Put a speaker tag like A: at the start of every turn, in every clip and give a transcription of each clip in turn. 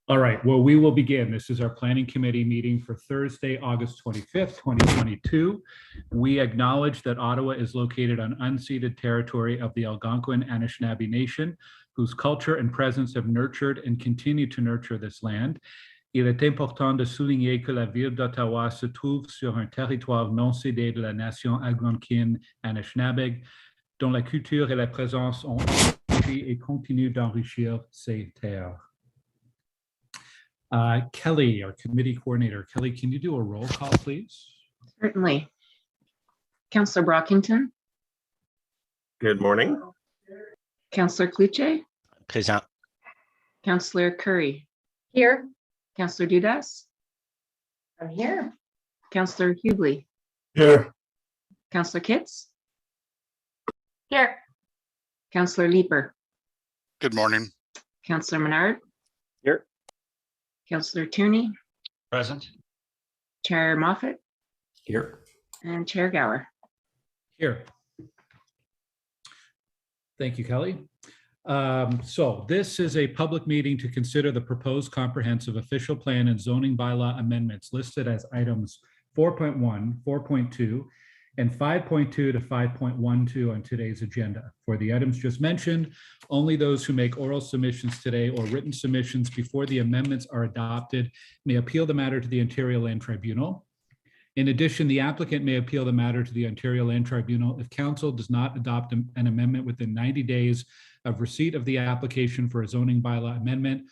A: All right, well, we will begin. This is our planning committee meeting for Thursday, August 25th, 2022. We acknowledge that Ottawa is located on unceded territory of the Algonquin Anishinaabe Nation, whose culture and presence have nurtured and continue to nurture this land. Il est important de souligner que la ville d'Ottawa se trouve sur un territoire non cédé de la nation algonquine Anishinaabe, dont la culture et la présence ont enrichi et continuent d'enrichir ces terres. Kelly, our committee coordinator. Kelly, can you do a roll call, please?
B: Certainly. Councillor Brockington.
C: Good morning.
B: Councillor Cluche.
D: Présent.
B: Councillor Curry.
E: Here.
B: Councillor Dudas.
E: I'm here.
B: Councillor Hughley.
C: Here.
B: Councillor Kitts.
E: Here.
B: Councillor Leeper.
F: Good morning.
B: Councillor Menard.
C: Here.
B: Councillor Tooney.
D: Present.
B: Chair Moffat.
C: Here.
B: And Chair Gower.
A: Here. Thank you, Kelly. So this is a public meeting to consider the proposed comprehensive official plan and zoning bylaw amendments listed as items 4.1, 4.2, and 5.2 to 5.12 on today's agenda. For the items just mentioned, only those who make oral submissions today or written submissions before the amendments are adopted may appeal the matter to the Ontario Land Tribunal. In addition, the applicant may appeal the matter to the Ontario Land Tribunal if council does not adopt an amendment within 90 days of receipt of the application for a zoning bylaw amendment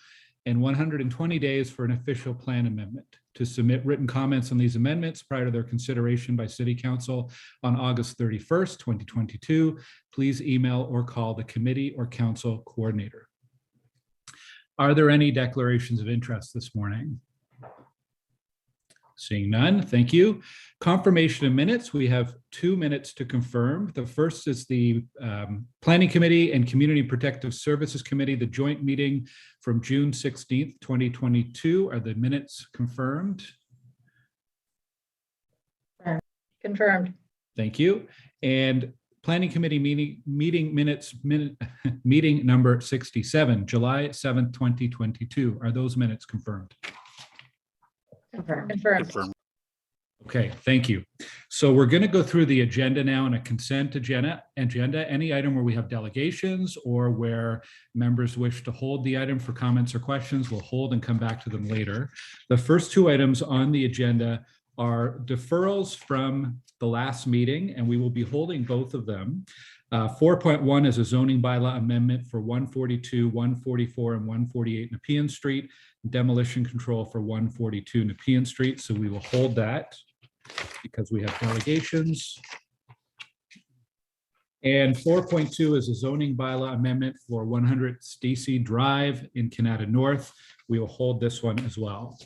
A: and 120 days for an official plan amendment. To submit written comments on these amendments prior to their consideration by City Council on August 31st, 2022, please email or call the committee or council coordinator. Are there any declarations of interest this morning? Seeing none, thank you. Confirmation of minutes, we have 2 minutes to confirm. The first is the Planning Committee and Community Protective Services Committee, the joint meeting from June 16th, 2022. Are the minutes confirmed?
E: Confirmed.
A: Thank you. And Planning Committee meeting minutes, meeting number 67, July 7th, 2022. Are those minutes confirmed?
E: Confirmed.
A: Okay, thank you. So we're going to go through the agenda now in a consent agenda. Any item where we have delegations or where members wish to hold the item for comments or questions, we'll hold and come back to them later. The first 2 items on the agenda are deferrals from the last meeting, and we will be holding both of them. 4.1 is a zoning bylaw amendment for 142, 144, and 148 Nepean Street, demolition control for 142 Nepean Street. So we will hold that because we have delegations. And 4.2 is a zoning bylaw amendment for 100 Stacy Drive in Kanata North. We will hold this one as well.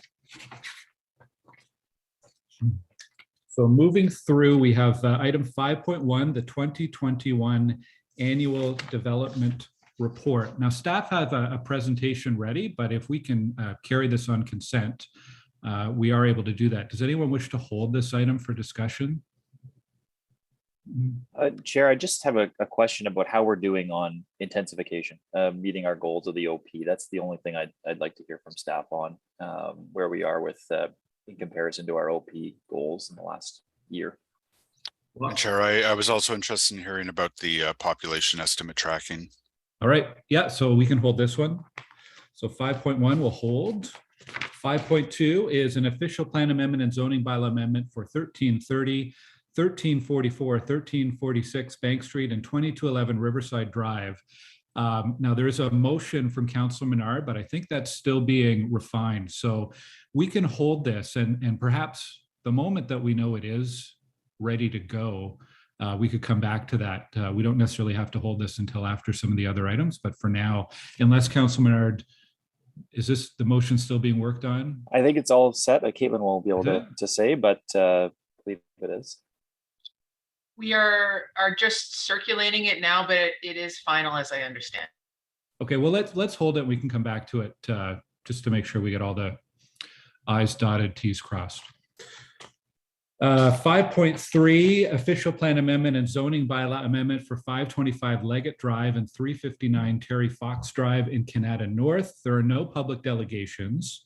A: So moving through, we have item 5.1, the 2021 annual development report. Now, staff have a presentation ready, but if we can carry this on consent, we are able to do that. Does anyone wish to hold this item for discussion?
D: Chair, I just have a question about how we're doing on intensification, meeting our goals of the OP. That's the only thing I'd like to hear from staff on, where we are with in comparison to our OP goals in the last year.
F: Chair, I was also interested in hearing about the population estimate tracking.
A: All right, yeah, so we can hold this one. So 5.1 will hold. 5.2 is an official plan amendment and zoning bylaw amendment for 1330, 1344, 1346 Bank Street and 2211 Riverside Drive. Now there's a motion from Councilor Menard, but I think that's still being refined. So we can hold this and perhaps the moment that we know it is ready to go, we could come back to that. We don't necessarily have to hold this until after some of the other items, but for now, unless Councilor Menard, is this the motion still being worked on?
D: I think it's all set. Caitlin won't be able to say, but I believe it is.
G: We are just circulating it now, but it is final as I understand.
A: Okay, well, let's hold it. We can come back to it just to make sure we get all the I's dotted, T's crossed. 5.3, official plan amendment and zoning bylaw amendment for 525 Leggett Drive and 359 Terry Fox Drive in Kanata North. There are no public delegations.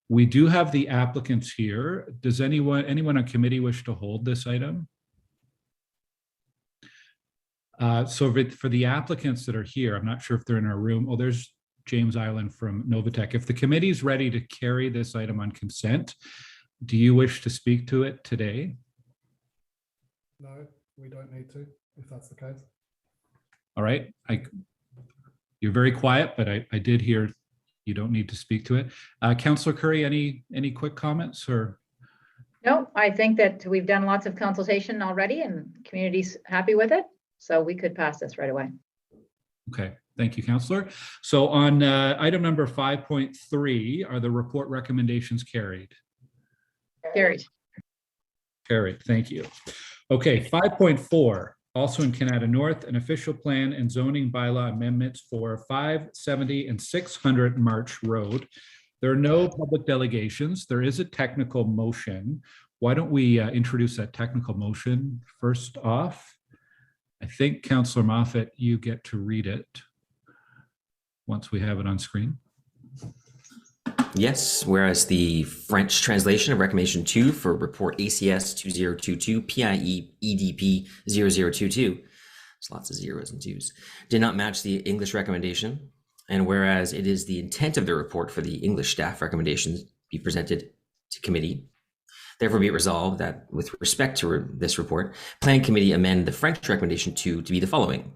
A: We do have the applicants here. Does anyone on committee wish to hold this item? So for the applicants that are here, I'm not sure if they're in our room. Oh, there's James Island from Novatech. If the committee is ready to carry this item on consent, do you wish to speak to it today?
H: No, we don't need to, if that's the case.
A: All right. You're very quiet, but I did hear you don't need to speak to it. Councillor Curry, any quick comments or?
E: No, I think that we've done lots of consultation already and community's happy with it. So we could pass this right away.
A: Okay, thank you, Councillor. So on item number 5.3, are the report recommendations carried?
E: Carried.
A: Carried, thank you. Okay, 5.4, also in Kanata North, an official plan and zoning bylaw amendments for 570 and 600 March Road. There are no public delegations. There is a technical motion. Why don't we introduce that technical motion first off? I think Councillor Moffat, you get to read it once we have it on screen.
I: Yes, whereas the French translation of recommendation 2 for report ACS 2022 PIE EDP 0022, there's lots of zeros and twos, did not match the English recommendation. And whereas it is the intent of the report for the English staff recommendations be presented to committee, therefore be it resolved that with respect to this report, Plan Committee amend the French recommendation 2 to be the following.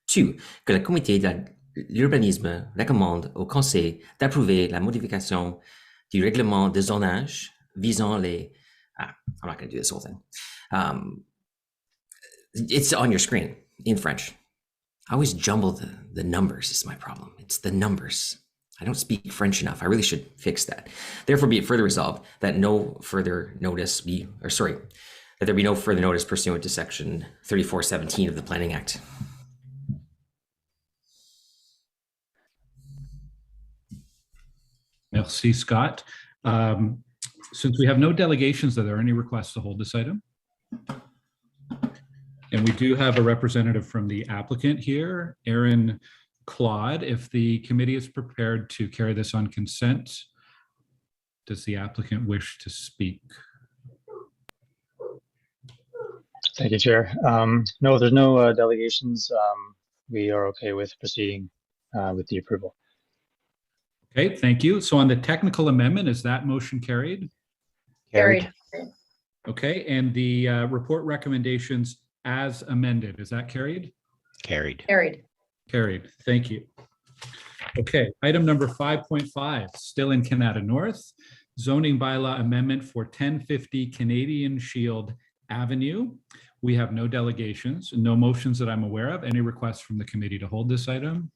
I: 2. Que le comité de l'urbanisme recommande au Conseil d'approuver la modification du règlement de zonage visant les... I'm not going to do this whole thing. It's on your screen in French. I always jumble the numbers is my problem. It's the numbers. I don't speak French enough. I really should fix that. Therefore, be it further resolved that no further notice be, or sorry, that there be no further notice pursuant to section 3417 of the Planning Act.
A: Merci, Scott. Since we have no delegations, are there any requests to hold this item? And we do have a representative from the applicant here, Aaron Claude. If the committee is prepared to carry this on consent, does the applicant wish to speak?
J: Thank you, Chair. No, there's no delegations. We are okay with proceeding with the approval.
A: Okay, thank you. So on the technical amendment, is that motion carried?
E: Carried.
A: Okay, and the report recommendations as amended, is that carried?
C: Carried.
E: Carried.
A: Carried, thank you. Okay, item number 5.5, still in Kanata North, zoning bylaw amendment for 1050 Canadian Shield Avenue. We have no delegations, no motions that I'm aware of. Any requests from the committee to hold this item?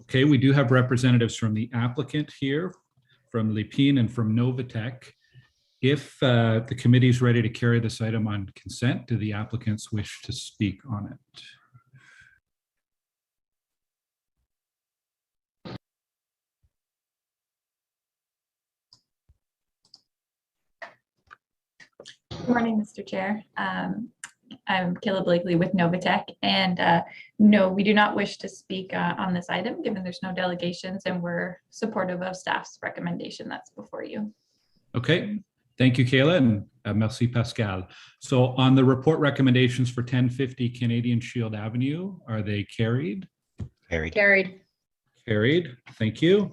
A: Okay, we do have representatives from the applicant here, from Nepean and from Novatech. If the committee is ready to carry this item on consent, do the applicants wish to speak on it?
K: Good morning, Mr. Chair. I'm Kayla Blakely with Novatech, and no, we do not wish to speak on this item, given there's no delegations, and we're supportive of staff's recommendation that's before you.
A: Okay, thank you, Kayla, and merci, Pascal. So on the report recommendations for 1050 Canadian Shield Avenue, are they carried?
C: Carried.
E: Carried.
A: Carried, thank you.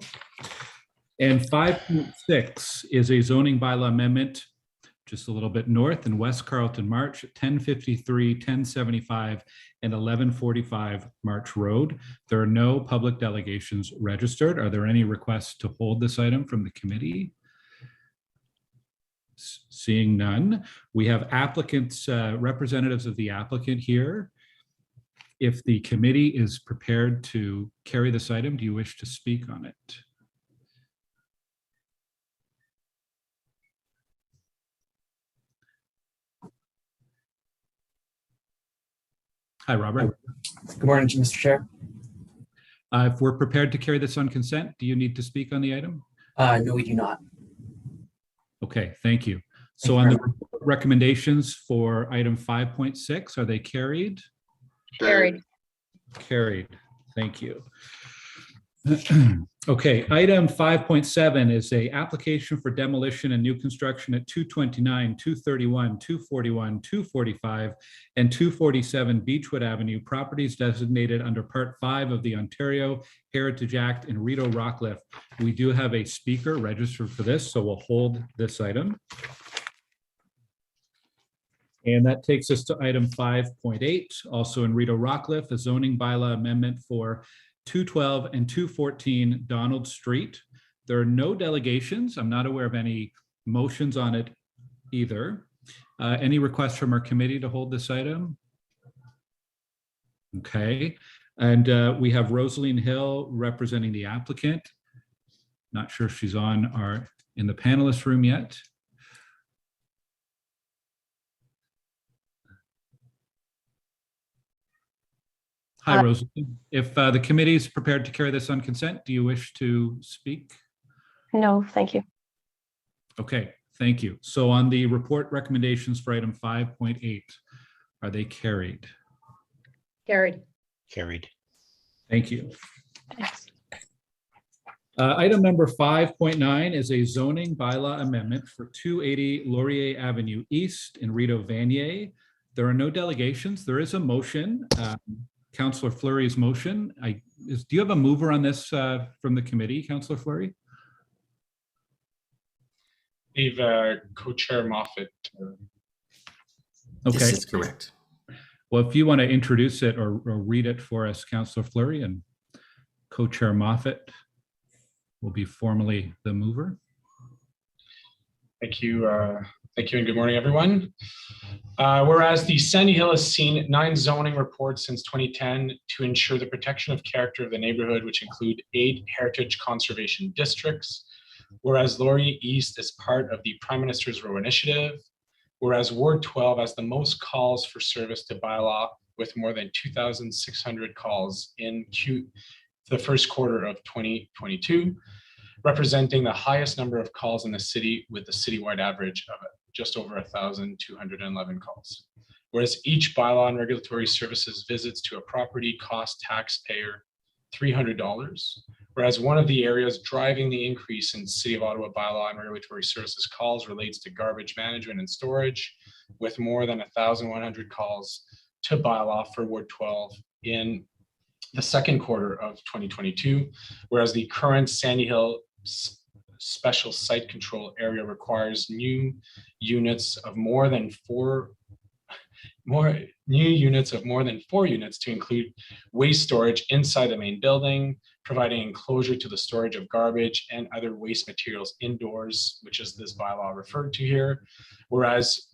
A: And 5.6 is a zoning bylaw amendment just a little bit north in West Carleton March, 1053, 1075, and 1145 March Road. There are no public delegations registered. Are there any requests to hold this item from the committee? Seeing none, we have applicants, representatives of the applicant here. If the committee is prepared to carry this item, do you wish to speak on it? Hi, Robert.
L: Good morning, Mr. Chair.
A: If we're prepared to carry this on consent, do you need to speak on the item?
L: No, we do not.
A: Okay, thank you. So on the recommendations for item 5.6, are they carried?
E: Carried.
A: Carried. Thank you. Okay, item 5.7 is a application for demolition and new construction at 229, 231, 241, 245, and 247 Beechwood Avenue, properties designated under Part 5 of the Ontario Heritage Act in Rideau Rockcliffe. We do have a speaker registered for this, so we'll hold this item. And that takes us to item 5.8, also in Rideau Rockcliffe, a zoning bylaw amendment for 212 and 214 Donald Street. There are no delegations. I'm not aware of any motions on it either. Any requests from our committee to hold this item? Okay, and we have Rosaline Hill representing the applicant. Not sure if she's on in the panelist room yet. Hi, Rosaline. If the committee is prepared to carry this on consent, do you wish to speak?
M: No, thank you.
A: Okay, thank you. So on the report recommendations for item 5.8, are they carried?
E: Carried.
C: Carried.
A: Thank you.
M: Thanks.
A: Item number 5.9 is a zoning bylaw amendment for 280 Laurier Avenue East in Rideau Vanier. There are no delegations. There is a motion. Councillor Fleury's motion. Do you have a mover on this from the committee, Councillor Fleury?
N: Leave co-chair Moffat.
A: Okay.
I: This is correct.
A: Well, if you want to introduce it or read it for us, Councillor Fleury, and co-chair Moffat will be formally the mover.
N: Thank you. Thank you and good morning, everyone. Whereas the Sandy Hill has seen 9 zoning reports since 2010 to ensure the protection of character of the neighborhood, which include 8 heritage conservation districts. Whereas Laurier East is part of the Prime Minister's Row Initiative. Whereas Ward 12 has the most calls for service to bylaw with more than 2,600 calls in the first quarter of 2022, representing the highest number of calls in the city with the citywide average of just over 1,211 calls. Whereas each bylaw and regulatory services visits to a property cost taxpayer $300, whereas one of the areas driving the increase in City of Ottawa bylaw and regulatory services calls relates to garbage management and storage, with more than 1,100 calls to bylaw for Ward 12 in the second quarter of 2022, whereas the current Sandy Hill special site control area requires new units of more than 4 units to include waste storage inside the main building, providing enclosure to the storage of garbage and other waste materials indoors, which is this bylaw referred to here. Whereas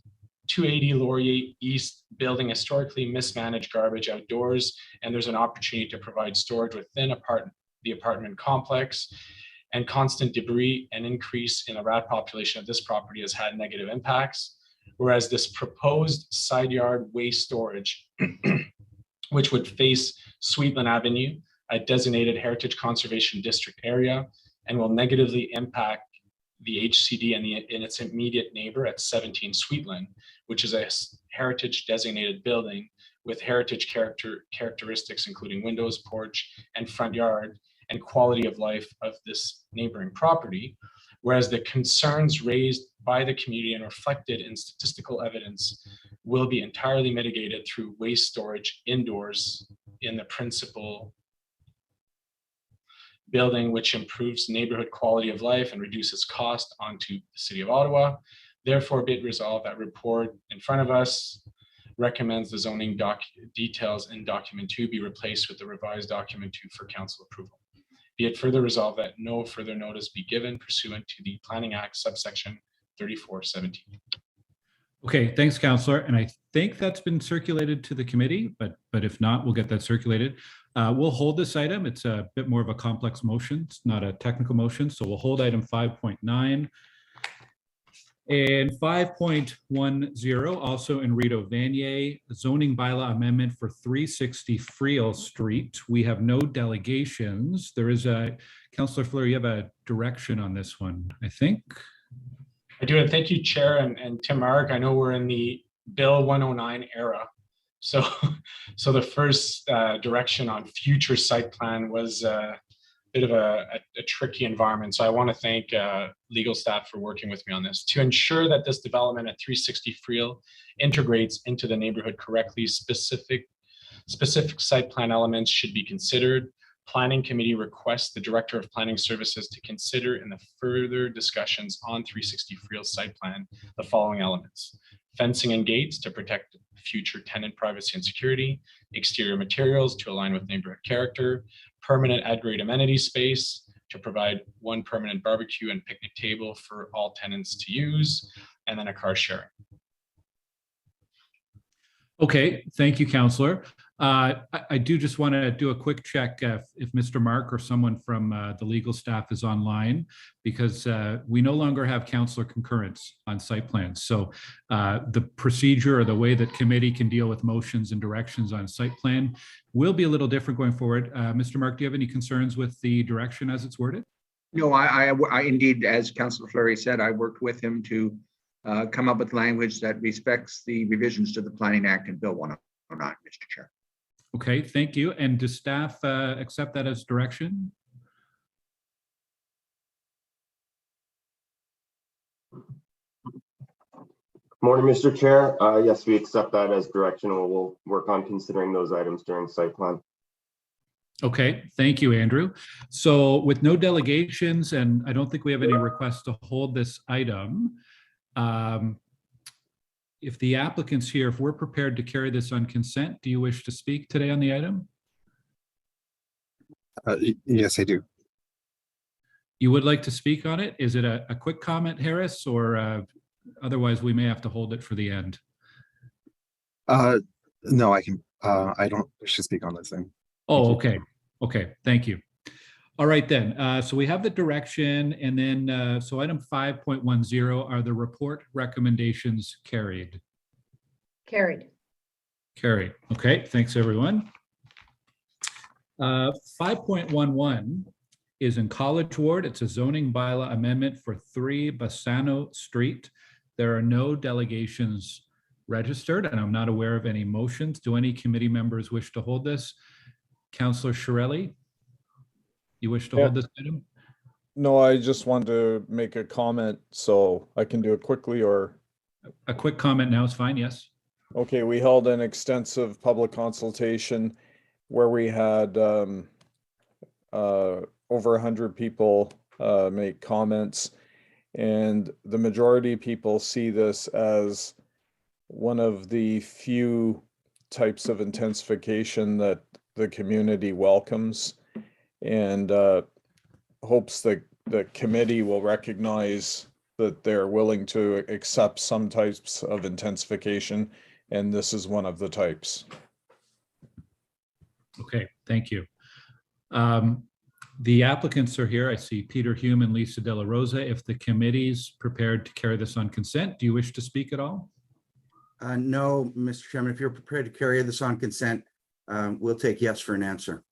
N: 280 Laurier East building historically mismanaged garbage outdoors, and there's an opportunity to provide storage within the apartment complex, and constant debris and increase in the rat population of this property has had negative impacts. Whereas this proposed side yard waste storage, which would face Sweetland Avenue, a designated heritage conservation district area, and will negatively impact the HCD and its immediate neighbor at 17 Sweetland, which is a heritage designated building with heritage characteristics, including windows, porch, and front yard, and quality of life of this neighboring property. Whereas the concerns raised by the community and reflected in statistical evidence will be entirely mitigated through waste storage indoors in the principal building, which improves neighborhood quality of life and reduces cost onto the City of Ottawa. Therefore, be it resolved that report in front of us recommends the zoning details in document 2 be replaced with the revised document 2 for council approval. Be it further resolved that no further notice be given pursuant to the Planning Act subsection 3417.
A: Okay, thanks, Councillor. And I think that's been circulated to the committee, but if not, we'll get that circulated. We'll hold this item. It's a bit more of a complex motion. It's not a technical motion. So we'll hold item 5.9. And 5.10, also in Rideau Vanier, zoning bylaw amendment for 360 Friel Street. We have no delegations. There is a, Councillor Fleury, you have a direction on this one, I think.
N: I do, and thank you, Chair and Tim Mark. I know we're in the Bill 109 era. So, so the first direction on future site plan was a bit of a tricky environment. So I want to thank legal staff for working with me on this. To ensure that this development at 360 Friel integrates into the neighborhood correctly, specific site plan elements should be considered. Planning Committee requests the Director of Planning Services to consider in the further discussions on 360 Friel site plan the following elements: fencing and gates to protect future tenant privacy and security, exterior materials to align with neighborhood character, permanent at-grade amenity space to provide one permanent barbecue and picnic table for all tenants to use, and then a car sharing.
A: Okay, thank you, Councillor. I do just want to do a quick check if Mr. Mark or someone from the legal staff is online, because we no longer have councillor concurrence on site plans. So the procedure or the way that committee can deal with motions and directions on site plan will be a little different going forward. Mr. Mark, do you have any concerns with the direction as it's worded?
O: No, I indeed, as Councillor Fleury said, I worked with him to come up with language that respects the revisions to the Planning Act and Bill 109, Mr. Chair.
A: Okay, thank you. And does staff accept that as direction?
C: Morning, Mr. Chair. Yes, we accept that as direction, and we'll work on considering those items during site plan.
A: Okay, thank you, Andrew. So with no delegations, and I don't think we have any requests to hold this item, if the applicant's here, if we're prepared to carry this on consent, do you wish to speak today on the item?
P: Yes, I do.
A: You would like to speak on it? Is it a quick comment, Harris, or otherwise we may have to hold it for the end?
P: No, I can. I don't wish to speak on this thing.
A: Oh, okay. Okay, thank you. All right then, so we have the direction, and then so item 5.10, are the report recommendations carried?
E: Carried.
A: Carried. Okay, thanks everyone. 5.11 is in College Ward. It's a zoning bylaw amendment for 3 Basano Street. There are no delegations registered, and I'm not aware of any motions. Do any committee members wish to hold this? Councillor Shirelli, you wish to hold this item?
Q: No, I just want to make a comment, so I can do it quickly, or?
A: A quick comment now is fine, yes.
Q: Okay, we held an extensive public consultation where we had over 100 people make comments, and the majority of people see this as one of the few types of intensification that the community welcomes, and hopes that the committee will recognize that they're willing to accept some types of intensification, and this is one of the types.
A: Okay, thank you. The applicants are here. I see Peter Hume and Lisa De La Rosa. If the committee's prepared to carry this on consent, do you wish to speak at all?
R: No, Mr. Chairman, if you're prepared to carry this on consent, we'll take yes for an answer.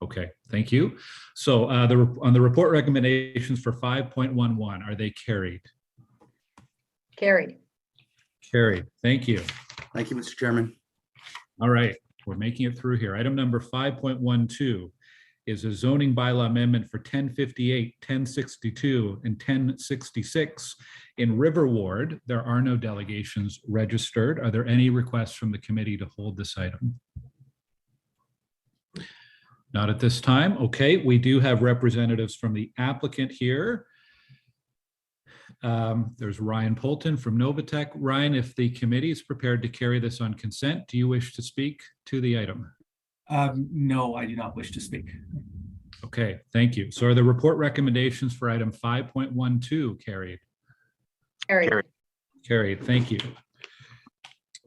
A: Okay, thank you. So on the report recommendations for 5.11, are they carried?
E: Carried.
A: Carried, thank you.
R: Thank you, Mr. Chairman.
A: All right, we're making it through here. Item number 5.12 is a zoning bylaw amendment for 1058, 1062, and 1066 in River Ward. There are no delegations registered. Are there any requests from the committee to hold this item? Not at this time. Okay, we do have representatives from the applicant here. There's Ryan Polton from Novatech. Ryan, if the committee is prepared to carry this on consent, do you wish to speak to the item?
S: No, I do not wish to speak.
A: Okay, thank you. So are the report recommendations for item 5.12 carried?
E: Carried.
A: Carried, thank you.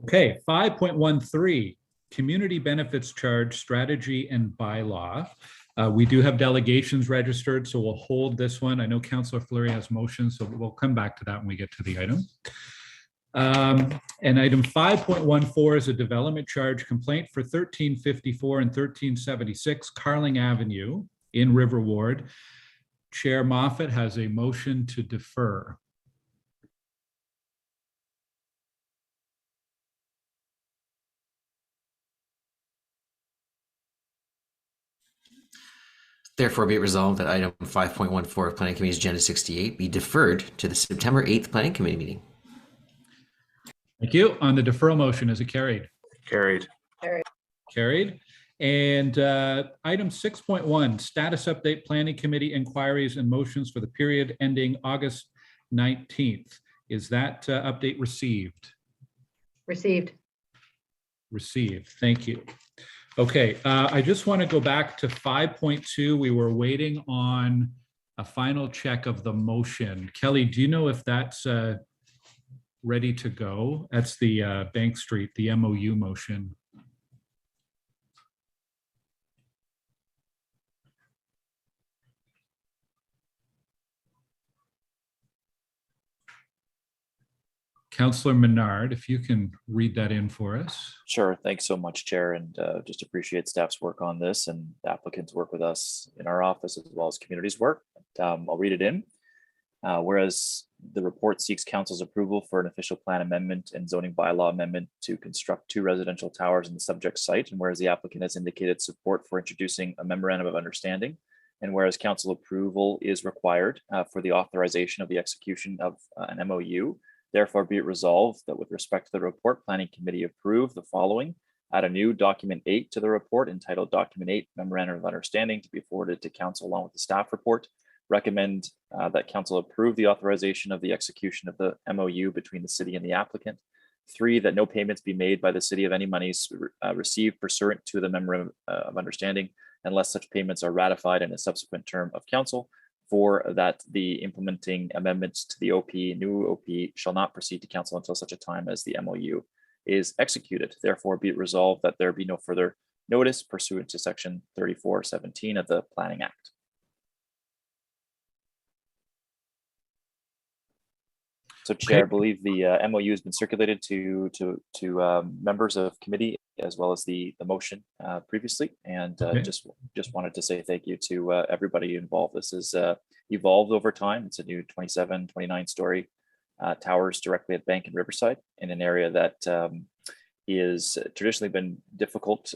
A: Okay, 5.13, community benefits charge strategy and bylaw. We do have delegations registered, so we'll hold this one. I know Councillor Fleury has motions, so we'll come back to that when we get to the item. And item 5.14 is a development charge complaint for 1354 and 1376 Carleton Avenue in River Ward. Chair Moffat has a motion to defer.
I: Therefore, be it resolved that item 5.14 of Planning Committee's Agenda 68 be deferred to the September 8th Planning Committee meeting.
A: Thank you. On the deferral motion, is it carried?
P: Carried.
A: Carried. And item 6.1, status update planning committee inquiries and motions for the period ending August 19th. Is that update received?
E: Received.
A: Received. Thank you. Okay, I just want to go back to 5.2. We were waiting on a final check of the motion. Kelly, do you know if that's ready to go? That's the Bank Street, the MOU motion. Councillor Menard, if you can read that in for us.
D: Sure. Thanks so much, Chair, and just appreciate staff's work on this and the applicants work with us in our office as well as communities work. I'll read it in. Whereas the report seeks council's approval for an official plan amendment and zoning bylaw amendment to construct 2 residential towers in the subject site, and whereas the applicant has indicated support for introducing a memorandum of understanding, and whereas council approval is required for the authorization of the execution of an MOU, therefore be it resolved that with respect to the report, Planning Committee approve the following: add a new document 8 to the report entitled Document 8 Memorandum of Understanding to be forwarded to council along with the staff report. Recommend that council approve the authorization of the execution of the MOU between the city and the applicant. 3, that no payments be made by the city of any monies received pursuant to the Memorandum of Understanding unless such payments are ratified in a subsequent term of council. 4, that the implementing amendments to the new OP shall not proceed to council until such a time as the MOU is executed. Therefore, be it resolved that there be no further notice pursuant to section 3417 of the Planning Act. So, Chair, I believe the MOU has been circulated to members of committee as well as the motion previously, and just wanted to say thank you to everybody involved. This has evolved over time. It's a new 27, 29-story towers directly at Bank and Riverside in an area that is traditionally been difficult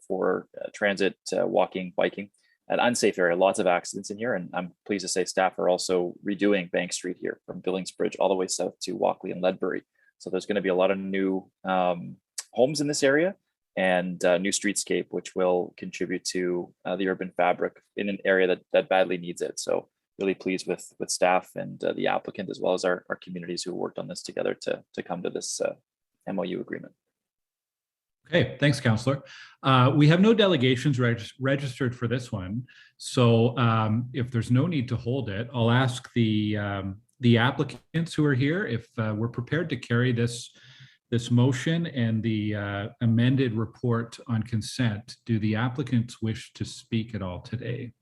D: for transit, walking, biking. An unsafe area, lots of accidents in here, and I'm pleased to say staff are also redoing Bank Street here from Billingsbridge all the way south to Walkley and Ledbury. So there's going to be a lot of new homes in this area and new streetscape, which will contribute to the urban fabric in an area that badly needs it. So really pleased with staff and the applicant, as well as our communities who worked on this together to come to this MOU agreement.
A: Okay, thanks, Councillor. We have no delegations registered for this one. So if there's no need to hold it, I'll ask the applicants who are here if we're prepared to carry this motion and the amended report on consent. Do the applicants wish to speak at all today?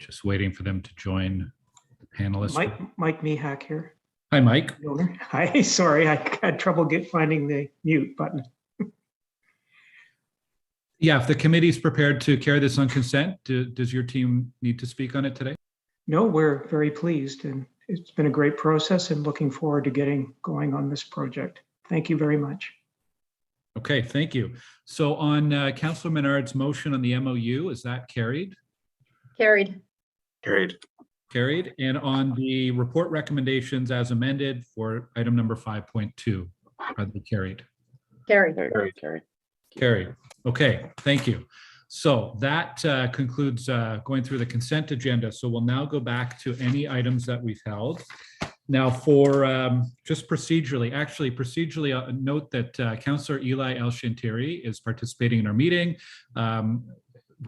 A: Just waiting for them to join the panelists.
T: Mike Mihak here.
A: Hi, Mike.
T: Hi, sorry, I had trouble finding the mute button.
A: Yeah, if the committee's prepared to carry this on consent, does your team need to speak on it today?
T: No, we're very pleased, and it's been a great process and looking forward to getting going on this project. Thank you very much.
A: Okay, thank you. So on Councillor Menard's motion on the MOU, is that carried?
E: Carried.
P: Carried.
A: Carried. And on the report recommendations as amended for item number 5.2, are they carried?
E: Carried.
D: Carried.
A: Carried. Okay, thank you. So that concludes going through the consent agenda. So we'll now go back to any items that we've held. Now for just procedurally, note that Councillor Eli El-Shantiri is participating in our meeting.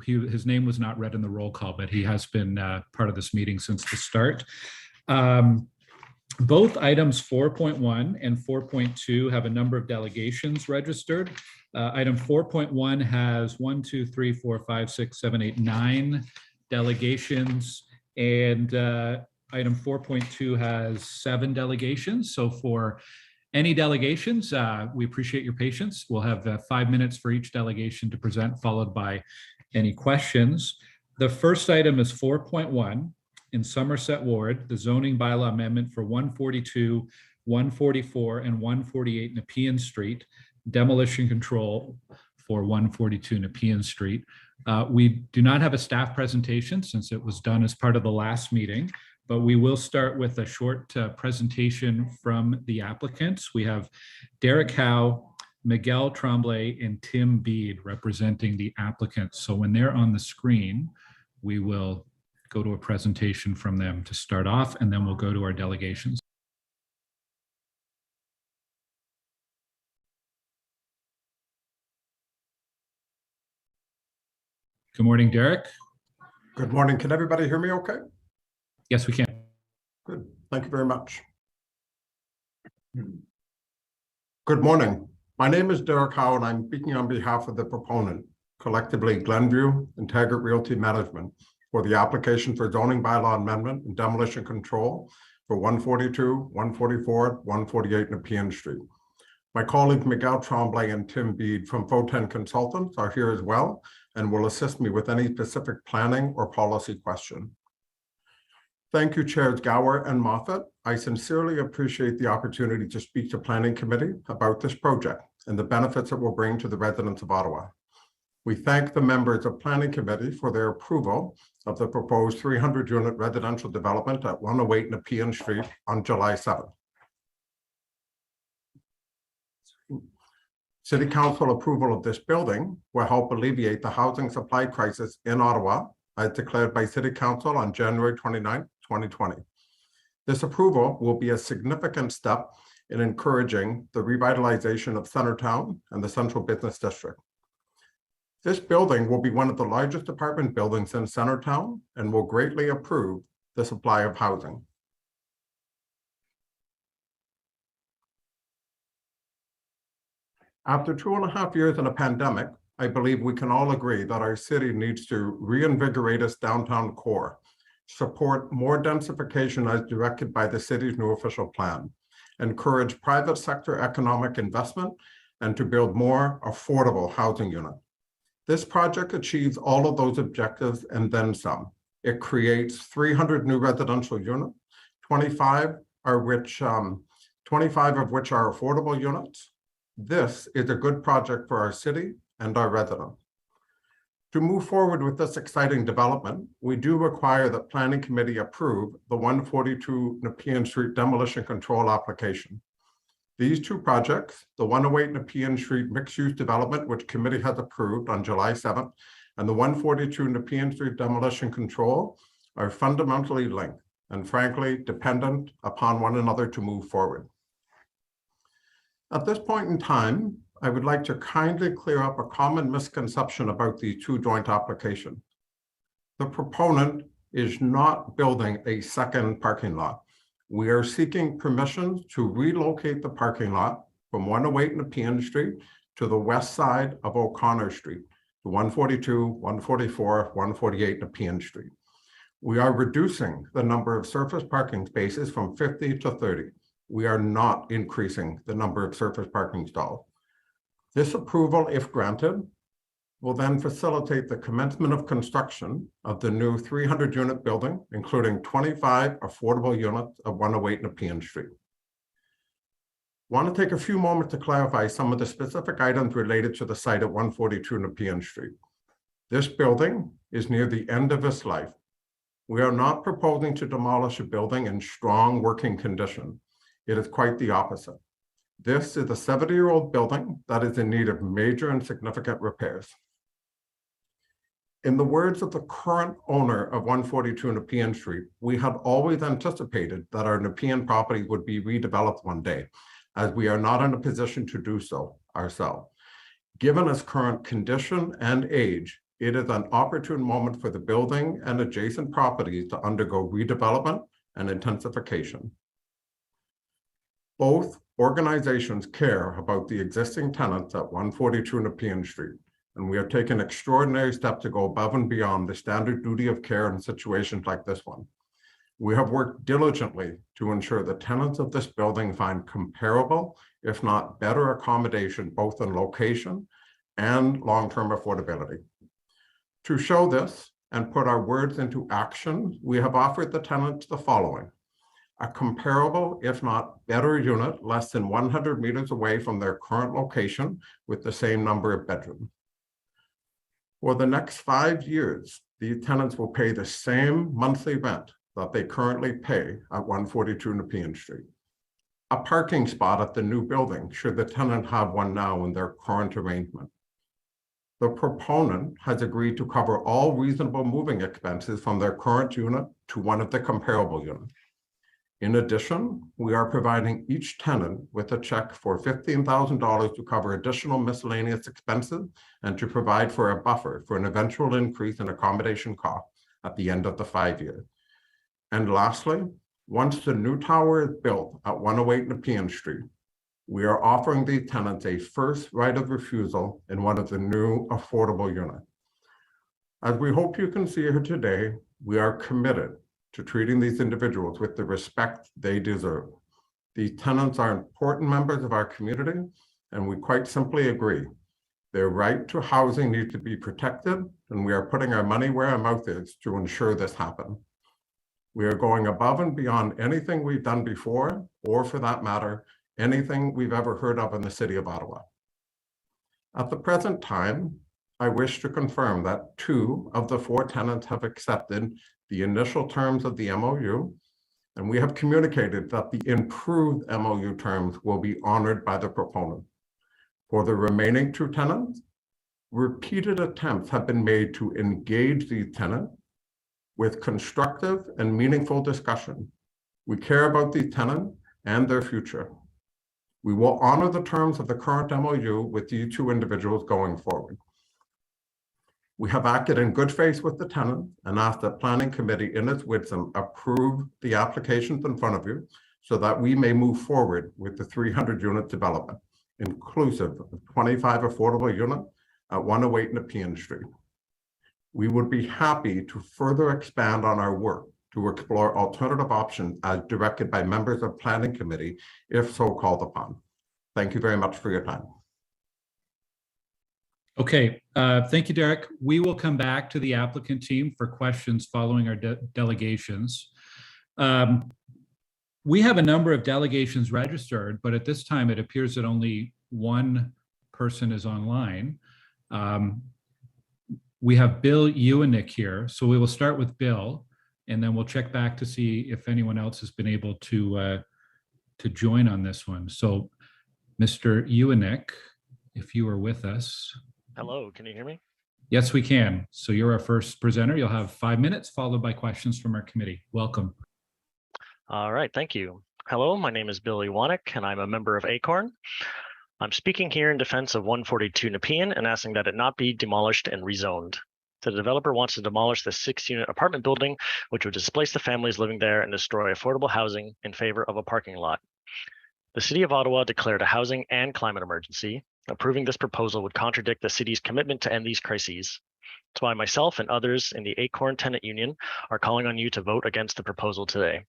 A: His name was not read in the roll call, but he has been part of this meeting since the start. Both items 4.1 and 4.2 have a number of delegations registered. Item 4.1 has 1, 2, 3, 4, 5, 6, 7, 8, 9 delegations, and item 4.2 has 7 delegations. So for any delegations, we appreciate your patience. We'll have 5 minutes for each delegation to present, followed by any questions. The first item is 4.1. in Somerset Ward, the zoning bylaw amendment for 142, 144, and 148 Nepean Street, demolition control for 142 Nepean Street. We do not have a staff presentation since it was done as part of the last meeting, but we will start with a short presentation from the applicants. We have Derek Howe, Miguel Tremblay, and Tim Bede representing the applicants. So when they're on the screen, we will go to a presentation from them to start off, and then we'll go to our delegations. Good morning, Derek.
U: Good morning. Can everybody hear me okay?
A: Yes, we can.
U: Good. Thank you very much. Good morning. My name is Derek Howe, and I'm speaking on behalf of the proponent, collectively Glenview Integrate Realty Management, for the application for zoning bylaw amendment and demolition control for 142, 144, 148 Nepean Street. My colleagues Miguel Tremblay and Tim Bede from Foten Consultants are here as well and will assist me with any specific planning or policy question. Thank you, Chairs Gower and Moffat. I sincerely appreciate the opportunity to speak to Planning Committee about this project and the benefits it will bring to the residents of Ottawa. We thank the members of Planning Committee for their approval of the proposed 300-unit residential development at 108 Nepean Street on July 7th. City Council approval of this building will help alleviate the housing supply crisis in Ottawa as declared by City Council on January 29, 2020. This approval will be a significant step in encouraging the revitalization of Centertown and the Central Business District. This building will be one of the largest apartment buildings in Centertown and will greatly improve the supply of housing. After 2.5 years in a pandemic, I believe we can all agree that our city needs to reinvigorate its downtown core, support more densification as directed by the city's new official plan, encourage private sector economic investment, and to build more affordable housing units. This project achieves all of those objectives and then some. It creates 300 new residential units, 25 of which are affordable units. This is a good project for our city and our residents. To move forward with this exciting development, we do require that Planning Committee approve the 142 Nepean Street demolition control application. These two projects, the 108 Nepean Street mixed-use development, which committee has approved on July 7th, and the 142 Nepean Street demolition control are fundamentally linked and frankly dependent upon one another to move forward. At this point in time, I would like to kindly clear up a common misconception about these two joint applications. The proponent is not building a second parking lot. We are seeking permission to relocate the parking lot from 108 Nepean Street to the west side of O'Connor Street, to 142, 144, 148 Nepean Street. We are reducing the number of surface parking spaces from 50 to 30. We are not increasing the number of surface parking stalls. This approval, if granted, will then facilitate the commencement of construction of the new 300-unit building, including 25 affordable units of 108 Nepean Street. I want to take a few moments to clarify some of the specific items related to the site at 142 Nepean Street. This building is near the end of its life. We are not proposing to demolish a building in strong working condition. It is quite the opposite. This is a 70-year-old building that is in need of major and significant repairs. In the words of the current owner of 142 Nepean Street, we had always anticipated that our Nepean property would be redeveloped one day, as we are not in a position to do so ourselves. Given its current condition and age, it is an opportune moment for the building and adjacent properties to undergo redevelopment and intensification. Both organizations care about the existing tenants at 142 Nepean Street, and we are taking extraordinary steps to go above and beyond the standard duty of care in situations like this one. We have worked diligently to ensure the tenants of this building find comparable, if not better accommodation, both in location and long-term affordability. To show this, and put our words into action, we have offered the tenants the following: a comparable, if not better unit, less than 100 meters away from their current location with the same number of bedrooms. For the next 5 years, the tenants will pay the same monthly rent that they currently pay at 142 Nepean Street. A parking spot at the new building, should the tenant have one now in their current arrangement. The proponent has agreed to cover all reasonable moving expenses from their current unit to one of the comparable units. In addition, we are providing each tenant with a check for $15,000 to cover additional miscellaneous expenses and to provide for a buffer for an eventual increase in accommodation costs at the end of the 5 years. And lastly, once the new tower is built at 108 Nepean Street, we are offering the tenants a first right of refusal in one of the new affordable units. As we hope you can see here today, we are committed to treating these individuals with the respect they deserve. These tenants are important members of our community, and we quite simply agree. Their right to housing needs to be protected, and we are putting our money where our mouth is to ensure this happens. We are going above and beyond anything we've done before, or for that matter, anything we've ever heard of in the city of Ottawa. At the present time, I wish to confirm that 2 of the 4 tenants have accepted the initial terms of the MOU, and we have communicated that the improved MOU terms will be honored by the proponent. For the remaining 2 tenants, repeated attempts have been made to engage these tenants with constructive and meaningful discussion. We care about these tenants and their future. We will honor the terms of the current MOU with these 2 individuals going forward. We have acted in good faith with the tenant and asked the planning committee in its wisdom approve the applications in front of you so that we may move forward with the 300 unit development, inclusive of 25 affordable units at 108 Nepean Street. We would be happy to further expand on our work to explore alternative options as directed by members of planning committee, if so called upon. Thank you very much for your time.
A: Okay, thank you, Derek. We will come back to the applicant team for questions following our delegations. We have a number of delegations registered, but at this time it appears that only one person is online. We have Bill Ewenick here, so we will start with Bill, and then we'll check back to see if anyone else has been able to join on this one. So, Mr. Ewenick, if you are with us.
B: Hello, can you hear me?
A: Yes, we can. So you're our first presenter. You'll have 5 minutes, followed by questions from our committee. Welcome.
B: All right, thank you. Hello, my name is Billy Wanick, and I'm a member of ACORN. I'm speaking here in defense of 142 Nepean and asking that it not be demolished and rezoned. The developer wants to demolish the 6-unit apartment building, which would displace the families living there and destroy affordable housing in favor of a parking lot. The City of Ottawa declared a housing and climate emergency. Approving this proposal would contradict the city's commitment to end these crises. That's why myself and others in the ACORN Tenant Union are calling on you to vote against the proposal today.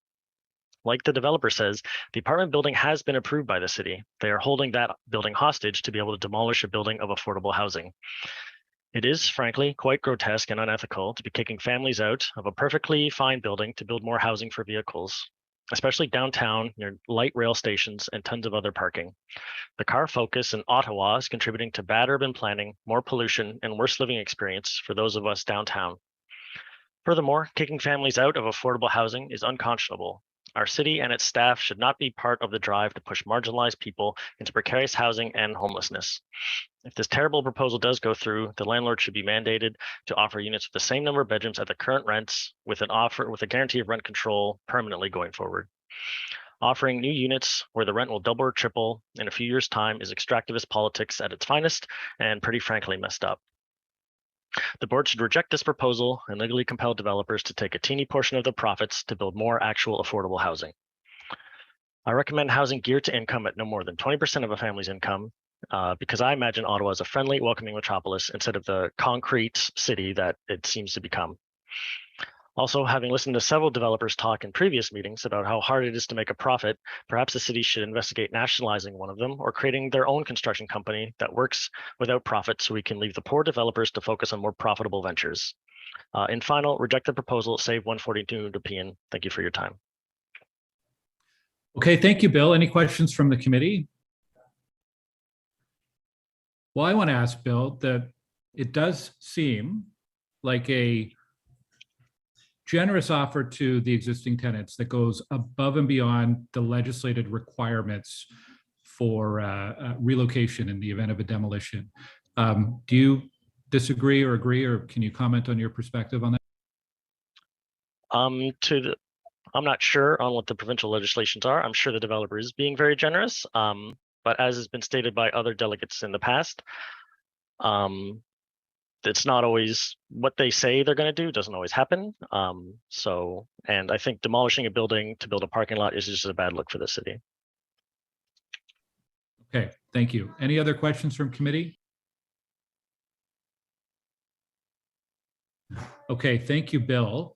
B: Like the developer says, the apartment building has been approved by the city. They are holding that building hostage to be able to demolish a building of affordable housing. It is, frankly, quite grotesque and unethical to be kicking families out of a perfectly fine building to build more housing for vehicles, especially downtown near light rail stations and tons of other parking. The car focus in Ottawa is contributing to bad urban planning, more pollution, and worse living experience for those of us downtown. Furthermore, kicking families out of affordable housing is unconscionable. Our city and its staff should not be part of the drive to push marginalized people into precarious housing and homelessness. If this terrible proposal does go through, the landlord should be mandated to offer units with the same number of bedrooms at the current rents with a guarantee of rent control permanently going forward. Offering new units where the rent will double or triple in a few years' time is extractivist politics at its finest and pretty frankly messed up. The board should reject this proposal and legally compel developers to take a teeny portion of the profits to build more actual affordable housing. I recommend housing geared to income at no more than 20% of a family's income because I imagine Ottawa as a friendly, welcoming metropolis instead of the concrete city that it seems to become. Also, having listened to several developers talk in previous meetings about how hard it is to make a profit, perhaps the city should investigate nationalizing one of them or creating their own construction company that works without profit so we can leave the poor developers to focus on more profitable ventures. In final, reject the proposal, save 142 Nepean. Thank you for your time.
A: Okay, thank you, Bill. Any questions from the committee? Well, I want to ask Bill that it does seem like a generous offer to the existing tenants that goes above and beyond the legislated requirements for relocation in the event of a demolition. Do you disagree or agree, or can you comment on your perspective on that?
B: I'm not sure on what the provincial legislations are. I'm sure the developer is being very generous, but as has been stated by other delegates in the past, it's not always what they say they're going to do, doesn't always happen. And I think demolishing a building to build a parking lot is just a bad look for the city.
A: Okay, thank you. Any other questions from committee? Okay, thank you, Bill.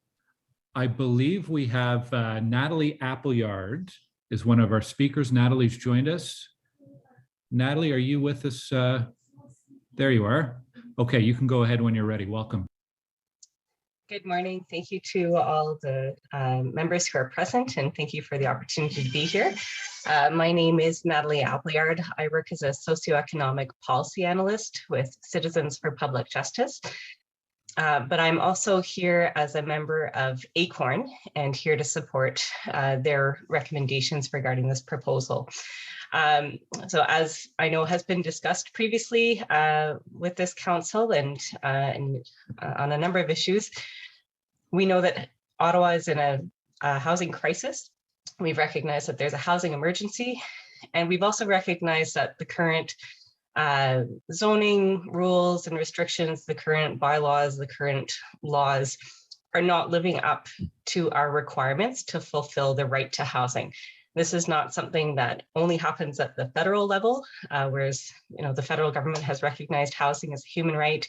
A: I believe we have Natalie Appleyard is one of our speakers. Natalie's joined us. Natalie, are you with us? There you are. Okay, you can go ahead when you're ready. Welcome.
F: Good morning. Thank you to all the members who are present, and thank you for the opportunity to be here. My name is Natalie Appleyard. I work as a socioeconomic policy analyst with Citizens for Public Justice. But I'm also here as a member of ACORN and here to support their recommendations regarding this proposal. So as I know has been discussed previously with this council and on a number of issues, we know that Ottawa is in a housing crisis. We've recognized that there's a housing emergency, and we've also recognized that the current zoning rules and restrictions, the current bylaws, the current laws are not living up to our requirements to fulfill the right to housing. This is not something that only happens at the federal level, whereas the federal government has recognized housing as a human right,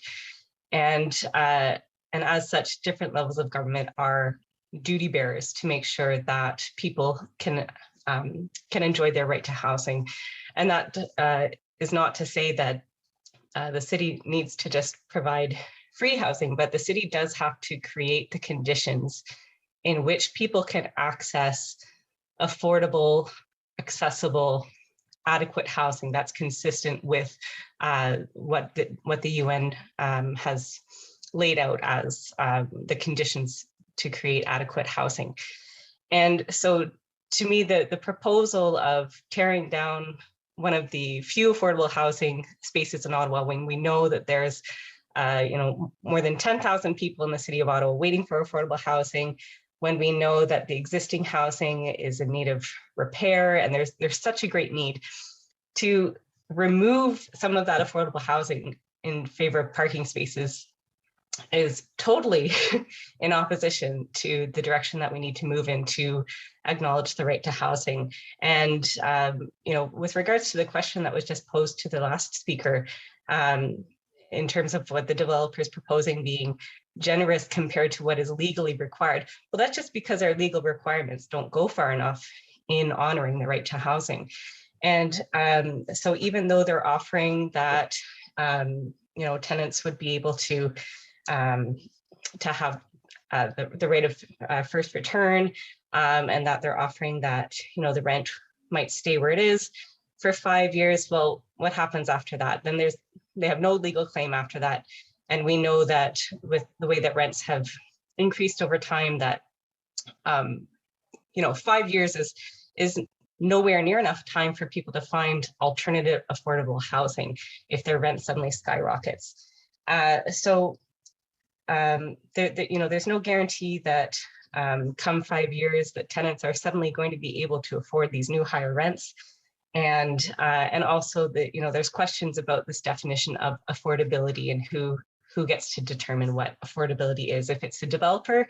F: and as such, different levels of government are duty bearers to make sure that people can enjoy their right to housing, and that is not to say that the city needs to just provide free housing, but the city does have to create the conditions in which people can access affordable, accessible, adequate housing that's consistent with what the UN has laid out as the conditions to create adequate housing. And so to me, the proposal of tearing down one of the few affordable housing spaces in Ottawa, when we know that there's more than 10,000 people in the city of Ottawa waiting for affordable housing, when we know that the existing housing is in need of repair, and there's such a great need to remove some of that affordable housing in favor of parking spaces is totally in opposition to the direction that we need to move in to acknowledge the right to housing. And with regards to the question that was just posed to the last speaker, in terms of what the developer is proposing being generous compared to what is legally required, well, that's just because our legal requirements don't go far enough in honoring the right to housing. And so even though they're offering that tenants would be able to have the rate of first return, and that they're offering that the rent might stay where it is for 5 years. Well, what happens after that? Then they have no legal claim after that. And we know that with the way that rents have increased over time, that 5 years is nowhere near enough time for people to find alternative affordable housing if their rent suddenly skyrockets. So there's no guarantee that come 5 years that tenants are suddenly going to be able to afford these new higher rents. And also there's questions about this definition of affordability and who gets to determine what affordability is. If it's a developer,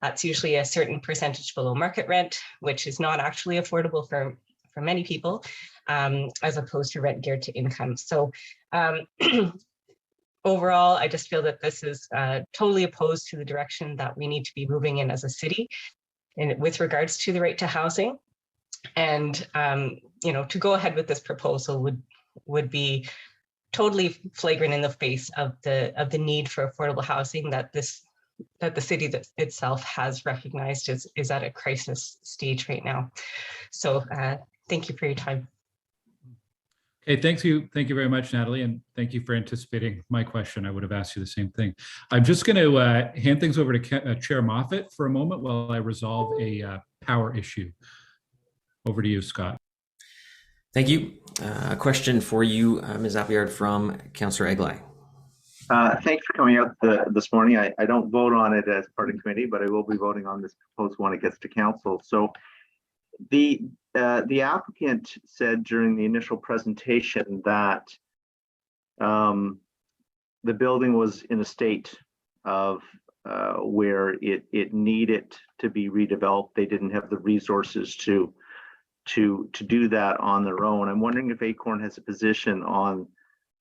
F: that's usually a certain percentage below market rent, which is not actually affordable for many people, as opposed to rent geared to income. So overall, I just feel that this is totally opposed to the direction that we need to be moving in as a city and with regards to the right to housing. And to go ahead with this proposal would be totally flagrant in the face of the need for affordable housing that this that the city itself has recognized is at a crisis stage right now. So thank you for your time.
A: Okay, thank you very much, Natalie, and thank you for anticipating my question. I would have asked you the same thing. I'm just going to hand things over to Chair Moffat for a moment while I resolve a power issue. Over to you, Scott.
I: Thank you. A question for you, Ms. Appleyard, from Councillor Eglai.
G: Thanks for coming out this morning. I don't vote on it as part of committee, but I will be voting on this proposed when it gets to council. So the applicant said during the initial presentation that the building was in a state of where it needed to be redeveloped. They didn't have the resources to do that on their own. I'm wondering if Acorn has a position on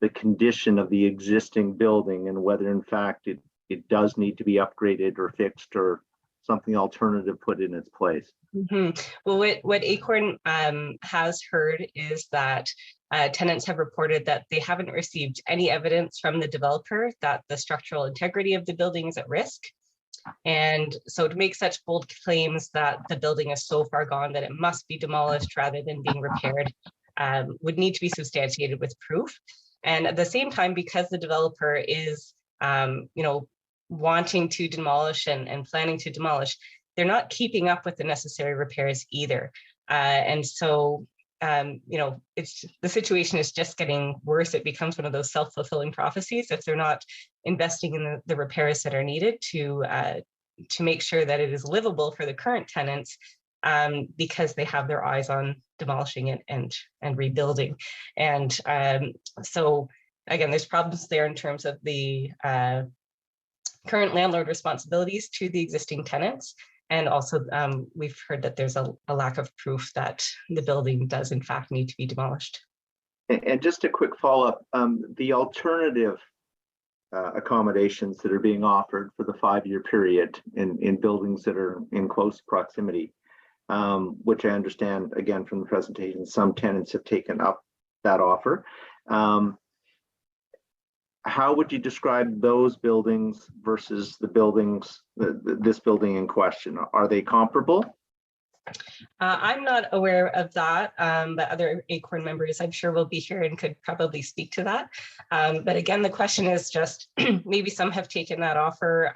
G: the condition of the existing building and whether in fact it does need to be upgraded or fixed or something alternative put in its place.
F: Well, what Acorn has heard is that tenants have reported that they haven't received any evidence from the developer that the structural integrity of the building is at risk. And so to make such bold claims that the building is so far gone that it must be demolished rather than being repaired would need to be substantiated with proof. And at the same time, because the developer is, wanting to demolish and planning to demolish, they're not keeping up with the necessary repairs either. And so, it's the situation is just getting worse. It becomes one of those self-fulfilling prophecies if they're not investing in the repairs that are needed to make sure that it is livable for the current tenants, because they have their eyes on demolishing it and rebuilding. And so again, there's problems there in terms of the current landlord responsibilities to the existing tenants. And also we've heard that there's a lack of proof that the building does in fact need to be demolished.
G: And just a quick follow-up, the alternative accommodations that are being offered for the 5-year period in buildings that are in close proximity, which I understand, again, from the presentation, some tenants have taken up that offer. How would you describe those buildings versus the buildings, this building in question? Are they comparable?
F: I'm not aware of that, but other Acorn members I'm sure will be here and could probably speak to that. But again, the question is just maybe some have taken that offer.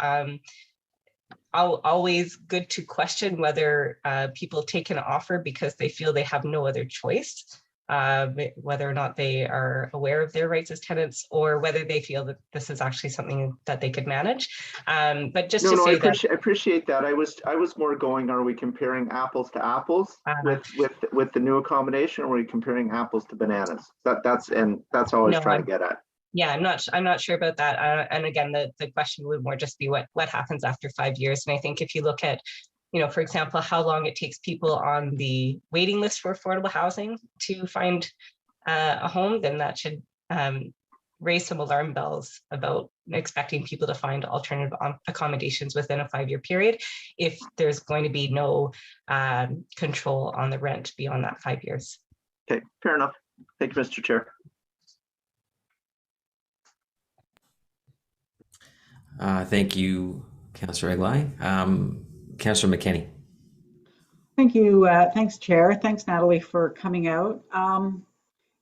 F: Always good to question whether people take an offer because they feel they have no other choice, whether or not they are aware of their rights as tenants or whether they feel that this is actually something that they could manage. But just I
G: appreciate that. I was more going, are we comparing apples to apples with the new accommodation, or are we comparing apples to bananas? That's all I was trying to get at.
F: Yeah, I'm not sure about that. And again, the question would more just be what happens after 5 years. And I think if you look at, for example, how long it takes people on the waiting list for affordable housing to find a home, then that should raise some alarm bells about expecting people to find alternative accommodations within a 5-year period if there's going to be no control on the rent beyond that 5 years.
G: Okay, fair enough. Thank you, Mr. Chair.
I: Thank you, Councillor Eglai. Councillor McKenney.
V: Thank you. Thanks, Chair. Thanks, Natalie, for coming out.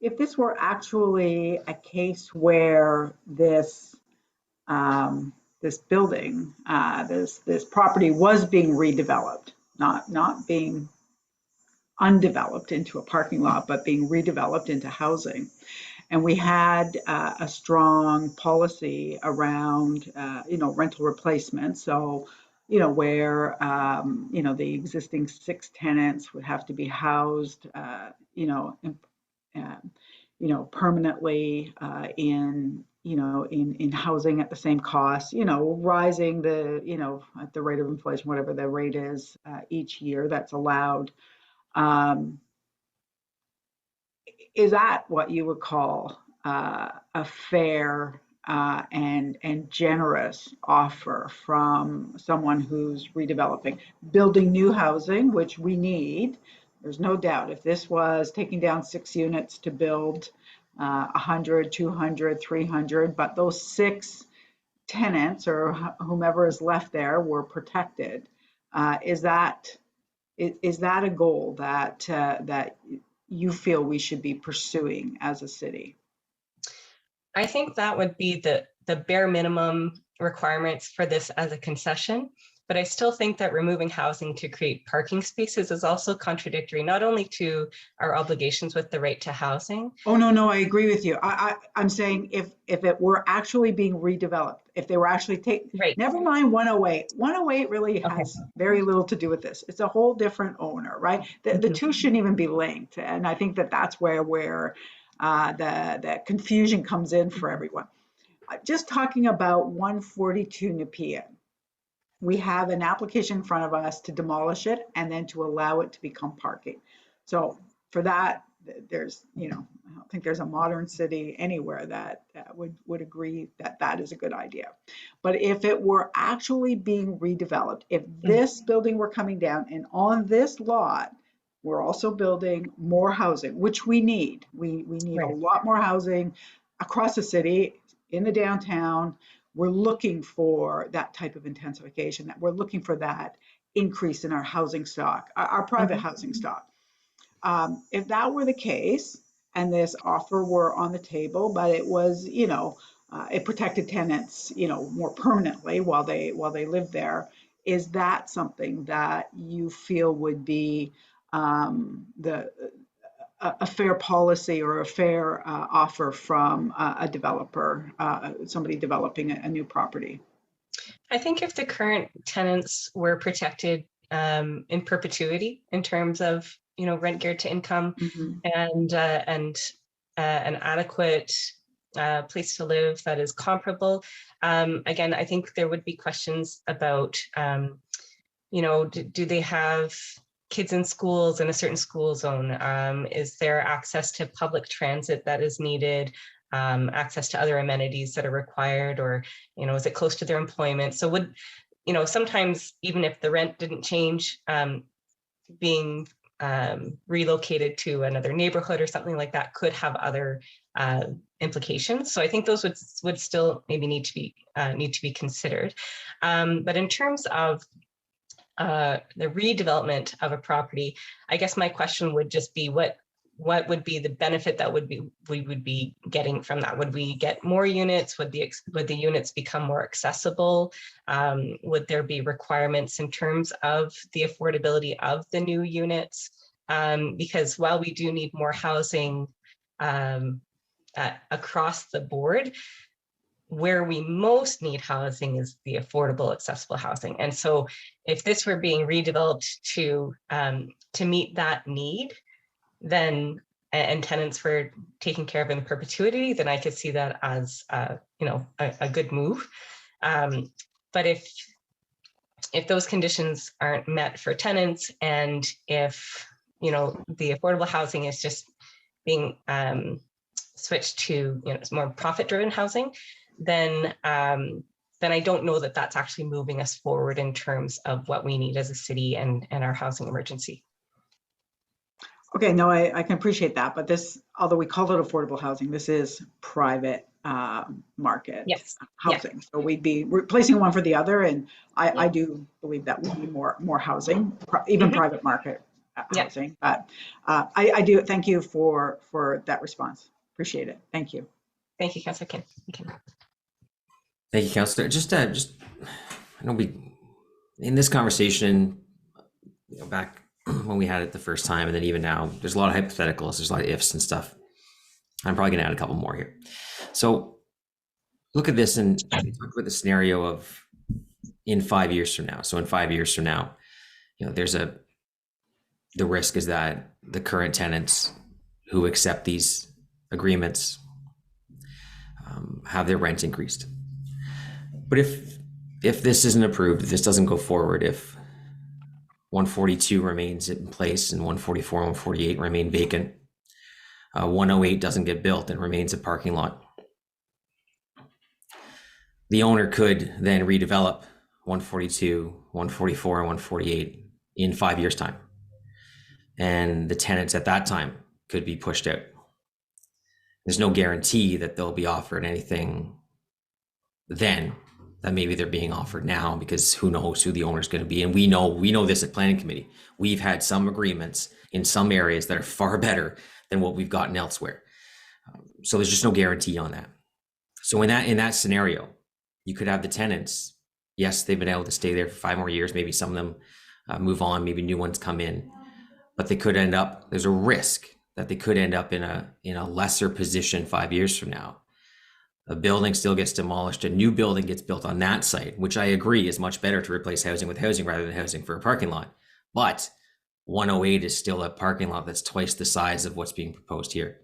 V: If this were actually a case where this building, this property was being redeveloped, not being undeveloped into a parking lot, but being redeveloped into housing, and we had a strong policy around, rental replacement. So, where, the existing 6 tenants would have to be housed, permanently in housing at the same cost, rising at the rate of inflation, whatever the rate is each year that's allowed. Is that what you would call a fair and generous offer from someone who's redeveloping, building new housing, which we need? There's no doubt. If this was taking down 6 units to build 100, 200, 300, but those 6 tenants or whomever is left there were protected. Is that a goal that you feel we should be pursuing as a city?
F: I think that would be the bare minimum requirements for this as a concession. But I still think that removing housing to create parking spaces is also contradictory, not only to our obligations with the right to housing.
V: Oh, no, I agree with you. I'm saying if it were actually being redeveloped, if they were actually never mind 108. 108 really has very little to do with this. It's a whole different owner, right? The two shouldn't even be linked. And I think that's where the confusion comes in for everyone. Just talking about 142 Nepean. We have an application in front of us to demolish it and then to allow it to become parking. So for that, there's, I don't think there's a modern city anywhere that would agree that that is a good idea. But if it were actually being redeveloped, if this building were coming down and on this lot, we're also building more housing, which we need. We need a lot more housing across the city, in the downtown. We're looking for that type of intensification, that we're looking for that increase in our housing stock, our private housing stock. If that were the case, and this offer were on the table, but it was, it protected tenants, more permanently while they live there, is that something that you feel would be a fair policy or a fair offer from a developer, somebody developing a new property?
F: I think if the current tenants were protected in perpetuity in terms of rent geared to income and an adequate place to live that is comparable, again, I think there would be questions about do they have kids in schools in a certain school zone? Is there access to public transit that is needed? Access to other amenities that are required, or, is it close to their employment? So would, sometimes even if the rent didn't change, being relocated to another neighborhood or something like that could have other implications. So I think those would still maybe need to be considered. But in terms of the redevelopment of a property, I guess my question would just be what would be the benefit that we would be getting from that? Would we get more units? Would the units become more accessible? Would there be requirements in terms of the affordability of the new units? Because while we do need more housing across the board, where we most need housing is the affordable, accessible housing. And so if this were being redeveloped to meet that need, then, and tenants were taken care of in perpetuity, then I could see that as a good move. But if those conditions aren't met for tenants, and if the affordable housing is just being switched to more profit-driven housing, then I don't know that that's actually moving us forward in terms of what we need as a city and our housing emergency.
V: Okay, no, I can appreciate that, but this, although we call it affordable housing, this is private market housing. So we'd be replacing one for the other, and I do believe that we need more housing, even private market housing. But I do thank you for that response. Appreciate it. Thank you.
F: Thank you, Councillor Kim.
I: Thank you, Councillor. Just I know we in this conversation, back when we had it the first time, and then even now, there's a lot of hypotheticals, there's a lot of ifs and stuff. I'm probably gonna add a couple more here. So look at this and talk about the scenario of in 5 years from now. So in 5 years from now, the risk is that the current tenants who accept these agreements have their rent increased. But if this isn't approved, if this doesn't go forward, if 142 remains in place and 144 and 148 remain vacant, 108 doesn't get built and remains a parking lot, the owner could then redevelop 142, 144, and 148 in 5 years' time. And the tenants at that time could be pushed out. There's no guarantee that they'll be offered anything then, that maybe they're being offered now, because who knows who the owner's going to be. And we know this at planning committee. We've had some agreements in some areas that are far better than what we've gotten elsewhere. So there's just no guarantee on that. So in that scenario, you could have the tenants, yes, they've been able to stay there for 5 more years. Maybe some of them move on, maybe new ones come in, but they could end up, there's a risk that they could end up in a lesser position 5 years from now. A building still gets demolished, a new building gets built on that site, which I agree is much better to replace housing with housing rather than housing for a parking lot. But 108 is still a parking lot that's twice the size of what's being proposed here.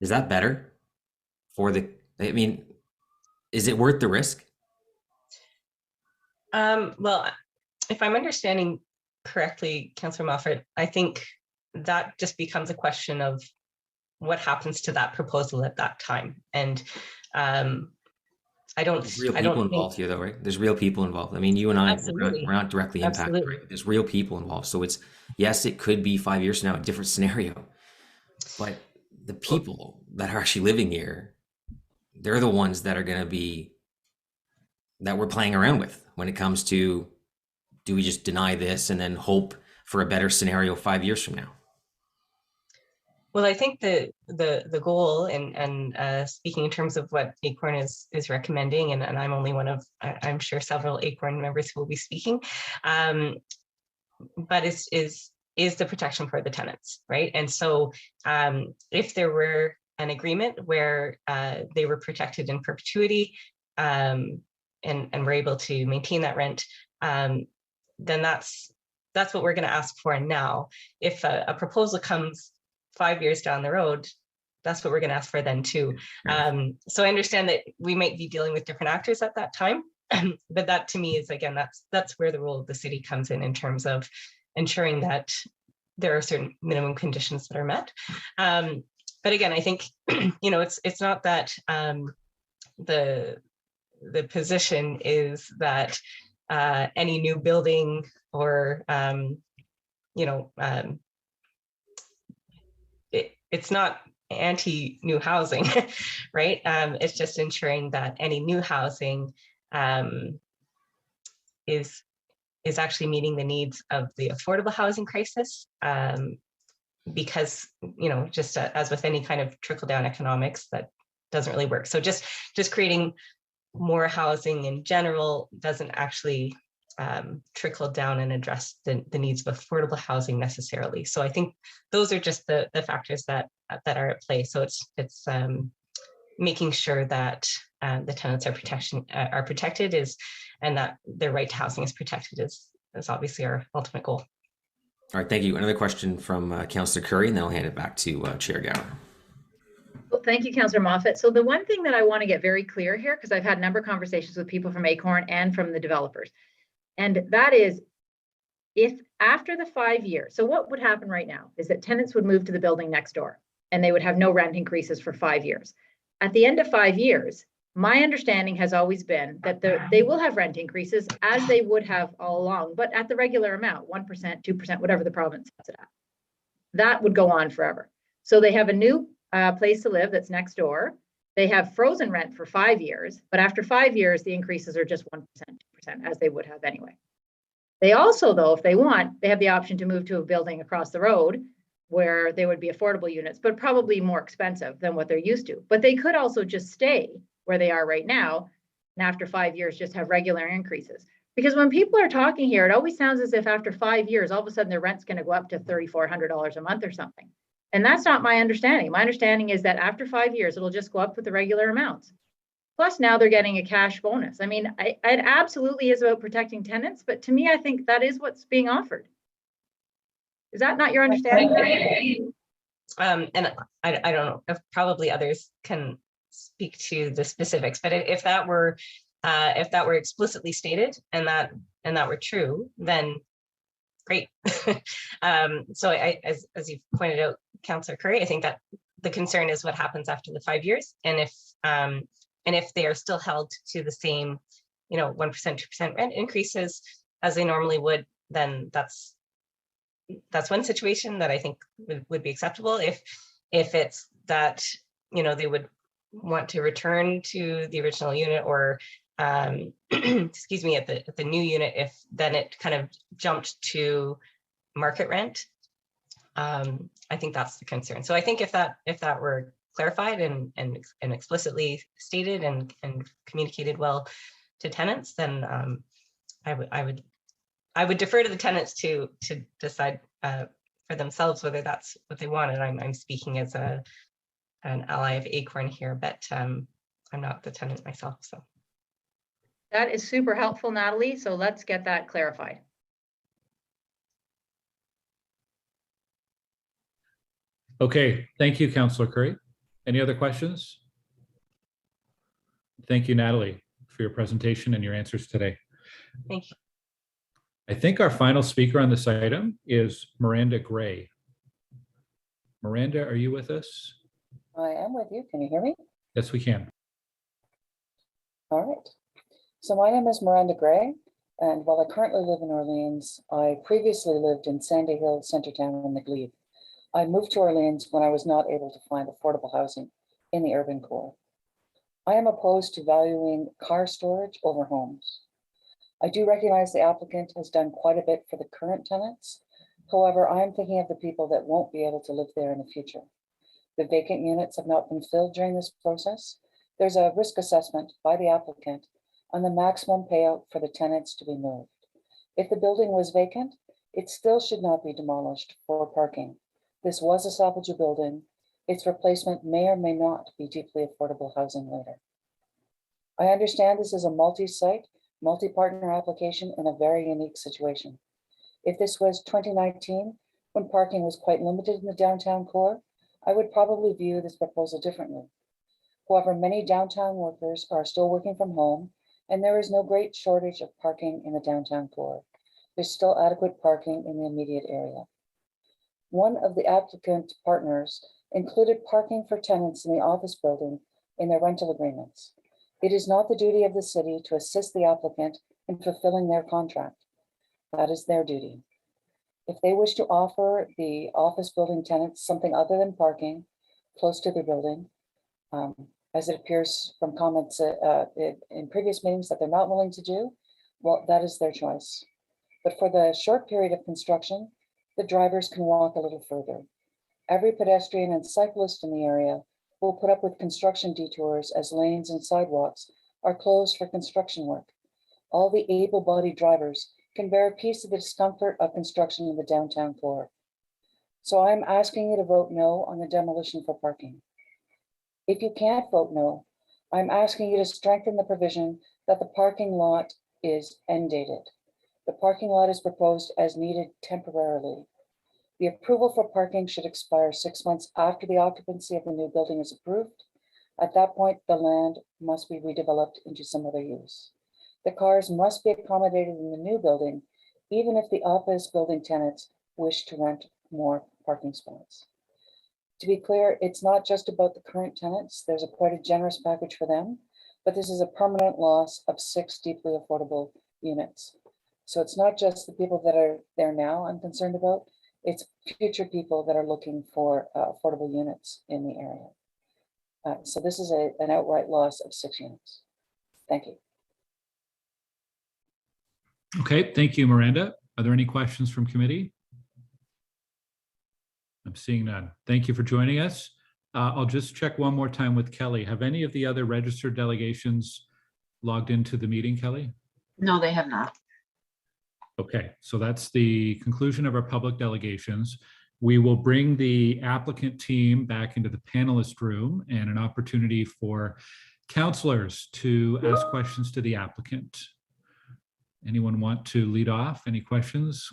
I: Is that better for is it worth the risk?
F: Well, if I'm understanding correctly, Councillor Moffat, I think that just becomes a question of what happens to that proposal at that time. And there's real people involved
I: here, though, right? There's real people involved. I mean, you and I,
F: Absolutely.
I: we're not directly impacted, right? There's real people involved. So yes, it could be 5 years from now, a different scenario, but the people that are actually living here, they're the ones that are going to be, that we're playing around with when it comes to, do we just deny this and then hope for a better scenario 5 years from now?
F: Well, I think the goal, and speaking in terms of what Acorn is recommending, and I'm only one of, I'm sure, several Acorn members who will be speaking, but is the protection for the tenants, right? And so if there were an agreement where they were protected in perpetuity and were able to maintain that rent, then that's what we're going to ask for now. If a proposal comes 5 years down the road, that's what we're going to ask for then too. So I understand that we might be dealing with different actors at that time, but that to me is, again, that's where the role of the city comes in terms of ensuring that there are certain minimum conditions that are met. But again, I think, it's not that the position is that any new building or, it's not anti-new housing, right? It's just ensuring that any new housing is actually meeting the needs of the affordable housing crisis, because, just as with any kind of trickle-down economics, that doesn't really work. So just creating more housing in general doesn't actually trickle down and address the needs of affordable housing necessarily. So I think those are just the factors that are at play. So it's making sure that the tenants are protected and that their right to housing is protected is obviously our ultimate goal.
I: All right, thank you. Another question from Councillor Curry, and then I'll hand it back to Chair Gower.
E: Well, thank you, Councillor Moffat. So the one thing that I want to get very clear here, because I've had a number of conversations with people from Acorn and from the developers, and that is, if after the 5 years, so what would happen right now is that tenants would move to the building next door and they would have no rent increases for 5 years. At the end of 5 years, my understanding has always been that they will have rent increases as they would have all along, but at the regular amount, 1%, 2%, whatever the province sets it at. That would go on forever. So they have a new place to live that's next door. They have frozen rent for 5 years, but after 5 years, the increases are just 1%, 2%, as they would have anyway. They also, though, if they want, they have the option to move to a building across the road where they would be affordable units, but probably more expensive than what they're used to. But they could also just stay where they are right now, and after 5 years, just have regular increases. Because when people are talking here, it always sounds as if after 5 years, all of a sudden their rent's going to go up to $3,400 a month or something. And that's not my understanding. My understanding is that after 5 years, it'll just go up with the regular amounts. Plus now they're getting a cash bonus. I mean, it absolutely is about protecting tenants, but to me, I think that is what's being offered. Is that not your understanding?
F: And I don't know if probably others can speak to the specifics, but if that were explicitly stated and that were true, then great. So as you've pointed out, Councillor Curry, I think that the concern is what happens after the 5 years, and if they are still held to the same, 1%, 2% rent increases as they normally would, then that's one situation that I think would be acceptable. If it's that, they would want to return to the original unit or excuse me, at the new unit, if then it kind of jumped to market rent. I think that's the concern. So I think if that were clarified and explicitly stated and communicated well to tenants, then I would defer to the tenants to decide for themselves whether that's what they want. And I'm speaking as an ally of Acorn here, but I'm not the tenant myself. So
E: That is super helpful, Natalie. So let's get that clarified.
A: Okay, thank you, Councillor Curry. Any other questions? Thank you, Natalie, for your presentation and your answers today.
F: Thank you.
A: I think our final speaker on this item is Miranda Gray. Miranda, are you with us?
H: I am with you. Can you hear me?
A: Yes, we can.
H: All right. So my name is Miranda Gray, and while I currently live in Orleans, I previously lived in Sandy Hill, Centertown, and McLeod. I moved to Orleans when I was not able to find affordable housing in the urban core. I am opposed to valuing car storage over homes. I do recognize the applicant has done quite a bit for the current tenants. However, I am thinking of the people that won't be able to live there in the future. The vacant units have not been filled during this process. There's a risk assessment by the applicant on the maximum payout for the tenants to be moved. If the building was vacant, it still should not be demolished for parking. This was a salvageable building. Its replacement may or may not be deeply affordable housing later. I understand this is a multi-site, multi-partner application in a very unique situation. If this was 2019, when parking was quite limited in the downtown core, I would probably view this proposal differently. However, many downtown workers are still working from home, and there is no great shortage of parking in the downtown core. There's still adequate parking in the immediate area. One of the applicant partners included parking for tenants in the office building in their rental agreements. It is not the duty of the city to assist the applicant in fulfilling their contract. That is their duty. If they wish to offer the office building tenants something other than parking close to the building, as it appears from comments in previous meetings that they're not willing to do, well, that is their choice. But for the short period of construction, the drivers can walk a little further. Every pedestrian and cyclist in the area will put up with construction detours as lanes and sidewalks are closed for construction work. All the able-bodied drivers can bear a piece of the discomfort of construction in the downtown core. So I'm asking you to vote no on the demolition for parking. If you can't vote no, I'm asking you to strengthen the provision that the parking lot is end dated. The parking lot is proposed as needed temporarily. The approval for parking should expire 6 months after the occupancy of the new building is approved. At that point, the land must be redeveloped into some other use. The cars must be accommodated in the new building, even if the office building tenants wish to rent more parking spots. To be clear, it's not just about the current tenants. There's quite a generous package for them, but this is a permanent loss of 6 deeply affordable units. So it's not just the people that are there now I'm concerned about, it's future people that are looking for affordable units in the area. So this is an outright loss of 6 units. Thank you.
A: Okay, thank you, Miranda. Are there any questions from committee? I'm seeing none. Thank you for joining us. I'll just check one more time with Kelly. Have any of the other registered delegations logged into the meeting, Kelly?
J: No, they have not.
A: Okay, so that's the conclusion of our public delegations. We will bring the applicant team back into the panelist room and an opportunity for counselors to ask questions to the applicant. Anyone want to lead off? Any questions?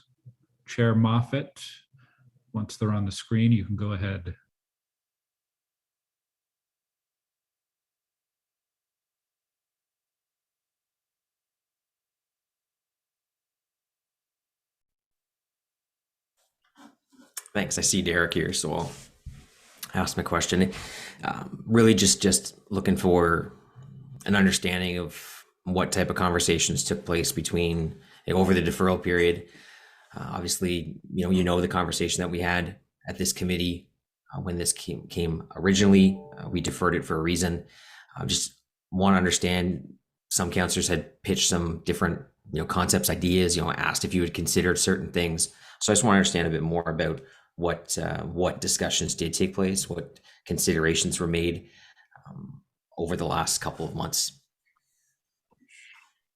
A: Chair Moffat, once they're on the screen, you can go ahead.
I: Thanks. I see Derek here, so I'll ask my question. Really just looking for an understanding of what type of conversations took place between over the deferral period. Obviously, you know the conversation that we had at this committee when this came originally. We deferred it for a reason. Just want to understand some councillors had pitched some different, concepts, ideas, asked if you would consider certain things. So I just want to understand a bit more about what discussions did take place, what considerations were made over the last couple of months.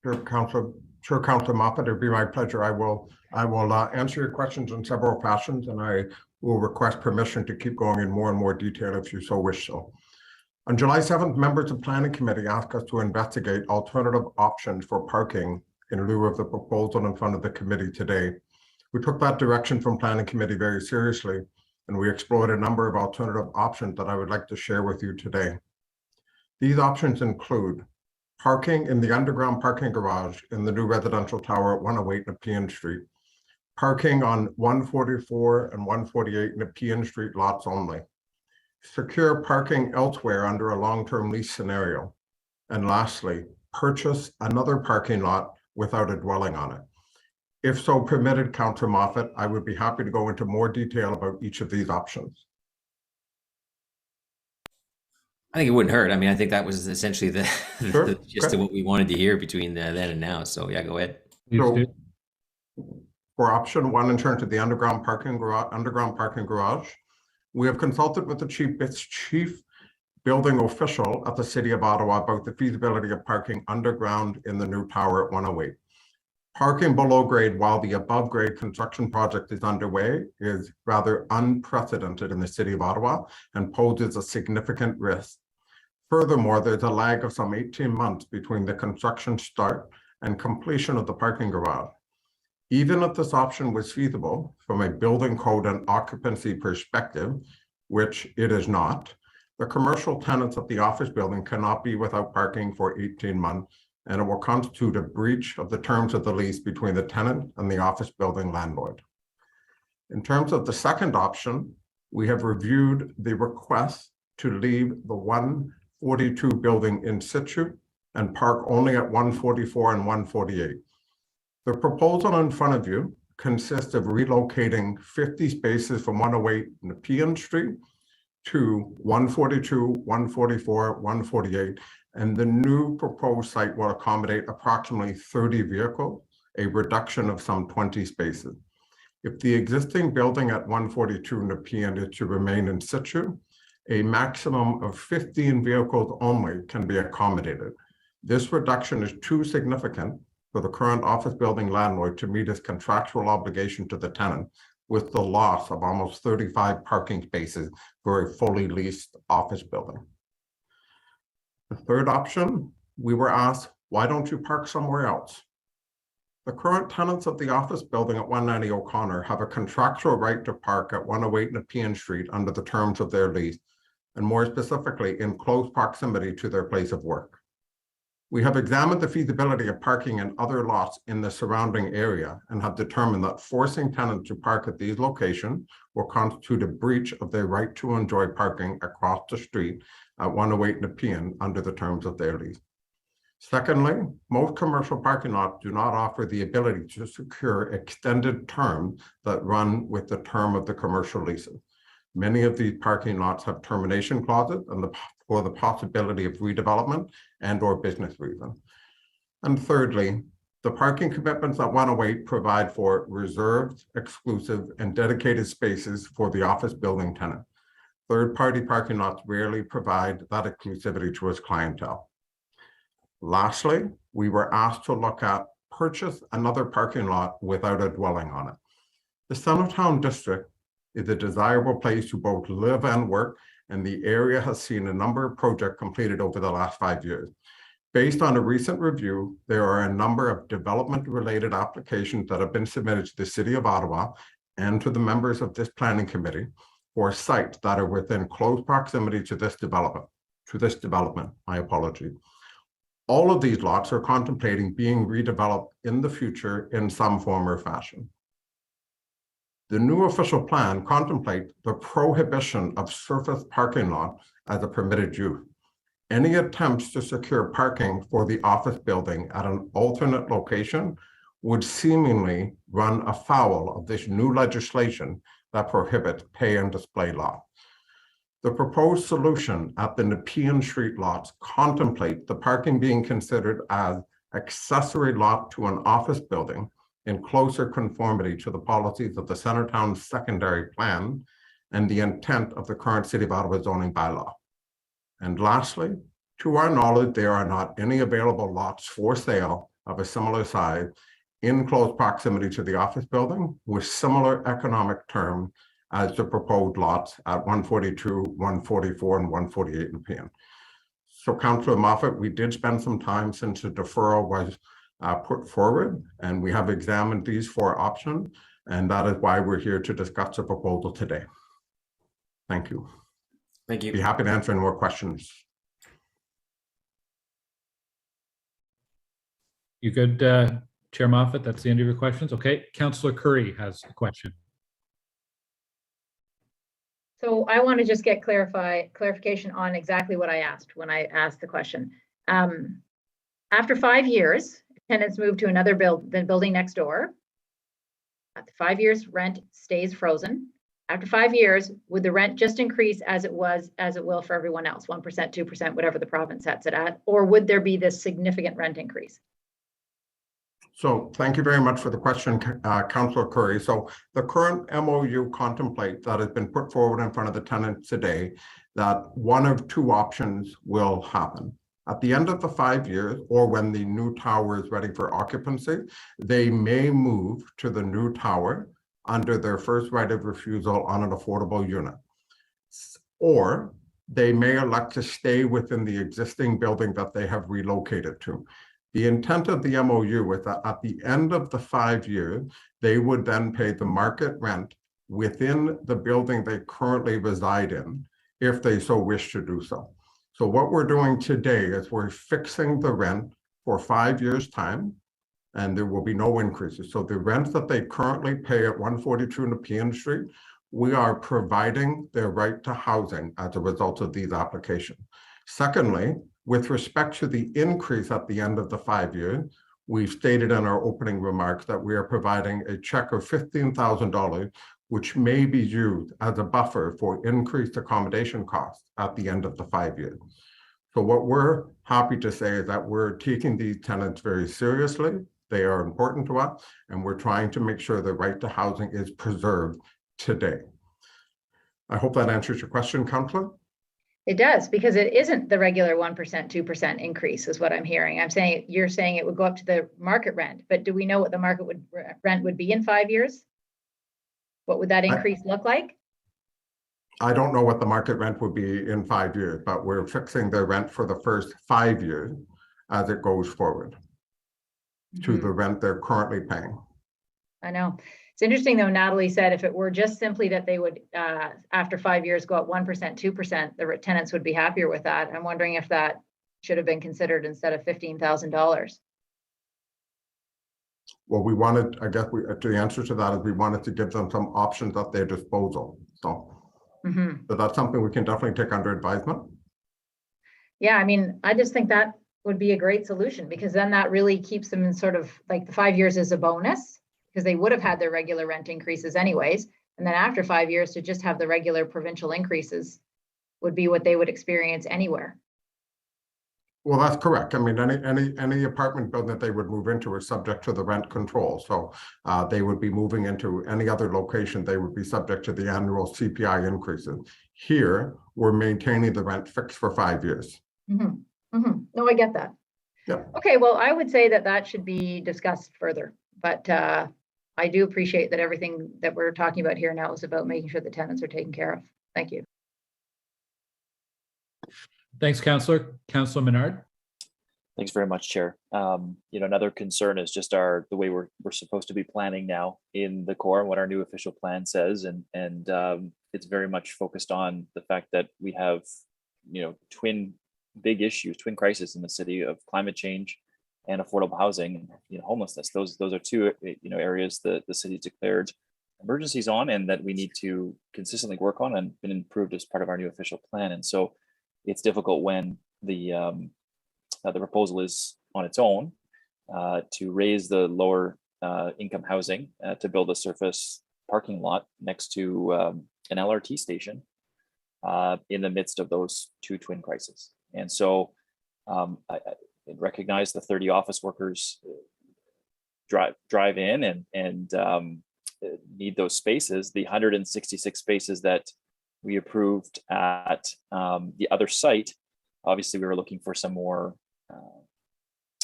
U: Sure, Councillor Moffat, it'd be my pleasure. I will answer your questions in several fashions, and I will request permission to keep going in more and more detail if you so wish so. On July 7th, members of Planning Committee asked us to investigate alternative options for parking in lieu of the proposal in front of the committee today. We took that direction from Planning Committee very seriously, and we explored a number of alternative options that I would like to share with you today. These options include parking in the underground parking garage in the new residential tower at 108 Nepean Street, parking on 144 and 148 Nepean Street lots only, secure parking elsewhere under a long-term lease scenario, and lastly, purchase another parking lot without a dwelling on it. If so permitted, Councillor Moffat, I would be happy to go into more detail about each of these options.
I: I think it wouldn't hurt. I mean, I think that was essentially the gist of what we wanted to hear between then and now. So yeah, go ahead.
U: So, for option one, in terms of the underground parking garage, we have consulted with the chief building official at the City of Ottawa about the feasibility of parking underground in the new tower at 108. Parking below grade while the above grade construction project is underway is rather unprecedented in the City of Ottawa and poses a significant risk. Furthermore, there's a lag of some 18 months between the construction start and completion of the parking garage. Even if this option was feasible from a building code and occupancy perspective, which it is not, the commercial tenants of the office building cannot be without parking for 18 months, and it will constitute a breach of the terms of the lease between the tenant and the office building landlord. In terms of the second option, we have reviewed the request to leave the 142 building in situ and park only at 144 and 148. The proposal in front of you consists of relocating 50 spaces from 108 Nepean Street to 142, 144, 148, and the new proposed site will accommodate approximately 30 vehicles, a reduction of some 20 spaces. If the existing building at 142 Nepean is to remain in situ, a maximum of 15 vehicles only can be accommodated. This reduction is too significant for the current office building landlord to meet his contractual obligation to the tenant with the loss of almost 35 parking spaces for a fully leased office building. The third option, we were asked, why don't you park somewhere else? The current tenants of the office building at 190 O'Connor have a contractual right to park at 108 Nepean Street under the terms of their lease, and more specifically in close proximity to their place of work. We have examined the feasibility of parking in other lots in the surrounding area and have determined that forcing tenants to park at these locations will constitute a breach of their right to enjoy parking across the street at 108 Nepean under the terms of their lease. Secondly, most commercial parking lots do not offer the ability to secure extended terms that run with the term of the commercial leases. Many of these parking lots have termination clauses for the possibility of redevelopment and or business reasons. And thirdly, the parking commitments at 108 provide for reserved, exclusive, and dedicated spaces for the office building tenant. Third-party parking lots rarely provide that exclusivity to its clientele. Lastly, we were asked to look at purchase another parking lot without a dwelling on it. The Centertown District is a desirable place to both live and work, and the area has seen a number of projects completed over the last 5 years. Based on a recent review, there are a number of development-related applications that have been submitted to the City of Ottawa and to the members of this planning committee for sites that are within close proximity to this development. My apologies. All of these lots are contemplating being redeveloped in the future in some form or fashion. The new official plan contemplates the prohibition of surface parking lots as a permitted use. Any attempts to secure parking for the office building at an alternate location would seemingly run afoul of this new legislation that prohibits pay and display lots. The proposed solution at the Nepean Street lots contemplate the parking being considered as accessory lot to an office building in closer conformity to the policies of the Centertown secondary plan and the intent of the current City of Ottawa zoning bylaw. And lastly, to our knowledge, there are not any available lots for sale of a similar size in close proximity to the office building with similar economic term as the proposed lots at 142, 144, and 148 Nepean. So Councillor Moffat, we did spend some time since the deferral was put forward, and we have examined these 4 options, and that is why we're here to discuss the proposal today. Thank you.
I: Thank you.
U: Be happy to answer any more questions.
A: You good, Chair Moffat? That's the end of your questions. Okay, Councillor Curry has a question.
E: So I want to just get clarification on exactly what I asked when I asked the question. After 5 years, tenants move to another building next door. After 5 years, rent stays frozen. After 5 years, would the rent just increase as it will for everyone else, 1%, 2%, whatever the province sets it at, or would there be this significant rent increase?
U: So thank you very much for the question, Councillor Curry. So the current MOU contemplates that has been put forward in front of the tenants today that one of 2 options will happen. At the end of the 5 years, or when the new tower is ready for occupancy, they may move to the new tower under their first right of refusal on an affordable unit. Or they may elect to stay within the existing building that they have relocated to. The intent of the MOU is that at the end of the 5 years, they would then pay the market rent within the building they currently reside in, if they so wish to do so. So what we're doing today is we're fixing the rent for 5 years' time, and there will be no increases. So the rent that they currently pay at 142 Nepean Street, we are providing their right to housing as a result of these applications. Secondly, with respect to the increase at the end of the 5 years, we've stated in our opening remarks that we are providing a check of $15,000, which may be used as a buffer for increased accommodation costs at the end of the 5 years. So what we're happy to say is that we're taking these tenants very seriously. They are important to us, and we're trying to make sure the right to housing is preserved today. I hope that answers your question, Councillor.
E: It does, because it isn't the regular 1%, 2% increase is what I'm hearing. You're saying it would go up to the market rent, but do we know what the market rent would be in 5 years? What would that increase look like?
U: I don't know what the market rent would be in 5 years, but we're fixing their rent for the first 5 years as it goes forward to the rent they're currently paying.
E: I know. It's interesting though, Natalie said if it were just simply that they would, after 5 years, go up 1%, 2%, the tenants would be happier with that. I'm wondering if that should have been considered instead of $15,000.
U: Well, we wanted, I guess the answer to that is we wanted to give them some options at their disposal. So, so that's something we can definitely take under advisement.
E: Yeah, I mean, I just think that would be a great solution, because then that really keeps them in sort of like the 5 years is a bonus, because they would have had their regular rent increases anyways. And then after 5 years, to just have the regular provincial increases would be what they would experience anywhere.
U: Well, that's correct. I mean, any apartment building that they would move into is subject to the rent control. So they would be moving into any other location, they would be subject to the annual CPI increases. Here, we're maintaining the rent fixed for 5 years.
E: No, I get that.
U: Yeah.
E: Okay, well, I would say that that should be discussed further, but I do appreciate that everything that we're talking about here now is about making sure the tenants are taken care of. Thank you.
A: Thanks, Councillor. Councillor Menard.
D: Thanks very much, Chair. Another concern is just the way we're supposed to be planning now in the core and what our new official plan says, and it's very much focused on the fact that we have twin big issues, twin crises in the city of climate change and affordable housing, homelessness. Those are 2 areas that the city declared emergencies on, and that we need to consistently work on and been improved as part of our new official plan. And so it's difficult when the proposal is on its own to raise the lower income housing to build a surface parking lot next to an LRT station in the midst of those two twin crises. And so I recognize the 30 office workers drive in and need those spaces. The 166 spaces that we approved at the other site, obviously we were looking for some more,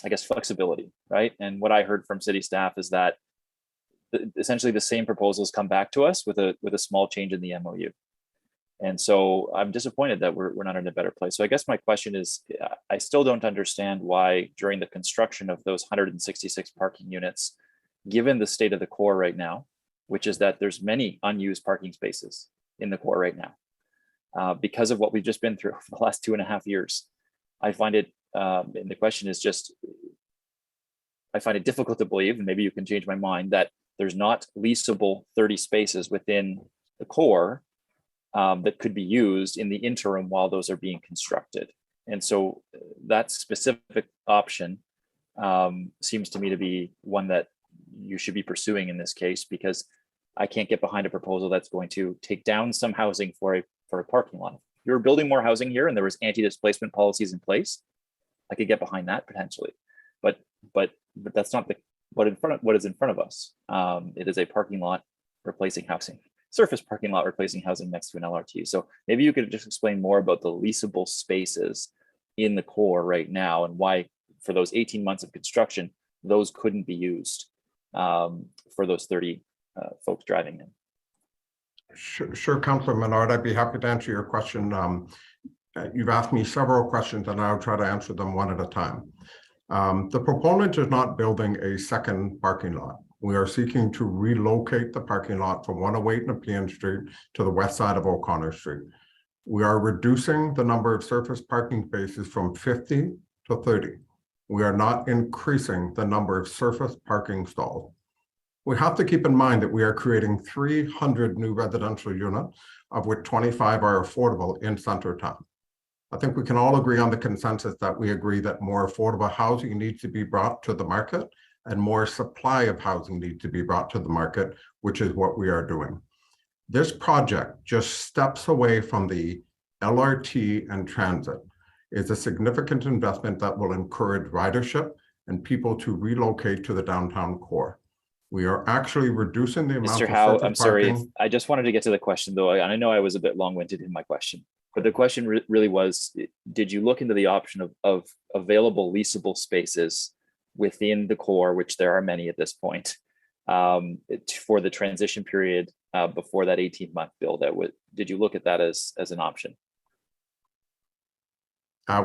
D: I guess, flexibility, right? And what I heard from city staff is that essentially the same proposals come back to us with a small change in the MOU. And so I'm disappointed that we're not in a better place. So I guess my question is, I still don't understand why during the construction of those 166 parking units, given the state of the core right now, which is that there's many unused parking spaces in the core right now, because of what we've just been through for the last 2.5 years, I find it, and the question is just, I find it difficult to believe, and maybe you can change my mind, that there's not leasable 30 spaces within the core that could be used in the interim while those are being constructed. And so that specific option seems to me to be one that you should be pursuing in this case, because I can't get behind a proposal that's going to take down some housing for a parking lot. If you were building more housing here and there was anti-displacement policies in place, I could get behind that potentially. But that's not what is in front of us. It is a parking lot replacing housing. Surface parking lot replacing housing next to an LRT. So maybe you could just explain more about the leasable spaces in the core right now and why for those 18 months of construction, those couldn't be used for those 30 folks driving in.
U: Sure, Councilor Menard, I'd be happy to answer your question. You've asked me several questions and I'll try to answer them one at a time. The proponent is not building a second parking lot. We are seeking to relocate the parking lot from 108 Nepean Street to the west side of O'Connor Street. We are reducing the number of surface parking spaces from 50 to 30. We are not increasing the number of surface parking stalls. We have to keep in mind that we are creating 300 new residential units, of which 25 are affordable in Centertown. I think we can all agree on the consensus that we agree that more affordable housing needs to be brought to the market and more supply of housing needs to be brought to the market, which is what we are doing. This project just steps away from the LRT and transit. It's a significant investment that will encourage ridership and people to relocate to the downtown core. We are actually reducing the amount
D: Mr.
U: of
D: Howe,
U: surface
D: I'm sorry,
U: parking.
D: I just wanted to get to the question though, and I know I was a bit long-winded in my question, but the question really was, did you look into the option of available leasable spaces within the core, which there are many at this point, for the transition period before that 18-month build out? Did you look at that as an option?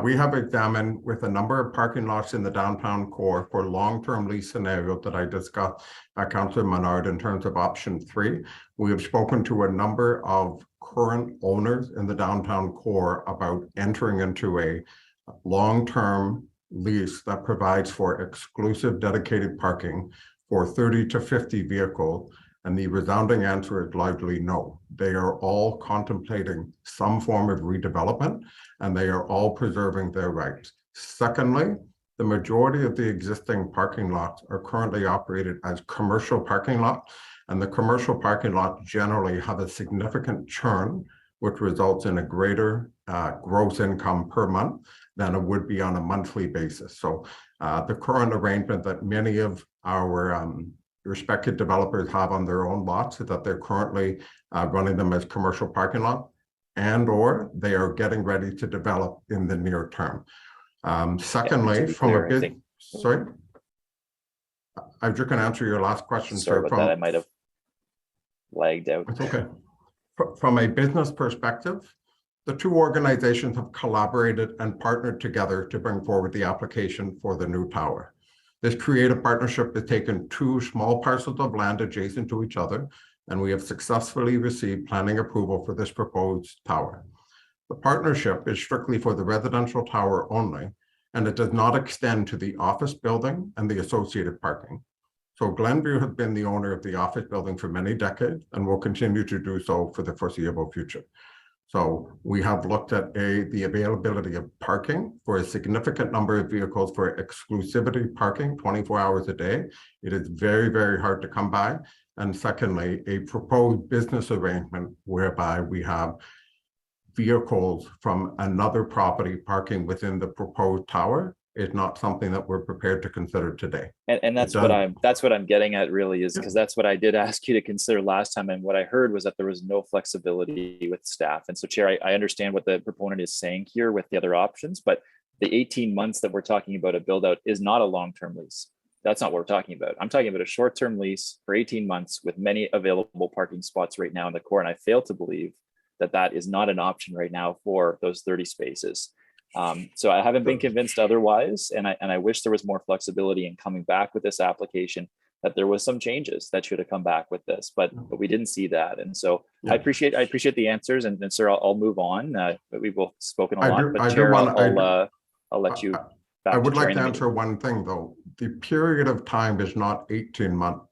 U: We have examined with a number of parking lots in the downtown core for long-term lease scenario that I discussed, Councilor Menard, in terms of option 3. We have spoken to a number of current owners in the downtown core about entering into a long-term lease that provides for exclusive dedicated parking for 30 to 50 vehicles. And the resounding answer is largely no. They are all contemplating some form of redevelopment and they are all preserving their rights. Secondly, the majority of the existing parking lots are currently operated as commercial parking lots, and the commercial parking lots generally have a significant churn, which results in a greater gross income per month than it would be on a monthly basis. So the current arrangement that many of our respected developers have on their own lots is that they're currently running them as commercial parking lot, and or they are getting ready to develop in the near term. Secondly, from a bit, sorry, I'm just going to answer your last question.
D: Sorry about that, I might have lagged out.
U: It's okay. From a business perspective, the two organizations have collaborated and partnered together to bring forward the application for the new tower. This creative partnership has taken 2 small parcels of land adjacent to each other, and we have successfully received planning approval for this proposed tower. The partnership is strictly for the residential tower only, and it does not extend to the office building and the associated parking. So Glenview has been the owner of the office building for many decades and will continue to do so for the foreseeable future. So we have looked at the availability of parking for a significant number of vehicles for exclusivity parking 24 hours a day. It is very, very hard to come by. And secondly, a proposed business arrangement whereby we have vehicles from another property parking within the proposed tower is not something that we're prepared to consider today.
D: And that's what I'm getting at really, is because that's what I did ask you to consider last time. And what I heard was that there was no flexibility with staff. And so Chair, I understand what the proponent is saying here with the other options, but the 18 months that we're talking about a build out is not a long-term lease. That's not what we're talking about. I'm talking about a short-term lease for 18 months with many available parking spots right now in the core. And I fail to believe that that is not an option right now for those 30 spaces. So I haven't been convinced otherwise, and I wish there was more flexibility in coming back with this application, that there was some changes that should have come back with this, but we didn't see that. And so I appreciate the answers, and sir, I'll move on. But we've both spoken a lot, but Chair, I'll let you.
U: I would like to answer one thing though. The period of time is not 18 months.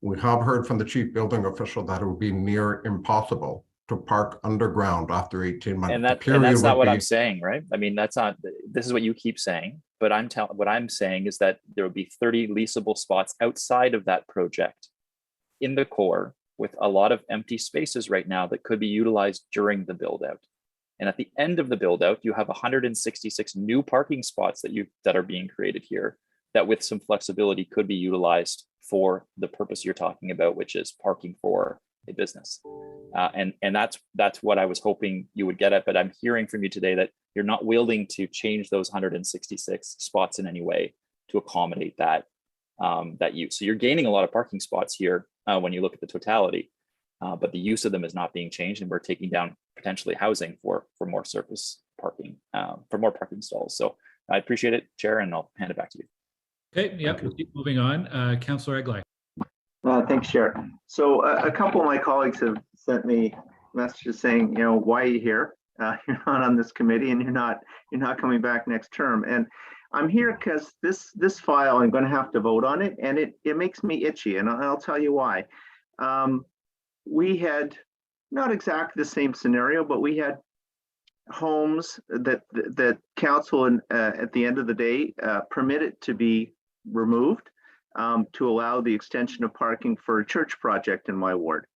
U: We have heard from the chief building official that it would be near impossible to park underground after 18 months.
D: And that's not what I'm saying, right? I mean, this is what you keep saying, but what I'm saying is that there will be 30 leasable spots outside of that project in the core with a lot of empty spaces right now that could be utilized during the build out. And at the end of the build out, you have 166 new parking spots that are being created here that with some flexibility could be utilized for the purpose you're talking about, which is parking for a business. And that's what I was hoping you would get at, but I'm hearing from you today that you're not willing to change those 166 spots in any way to accommodate that use. So you're gaining a lot of parking spots here when you look at the totality, but the use of them is not being changed, and we're taking down potentially housing for more surface parking, for more parking stalls. So I appreciate it, Chair, and I'll hand it back to you.
A: Okay, yep, we'll keep moving on. Councillor Egley.
G: Thanks, Chair. So a couple of my colleagues have sent me messages saying, why are you here? You're not on this committee, and you're not coming back next term. And I'm here because this file, I'm going to have to vote on it, and it makes me itchy, and I'll tell you why. We had not exactly the same scenario, but we had homes that council at the end of the day permitted to be removed to allow the extension of parking for a church project in my ward.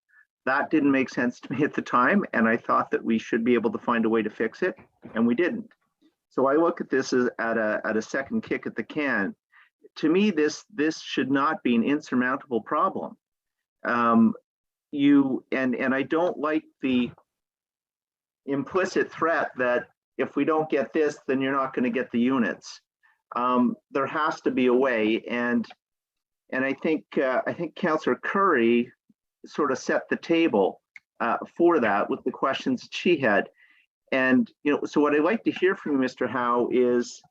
G: That didn't make sense to me at the time, and I thought that we should be able to find a way to fix it, and we didn't. So I look at this as at a second kick at the can. To me, this should not be an insurmountable problem. And I don't like the implicit threat that if we don't get this, then you're not going to get the units. There has to be a way, and I think Councillor Curry sort of set the table for that with the questions that she had. And so what I'd like to hear from you, Mr. Howe, is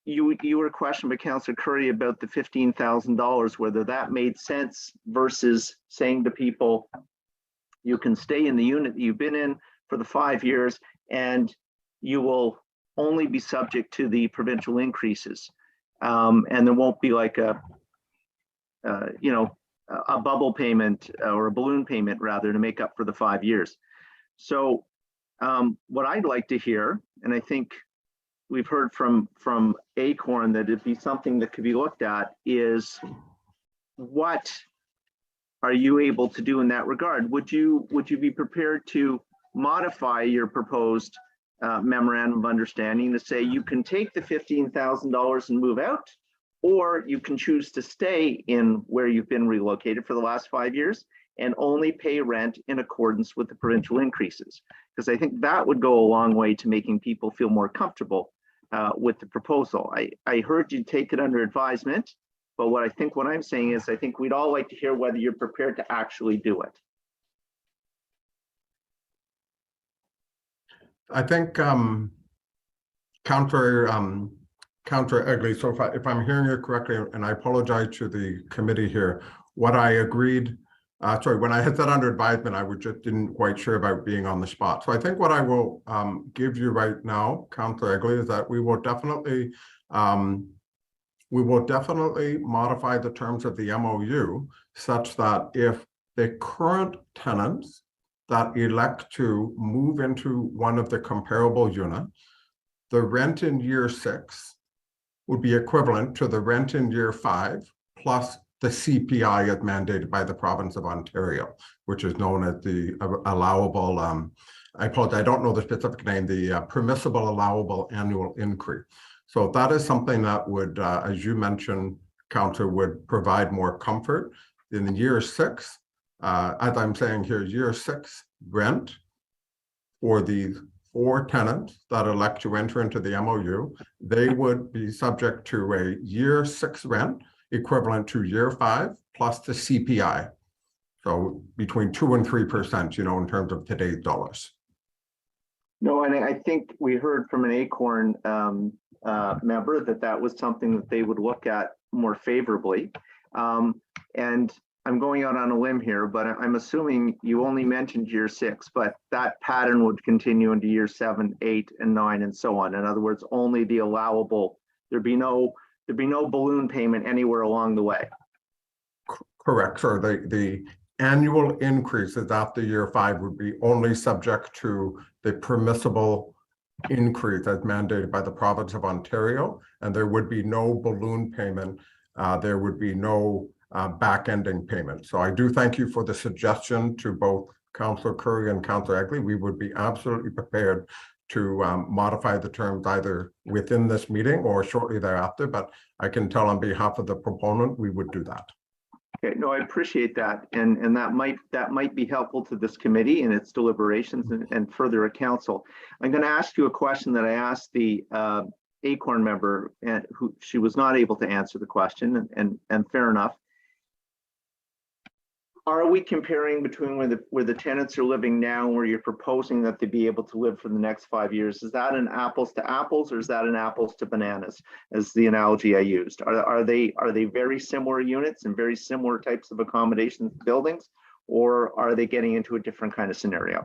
G: you were questioned by Councillor Curry about the $15,000, whether that made sense versus saying to people, you can stay in the unit that you've been in for the 5 years, and you will only be subject to the provincial increases, and there won't be like a bubble payment or a balloon payment rather to make up for the 5 years. So what I'd like to hear, and I think we've heard from Acorn that it'd be something that could be looked at, is what are you able to do in that regard? Would you be prepared to modify your proposed memorandum of understanding to say you can take the $15,000 and move out, or you can choose to stay in where you've been relocated for the last 5 years and only pay rent in accordance with the provincial increases? Because I think that would go a long way to making people feel more comfortable with the proposal. I heard you take it under advisement, but what I'm saying is I think we'd all like to hear whether you're prepared to actually do it.
U: I think Councillor Egley, so if I'm hearing you correctly, and I apologize to the committee here, what I agreed, when I had that under advisement, I just didn't quite sure about being on the spot. So I think what I will give you right now, Councillor Egley, is that we will definitely modify the terms of the MOU such that if the current tenants that elect to move into one of the comparable units, the rent in year 6 would be equivalent to the rent in year 5 plus the CPI as mandated by the province of Ontario, which is known as the allowable I apologize, I don't know the specific name, the permissible allowable annual increase. So that is something that would, as you mentioned, Council, would provide more comfort. In year 6, as I'm saying here, year 6 rent for the 4 tenants that elect to enter into the MOU, they would be subject to a year 6 rent equivalent to year 5 plus the CPI. So between 2 and 3%, you know, in terms of today's dollars.
G: No, and I think we heard from an Acorn member that was something that they would look at more favorably. And I'm going out on a limb here, but I'm assuming you only mentioned year 6, but that pattern would continue into year 7, 8, and 9, and so on. In other words, only the allowable. There'd be no balloon payment anywhere along the way.
U: Correct, sir. The annual increases after year 5 would be only subject to the permissible increase as mandated by the province of Ontario, and there would be no balloon payment. There would be no back-ending payment. So I do thank you for the suggestion to both Councillor Curry and Councillor Egley. We would be absolutely prepared to modify the terms either within this meeting or shortly thereafter, but I can tell on behalf of the proponent, we would do that.
G: Okay, no, I appreciate that, and that might be helpful to this committee and its deliberations and further at council. I'm going to ask you a question that I asked the Acorn member, and who she was not able to answer the question, and fair enough. Are we comparing between where the tenants are living now and where you're proposing that they be able to live for the next 5 years? Is that an apples to apples, or is that an apples to bananas, as the analogy I used? Are they very similar units and very similar types of accommodations buildings, or are they getting into a different kind of scenario?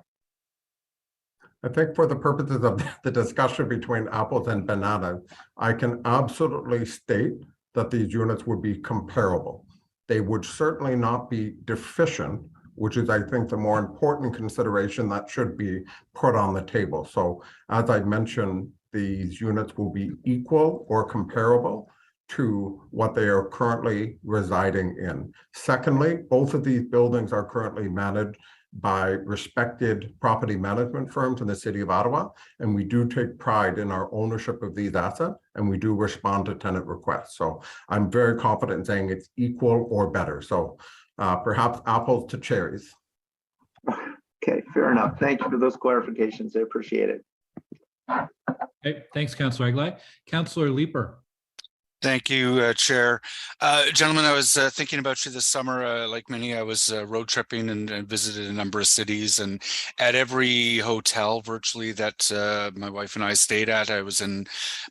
U: I think for the purposes of the discussion between apples and bananas, I can absolutely state that these units would be comparable. They would certainly not be deficient, which is, I think, the more important consideration that should be put on the table. So as I mentioned, these units will be equal or comparable to what they are currently residing in. Secondly, both of these buildings are currently managed by respected property management firms in the city of Ottawa, and we do take pride in our ownership of these assets, and we do respond to tenant requests. So I'm very confident in saying it's equal or better. So perhaps apples to cherries.
G: Okay, fair enough. Thank you for those clarifications. I appreciate it.
A: Okay, thanks, Councillor Egley. Councillor Leeper.
J: Thank you, Chair. Gentlemen, I was thinking about you this summer. Like many, I was road tripping and visited a number of cities, and at every hotel virtually that my wife and I stayed at, I was in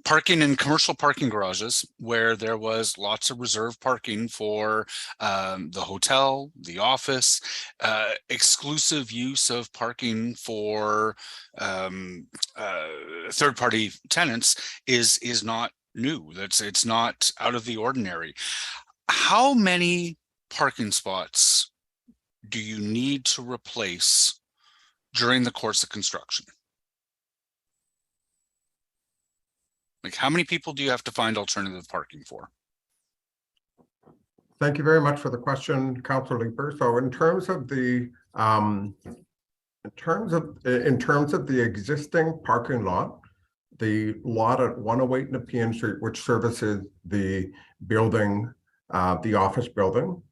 J: commercial parking garages where there was lots of reserved parking for the hotel, the office, exclusive use of parking for third-party tenants is not new. It's not out of the ordinary. How many parking spots do you need to replace during the course of construction? Like, how many people do you have to find alternative parking for?
U: Thank you very much for the question, Councillor Leeper. So in terms of the existing parking lot, the lot at 108 Nepean Street, which services the building, the office building,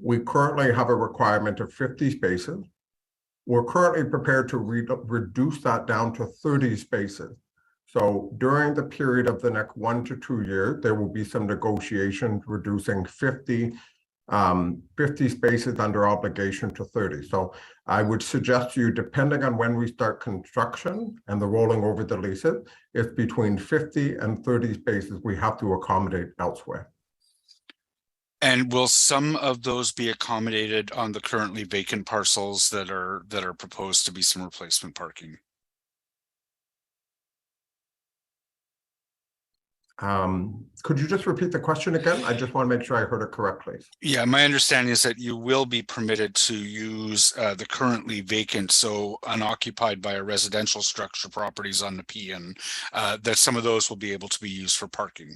U: we currently have a requirement of 50 spaces. We're currently prepared to reduce that down to 30 spaces. So during the period of the next 1 to 2 years, there will be some negotiations reducing 50 spaces under obligation to 30. So I would suggest to you, depending on when we start construction and the rolling over the leases, it's between 50 and 30 spaces we have to accommodate elsewhere.
J: And will some of those be accommodated on the currently vacant parcels that are proposed to be some replacement parking?
U: Could you just repeat the question again? I just want to make sure I heard it correctly.
J: Yeah, my understanding is that you will be permitted to use the currently vacant, so unoccupied by a residential structure properties on Nepean, that some of those will be able to be used for parking.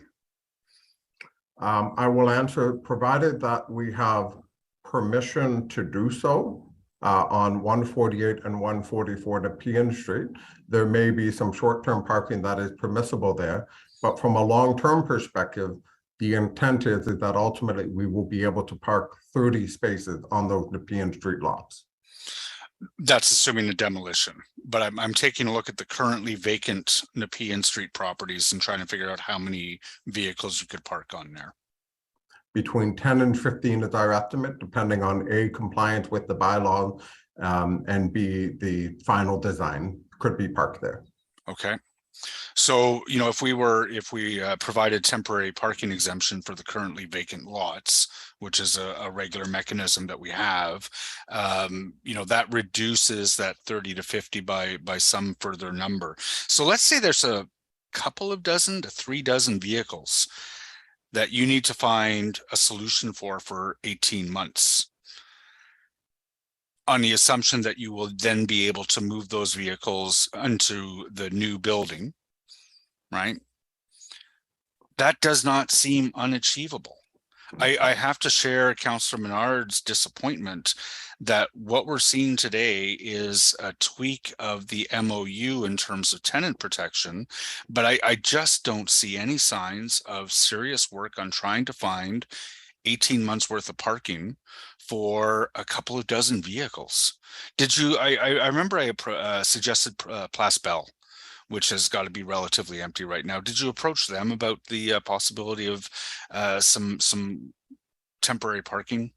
U: I will answer, provided that we have permission to do so. on 148 and 144 Nepean Street. There may be some short-term parking that is permissible there, but from a long-term perspective, the intent is that ultimately we will be able to park 30 spaces on those Nepean Street lots.
J: That's assuming a demolition, but I'm taking a look at the currently vacant Nepean Street properties and trying to figure out how many vehicles you could park on there.
U: Between 10 and 15 is our estimate, depending on A, compliance with the bylaw, and B, the final design could be parked there.
J: Okay. So, you know, if we provided temporary parking exemption for the currently vacant lots, which is a regular mechanism that we have, you know, that reduces that 30 to 50 by some further number. So let's say there's a couple of dozen to 3 dozen vehicles that you need to find a solution for 18 months. On the assumption that you will then be able to move those vehicles into the new building, right? That does not seem unachievable. I have to share Councillor Menard's disappointment that what we're seeing today is a tweak of the MOU in terms of tenant protection, but I just don't see any signs of serious work on trying to find 18 months worth of parking for a couple of dozen vehicles. Did you, I remember I suggested Place Belle, which has got to be relatively empty right now. Did you approach them about the possibility of some temporary parking?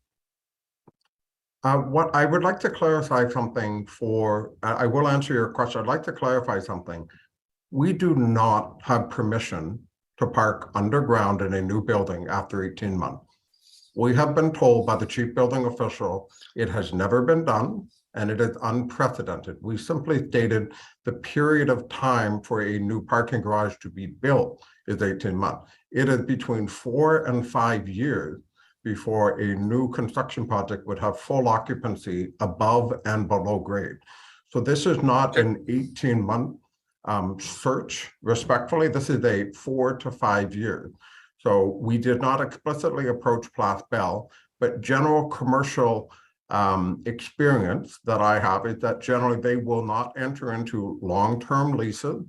U: What I would like to clarify something for, I will answer your question. I'd like to clarify something. We do not have permission to park underground in a new building after 18 months. We have been told by the chief building official, it has never been done and it is unprecedented. We simply stated the period of time for a new parking garage to be built is 18 months. It is between 4 and 5 years before a new construction project would have full occupancy above and below grade. So this is not an 18-month search, respectfully. This is a 4 to 5 years. So we did not explicitly approach Place Belle, but general commercial experience that I have is that generally they will not enter into long-term leases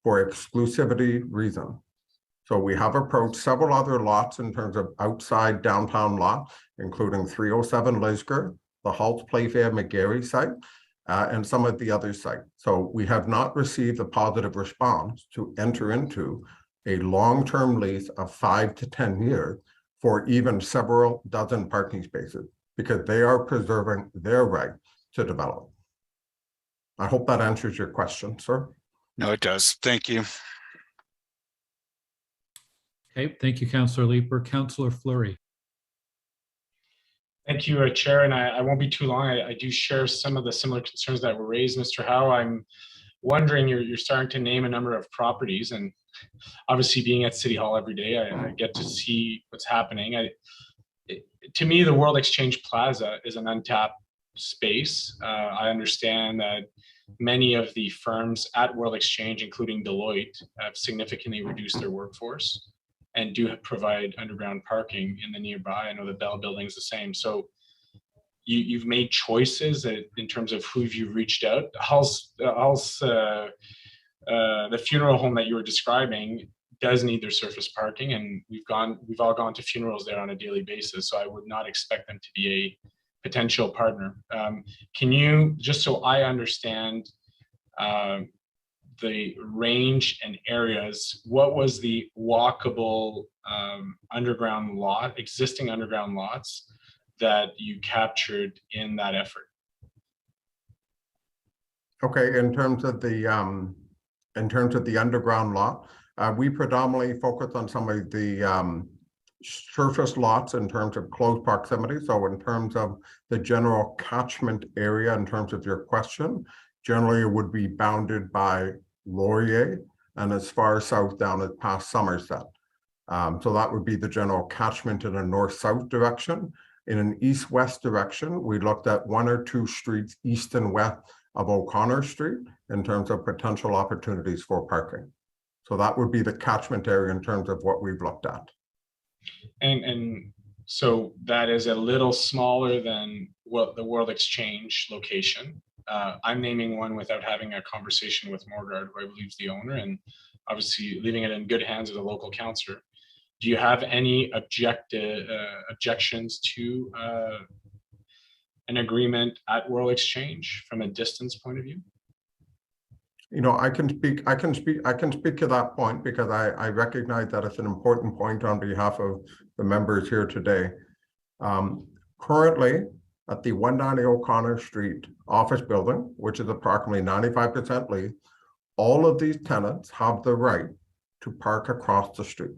U: for exclusivity reason. So we have approached several other lots in terms of outside downtown lots, including 307 Lisgar, the Halts Playfair McGarry site, and some of the other sites. So we have not received a positive response to enter into a long-term lease of 5 to 10 years for even several dozen parking spaces, because they are preserving their right to develop. I hope that answers your question, sir.
J: No, it does. Thank you.
A: Okay, thank you, Councillor Leeper. Councillor Fleury.
N: Thank you, Chair, and I won't be too long. I do share some of the similar concerns that were raised, Mr. Howe. I'm wondering, you're starting to name a number of properties, and obviously being at City Hall every day, I get to see what's happening. To me, the World Exchange Plaza is an untapped space. I understand that many of the firms at World Exchange, including Deloitte, have significantly reduced their workforce and do provide underground parking in the nearby. I know the Bell Building is the same. So you've made choices in terms of who you've reached out. The funeral home that you were describing does need their surface parking, and we've all gone to funerals there on a daily basis. So I would not expect them to be a potential partner. Can you, just so I understand the range and areas, what was the walkable underground lot, existing underground lots that you captured in that effort?
U: Okay, in terms of the underground lot, we predominantly focus on some of the surface lots in terms of close proximity. So in terms of the general catchment area, in terms of your question, generally it would be bounded by Laurier and as far south down as past Somerset. So that would be the general catchment in a north-south direction. In an east-west direction, we looked at 1 or 2 streets east and west of O'Connor Street in terms of potential opportunities for parking. So that would be the catchment area in terms of what we've looked at.
N: And So that is a little smaller than what the World Exchange location. I'm naming one without having a conversation with Morgard, who I believe is the owner, and obviously leaving it in good hands of the local councillor. Do you have any objections to an agreement at World Exchange from a distance point of view?
U: You know, I can speak to that point because I recognize that it's an important point on behalf of the members here today. Currently, at the 190 O'Connor Street office building, which is approximately 95% leased, all of these tenants have the right to park across the street.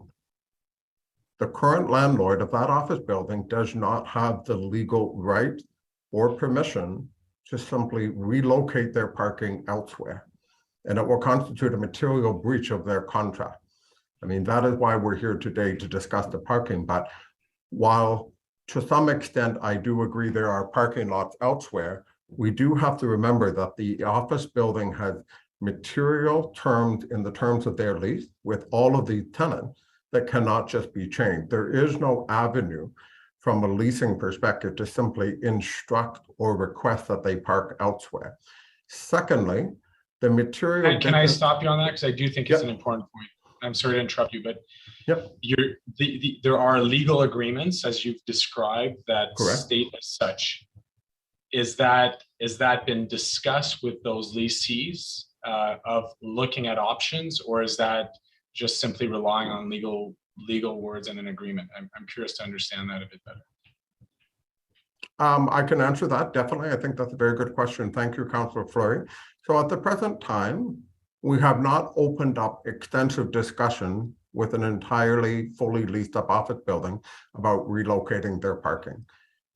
U: The current landlord of that office building does not have the legal right or permission to simply relocate their parking elsewhere. And it will constitute a material breach of their contract. I mean, that is why we're here today to discuss the parking. But while to some extent, I do agree there are parking lots elsewhere, we do have to remember that the office building has material terms in the terms of their lease with all of these tenants that cannot just be changed. There is no avenue from a leasing perspective to simply instruct or request that they park elsewhere. Secondly, the material—
N: Can I stop you on that? Because I do think it's an important point. I'm sorry to interrupt you, but there are legal agreements, as you've described, that state as such. Is that been discussed with those lessees of looking at options, or is that just simply relying on legal words and an agreement? I'm curious to understand that a bit better.
U: I can answer that, definitely. I think that's a very good question. Thank you, Councillor Fleury. So at the present time, we have not opened up extensive discussion with an entirely fully leased up office building about relocating their parking.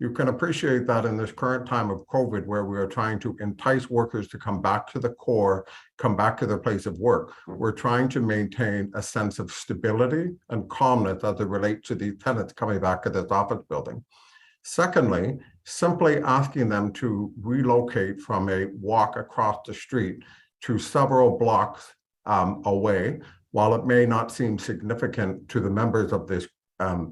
U: You can appreciate that in this current time of COVID, where we are trying to entice workers to come back to the core, come back to their place of work. We're trying to maintain a sense of stability and calmness as it relates to these tenants coming back to this office building. Secondly, simply asking them to relocate from a walk across the street to several blocks away, while it may not seem significant to the members of this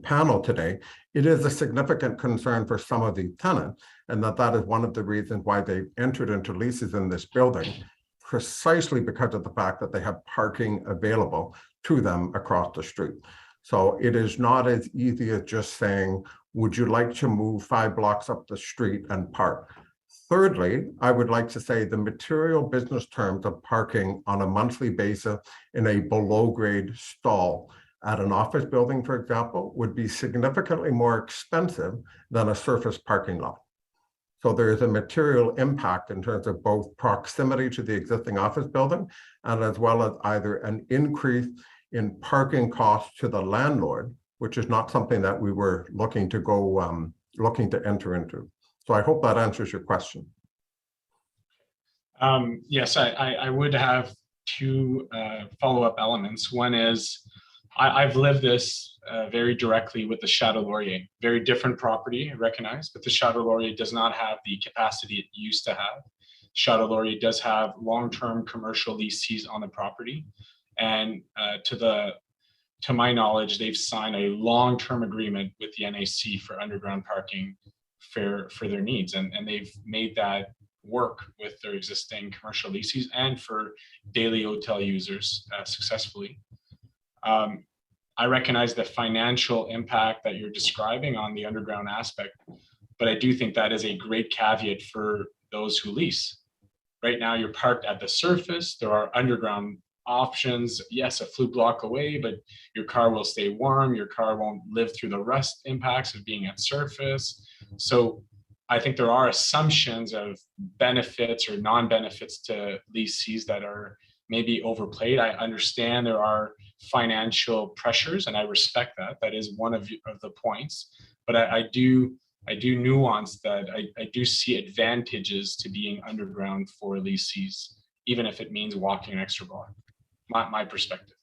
U: panel today, it is a significant concern for some of these tenants, and that is one of the reasons why they entered into leases in this building, precisely because of the fact that they have parking available to them across the street. So it is not as easy as just saying, would you like to move 5 blocks up the street and park? Thirdly, I would like to say the material business terms of parking on a monthly basis in a below grade stall at an office building, for example, would be significantly more expensive than a surface parking lot. So there is a material impact in terms of both proximity to the existing office building and as well as either an increase in parking costs to the landlord, which is not something that we were looking to go, looking to enter into. So I hope that answers your question.
N: Yes, I would have 2 follow-up elements. One is, I've lived this very directly with the Chateau Laurier. Very different property, I recognize, but the Chateau Laurier does not have the capacity it used to have. Chateau Laurier does have long-term commercial lessees on the property. And to my knowledge, they've signed a long-term agreement with the NAC for underground parking for their needs. And they've made that work with their existing commercial lessees and for daily hotel users successfully. I recognize the financial impact that you're describing on the underground aspect, but I do think that is a great caveat for those who lease. Right now, you're parked at the surface. There are underground options. Yes, a few blocks away, but your car will stay warm. Your car won't live through the rust impacts of being at surface. So I think there are assumptions of benefits or non-benefits to lessees that are maybe overplayed. I understand there are financial pressures, and I respect that. That is one of the points. But I do nuance that I do see advantages to being underground for lessees, even if it means walking an extra block. My perspective.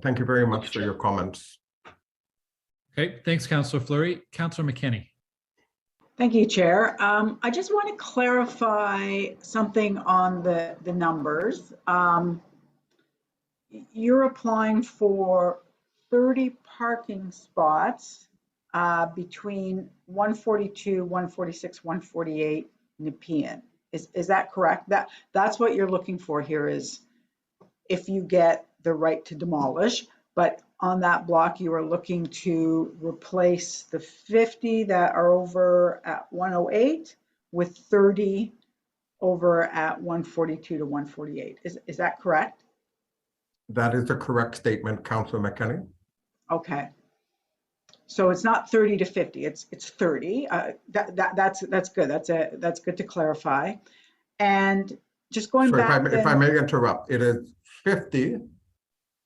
U: Thank you very much for your comments.
A: Okay, thanks, Councillor Fleury. Councillor McKinney.
V: Thank you, Chair. I just want to clarify something on the numbers. You're applying for 30 parking spots between 142, 146, 148 Nepean. Is that correct? That's what you're looking for here, is if you get the right to demolish, but on that block, you are looking to replace the 50 that are over at 108 with 30 over at 142 to 148. Is that correct?
U: That is a correct statement, Councilor McKinney.
V: Okay. So it's not 30 to 50, it's 30. That's good. That's good to clarify. And just going
U: So
V: back.
U: if I may interrupt, it is 50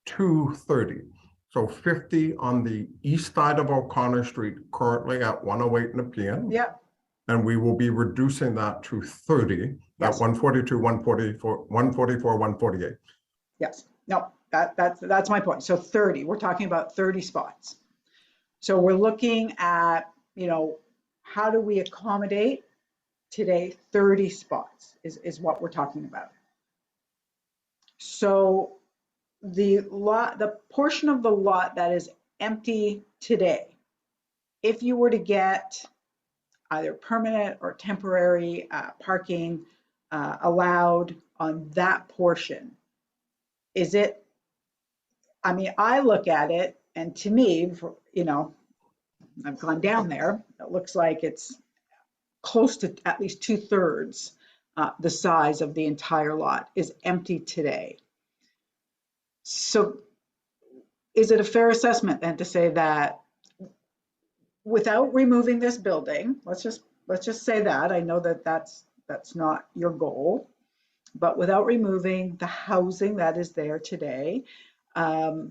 U: to 30. So 50 on the east side of O'Connor Street, currently at 108 Nepean.
V: Yep.
U: And we will be reducing that to 30 at 142, 144, 144, 148.
V: Yes. No, that's my point. So 30, we're talking about 30 spots. So we're looking at, how do we accommodate today? 30 spots is what we're talking about. So the portion of the lot that is empty today, if you were to get either permanent or temporary parking allowed on that portion, is it, I look at it, and to me, I've gone down there, it looks like it's close to at least 2/3 the size of the entire lot is empty today. So is it a fair assessment then to say that without removing this building, let's just say that, I know that that's not your goal, but without removing the housing that is there today, how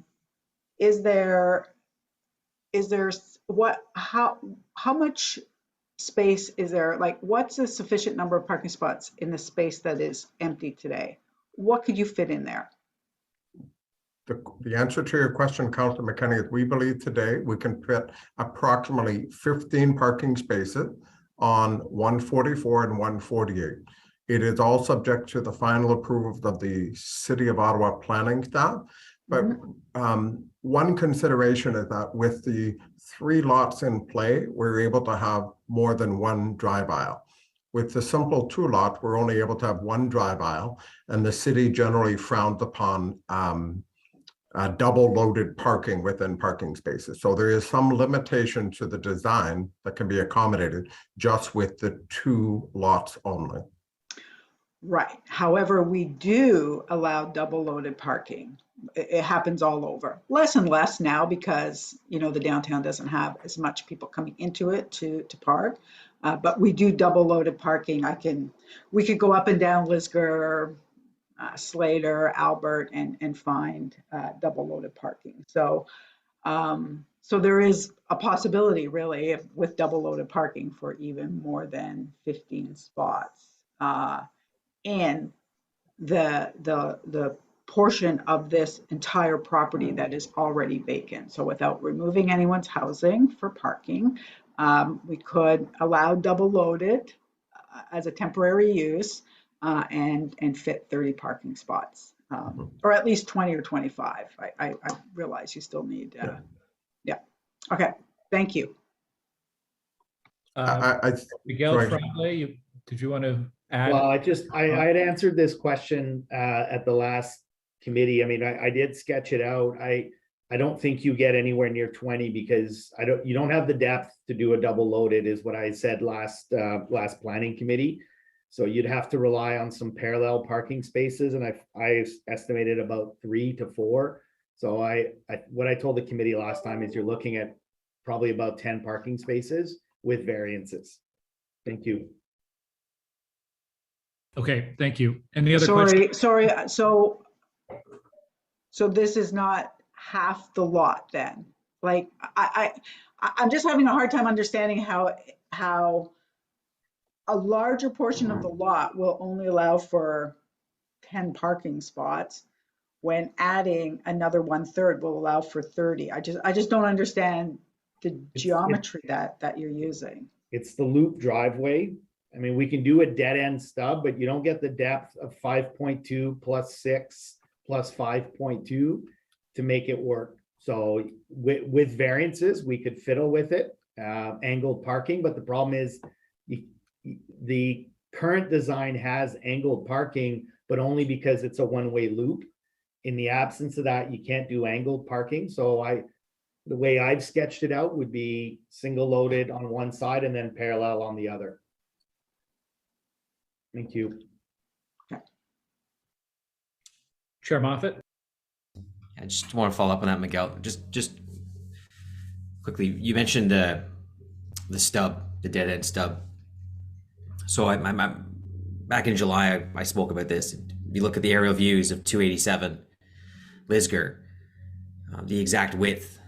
V: much space is there? Like, what's a sufficient number of parking spots in the space that is empty today? What could you fit in there?
U: The answer to your question, Councilor McKinney, is we believe today we can fit approximately 15 parking spaces on 144 and 148. It is all subject to the final approval of the City of Ottawa planning staff. But one consideration is that with the 3 lots in play, we're able to have more than one drive aisle. With the simple 2 lot, we're only able to have one drive aisle, and the city generally frowned upon double loaded parking within parking spaces. So there is some limitation to the design that can be accommodated just with the 2 lots only.
V: Right. However, we do allow double loaded parking. It happens all over. Less and less now because, the downtown doesn't have as much people coming into it to park. But we do double loaded parking. We could go up and down Lisgar, Slater, Albert, and find double loaded parking. So there is a possibility really with double loaded parking for even more than 15 spots. And the portion of this entire property that is already vacant. So without removing anyone's housing for parking, we could allow double loaded as a temporary use and fit 30 parking spots, or at least 20 or 25. I realize you still need, yeah. Okay, thank you.
A: Miguel Friel, did you want to add?
K: Well, I had answered this question at the last committee. I did sketch it out. I don't think you get anywhere near 20 because you don't have the depth to do a double loaded, is what I said last planning committee. So you'd have to rely on some parallel parking spaces, and I estimated about 3 to 4. So what I told the committee last time is you're looking at probably about 10 parking spaces with variances. Thank you.
A: Okay, thank you. Any other questions?
V: Sorry. So this is not half the lot then? Like I'm just having a hard time understanding how a larger portion of the lot will only allow for 10 parking spots when adding another 1/3 will allow for 30. I just don't understand the geometry that you're using.
K: It's the loop driveway. We can do a dead end stub, but you don't get the depth of 5.2 plus 6 plus 5.2 to make it work. So with variances, we could fiddle with it, angled parking, but the problem is the current design has angled parking, but only because it's a one-way loop. In the absence of that, you can't do angled parking. So the way I've sketched it out would be single loaded on one side and then parallel on the other. Thank you.
A: Chair Moffat.
I: I just want to follow up on that, Miguel. Just quickly, you mentioned the stub, the dead end stub. So I back in July, I spoke about this. If you look at the aerial views of 287 Lisgar, the exact width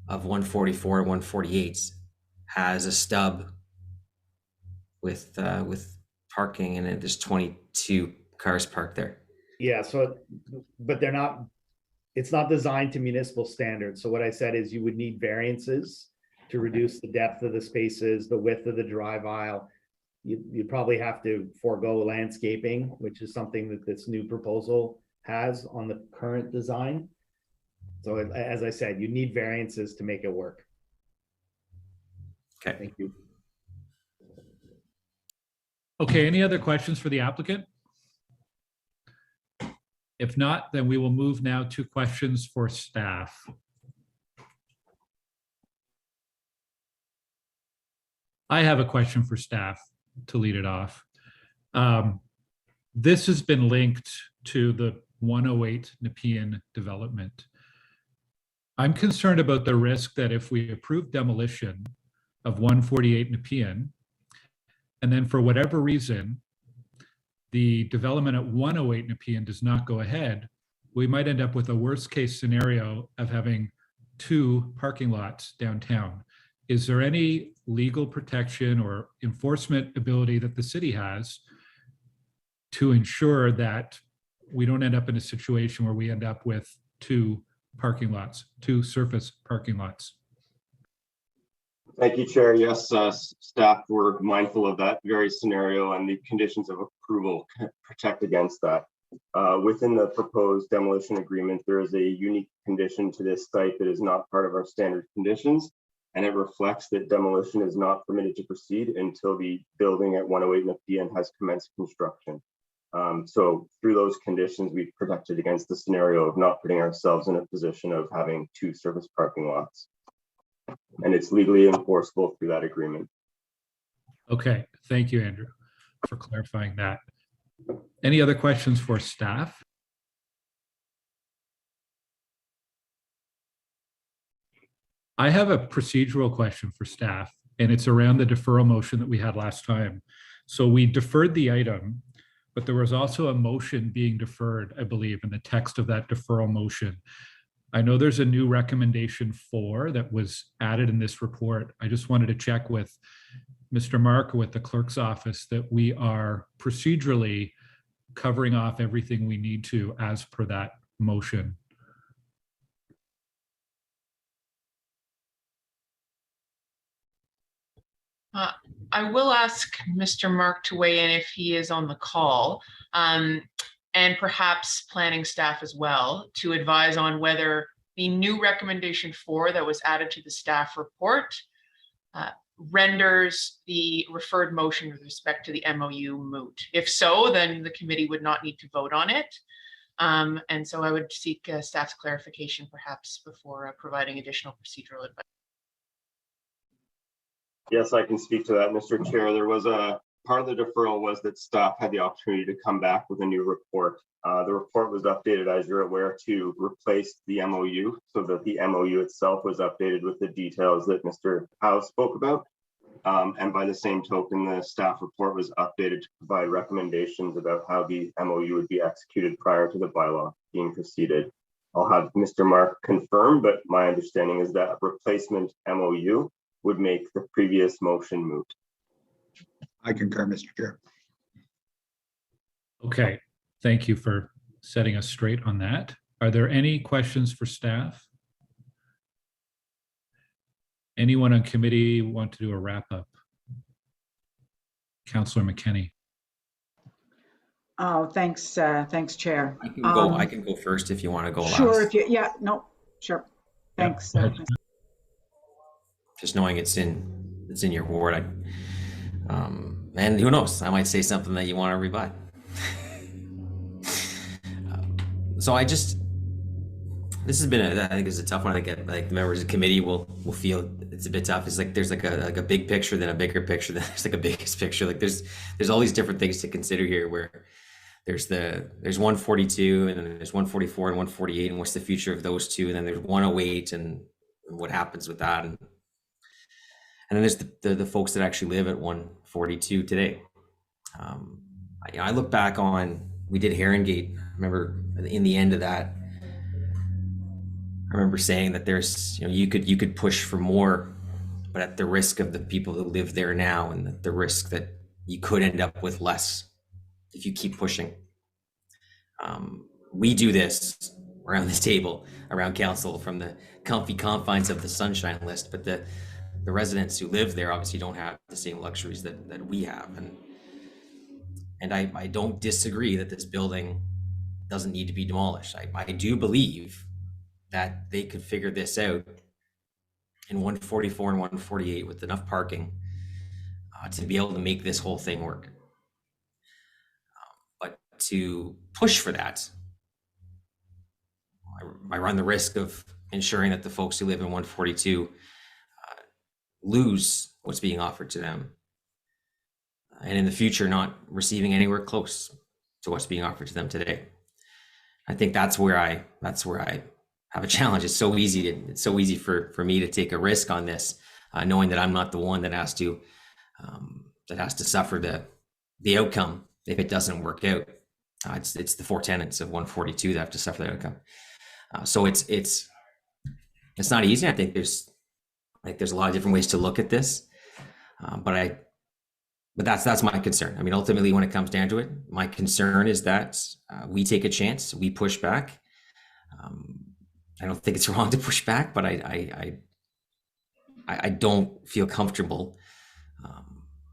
I: of 144 and 148 has a stub with parking, and there's 22 cars parked there.
K: Yeah, so, but it's not designed to municipal standards. So what I said is you would need variances to reduce the depth of the spaces, the width of the drive aisle. You'd probably have to forego landscaping, which is something that this new proposal has on the current design. So as I said, you need variances to make it work.
I: Okay.
K: Thank you.
A: Okay, any other questions for the applicant? If not, then we will move now to questions for staff. I have a question for staff to lead it off. This has been linked to the 108 Nepean development. I'm concerned about the risk that if we approve demolition of 148 Nepean, and then for whatever reason, the development at 108 Nepean does not go ahead, we might end up with a worst case scenario of having 2 parking lots downtown. Is there any legal protection or enforcement ability that the city has to ensure that we don't end up in a situation where we end up with 2 parking lots, 2 surface parking lots?
C: Thank you, Chair. Yes, staff were mindful of that very scenario, and the conditions of approval protect against that. Within the proposed demolition agreement, there is a unique condition to this site that is not part of our standard conditions, and it reflects that demolition is not permitted to proceed until the building at 108 Nepean has commenced construction. So through those conditions, we've protected against the scenario of not putting ourselves in a position of having 2 surface parking lots. And it's legally enforceable through that agreement.
A: Okay, thank you, Andrew, for clarifying that. Any other questions for staff? I have a procedural question for staff, and it's around the deferral motion that we had last time. So we deferred the item, but there was also a motion being deferred, I believe, in the text of that deferral motion. I know there's a new recommendation 4 that was added in this report. I just wanted to check with Mr. Mark with the clerk's office that we are procedurally covering off everything we need to as per that motion.
L: I will ask Mr. Mark to weigh in if he is on the call, and perhaps planning staff as well, to advise on whether the new recommendation 4 that was added to the staff report renders the referred motion with respect to the MOU moot. If so, then the committee would not need to vote on it. And so I would seek staff's clarification perhaps before providing additional procedural advice.
C: Yes, I can speak to that, Mr. Chair. There was a part of the deferral was that staff had the opportunity to come back with a new report. The report was updated, as you're aware, to replace the MOU, so that the MOU itself was updated with the details that Mr. Howe spoke about. And by the same token, the staff report was updated to provide recommendations about how the MOU would be executed prior to the bylaw being proceeded. I'll have Mr. Mark confirm, but my understanding is that replacement MOU would make the previous motion moot.
O: I concur, Mr. Chair.
A: Okay, thank you for setting us straight on that. Are there any questions for staff? Anyone on committee want to do a wrap up? Councillor McKenney.
V: Oh, thanks, thanks, Chair.
I: I can go first if you want to go last.
V: Sure, if you, yeah, no, sure. Thanks.
I: Just knowing it's in your ward, and who knows, I might say something that you want to rebut. So this has been I think it's a tough one. I think like the members of the committee will feel it's a bit tough. It's like there's like a big picture, then a bigger picture, then there's like a biggest picture. Like there's all these different things to consider here, where there's 142 and then there's 144 and 148, and what's the future of those two, and then there's 108 and what happens with that, and then there's the folks that actually live at 142 today. I look back on, we did Herringate. I remember in the end of that, I remember saying that there's, you could push for more, but at the risk of the people who live there now, and the risk that you could end up with less if you keep pushing. We do this around this table, around council, from the comfy confines of the Sunshine List, but the residents who live there obviously don't have the same luxuries that we have. And I don't disagree that this building doesn't need to be demolished. I do believe that they could figure this out in 144 and 148 with enough parking to be able to make this whole thing work. But to push for that, I run the risk of ensuring that the folks who live in 142 lose what's being offered to them, and in the future not receiving anywhere close to what's being offered to them today. I think that's where I have a challenge. It's so easy for me to take a risk on this, knowing that I'm not the one that has to suffer the outcome if it doesn't work out. It's the four tenants of 142 that have to suffer that outcome. So it's not easy. I think there's a lot of different ways to look at this, but that's my concern. I mean, ultimately, when it comes down to it, my concern is that we take a chance, we push back. I don't think it's wrong to push back, but I don't feel comfortable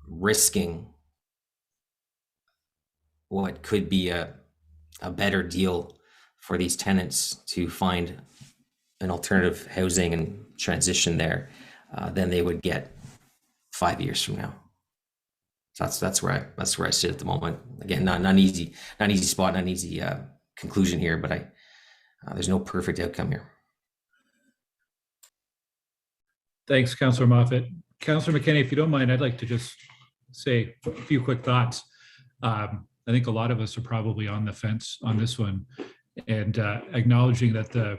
I: risking what could be a better deal for these tenants to find an alternative housing and transition there than they would get 5 years from now. So that's where I sit at the moment. Again, not an easy spot, not an easy conclusion here, but there's no perfect outcome here.
A: Thanks, Councillor Moffat. Councillor McKenney, if you don't mind, I'd like to just say a few quick thoughts. I think a lot of us are probably on the fence on this one, and acknowledging that the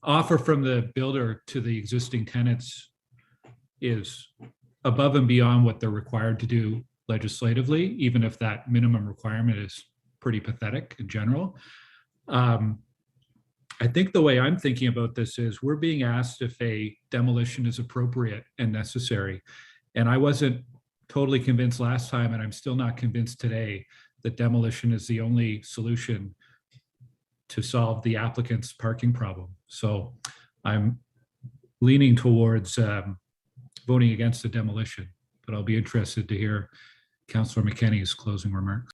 A: offer from the builder to the existing tenants is above and beyond what they're required to do legislatively, even if that minimum requirement is pretty pathetic in general. I think the way I'm thinking about this is we're being asked if a demolition is appropriate and necessary. And I wasn't totally convinced last time, and I'm still not convinced today, that demolition is the only solution to solve the applicant's parking problem. So I'm leaning towards voting against the demolition, but I'll be interested to hear Councillor McKenney's closing remarks.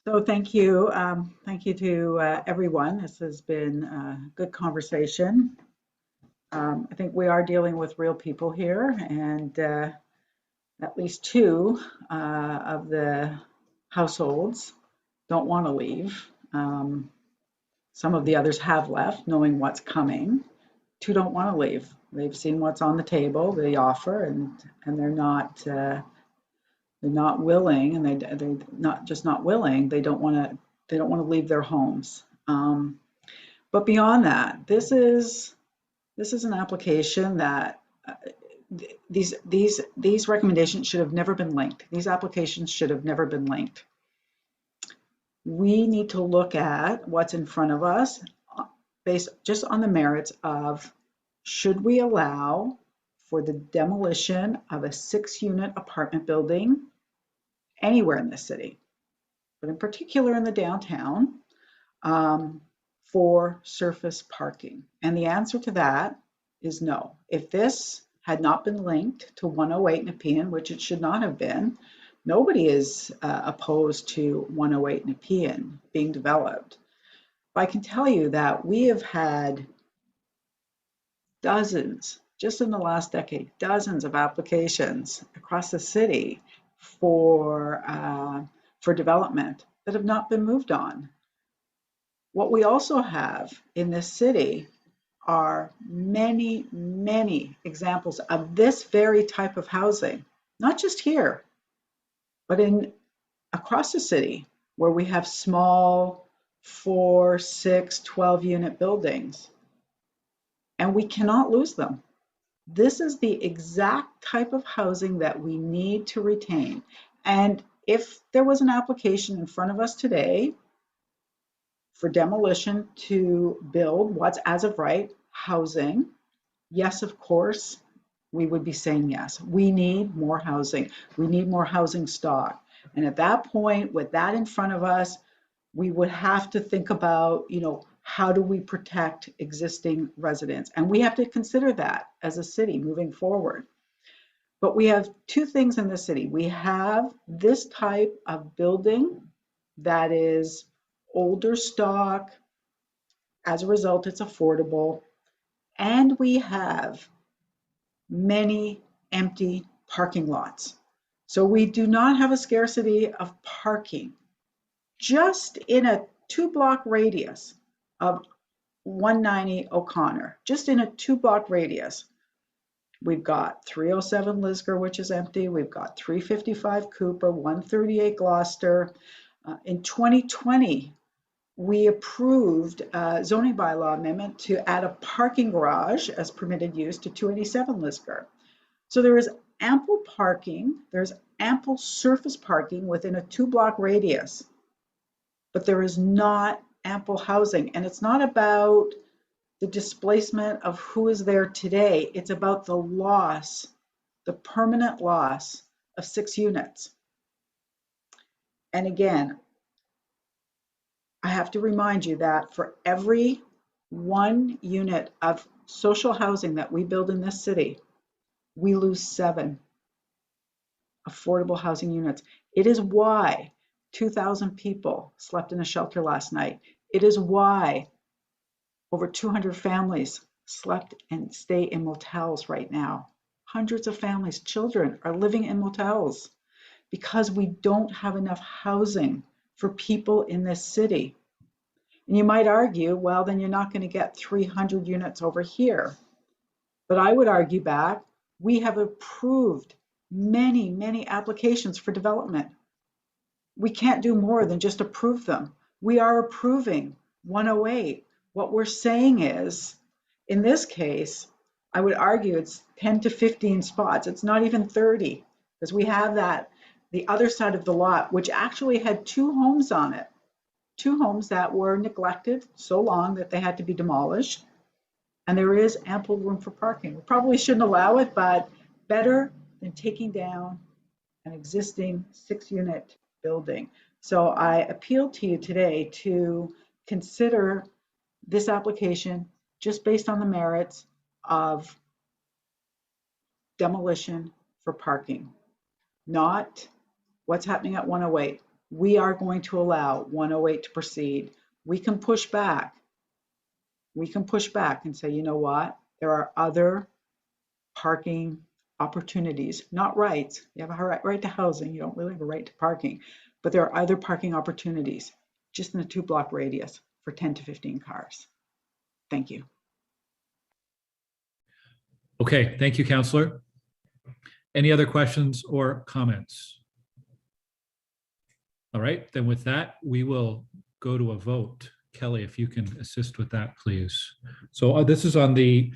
V: So thank you. Thank you to everyone. This has been a good conversation. I think we are dealing with real people here, and at least two of the households don't want to leave. Some of the others have left, knowing what's coming. Two don't want to leave. They've seen what's on the table, the offer, and they're not willing, and they're not just not willing. They don't want to leave their homes. But beyond that, this is an application that these recommendations should have never been linked. These applications should have never been linked. We need to look at what's in front of us based just on the merits of, should we allow for the demolition of a 6-unit apartment building anywhere in the city, but in particular in the downtown, for surface parking? And the answer to that is no. If this had not been linked to 108 Nepean, which it should not have been, nobody is opposed to 108 Nepean being developed. I can tell you that we have had dozens, just in the last decade, dozens of applications across the city for development that have not been moved on. What we also have in this city are many, many examples of this very type of housing, not just here, but across the city, where we have small 4, 6, 12 unit buildings, and we cannot lose them. This is the exact type of housing that we need to retain. And if there was an application in front of us today for demolition to build what's as of right housing, yes, of course, we would be saying yes. We need more housing. We need more housing stock. And at that point, with that in front of us, we would have to think about, how do we protect existing residents? And we have to consider that as a city moving forward. But we have two things in the city. We have this type of building that is older stock. As a result, it's affordable. And we have many empty parking lots. So we do not have a scarcity of parking. Just in a 2-block radius of 190 O'Connor, just in a 2-block radius, we've got 307 Lisgar, which is empty. We've got 355 Cooper, 138 Gloucester. In 2020, we approved a zoning bylaw amendment to add a parking garage as permitted use to 287 Lisgar. So there is ample parking, there's ample surface parking within a 2-block radius, but there is not ample housing. And it's not about the displacement of who is there today. It's about the loss, the permanent loss of 6 units. And again, I have to remind you that for every 1 unit of social housing that we build in this city, we lose 7 affordable housing units. It is why 2,000 people slept in a shelter last night. It is why over 200 families slept and stay in motels right now. Hundreds of families, children are living in motels because we don't have enough housing for people in this city. And you might argue, well, then you're not going to get 300 units over here. But I would argue back, we have approved many, many applications for development. We can't do more than just approve them. We are approving 108. What we're saying is, in this case, I would argue it's 10 to 15 spots. It's not even 30, because we have that, the other side of the lot, which actually had 2 homes on it. 2 homes that were neglected so long that they had to be demolished. And there is ample room for parking. We probably shouldn't allow it, but better than taking down an existing 6-unit building. So I appeal to you today to consider this application just based on the merits of demolition for parking, not what's happening at 108. We are going to allow 108 to proceed. We can push back. We can push back and say, you know what? There are other parking opportunities, not rights. You have a right to housing. You don't really have a right to parking, but there are other parking opportunities just in a 2-block radius for 10 to 15 cars. Thank you.
A: Okay, thank you, Councillor. Any other questions or comments? All right, then with that, we will go to a vote. Kelly, if you can assist with that, please. So this is on the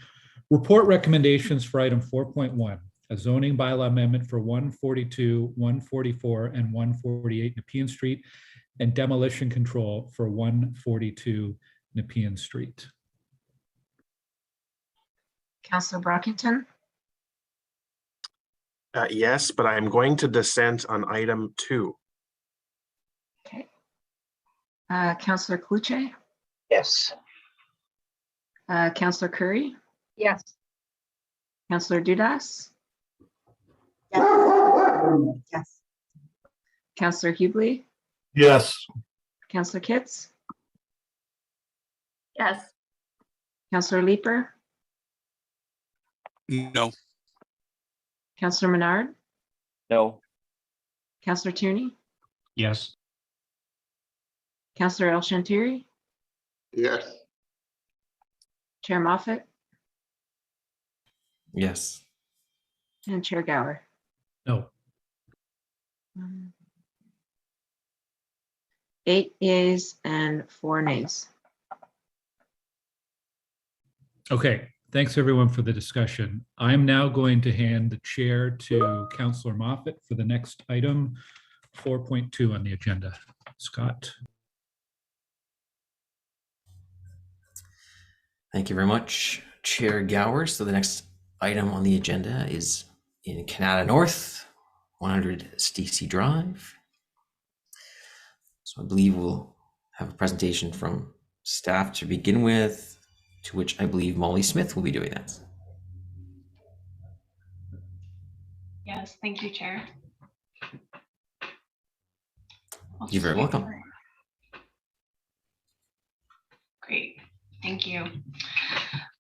A: report recommendations for item 4.1, a zoning bylaw amendment for 142, 144, and 148 Nepean Street, and demolition control for 142 Nepean Street.
M: Councillor Brockington?
Q: Yes, but I'm going to dissent on item 2.
M: Okay. Councillor Cluche?
W: Yes.
M: Councillor Curry?
E: Yes.
M: Councillor Dudas?
W: Yes.
M: Councillor Hubley?
U: Yes.
M: Councillor Kitts? Yes. Counselor Leeper,
J: No.
M: Counselor Menard,
D: No.
M: Counselor Tierney,
N: Yes.
M: Counselor El Shantiri,
Q: Yes.
M: Chair Moffat,
I: Yes.
M: and Chair Gower.
A: No.
M: 8 yeas and 4 nays.
A: Okay, thanks everyone for the discussion. I'm now going to hand the chair to Councillor Moffat for the next item, 4.2 on the agenda. Scott.
I: Thank you very much, Chair Gower. So the next item on the agenda is in Kanata North, 100 Stacy Drive. So I believe we'll have a presentation from staff to begin with, to which I believe Molly Smith will be doing that.
R: Yes, thank you, Chair.
I: You're very welcome.
R: Great, thank you.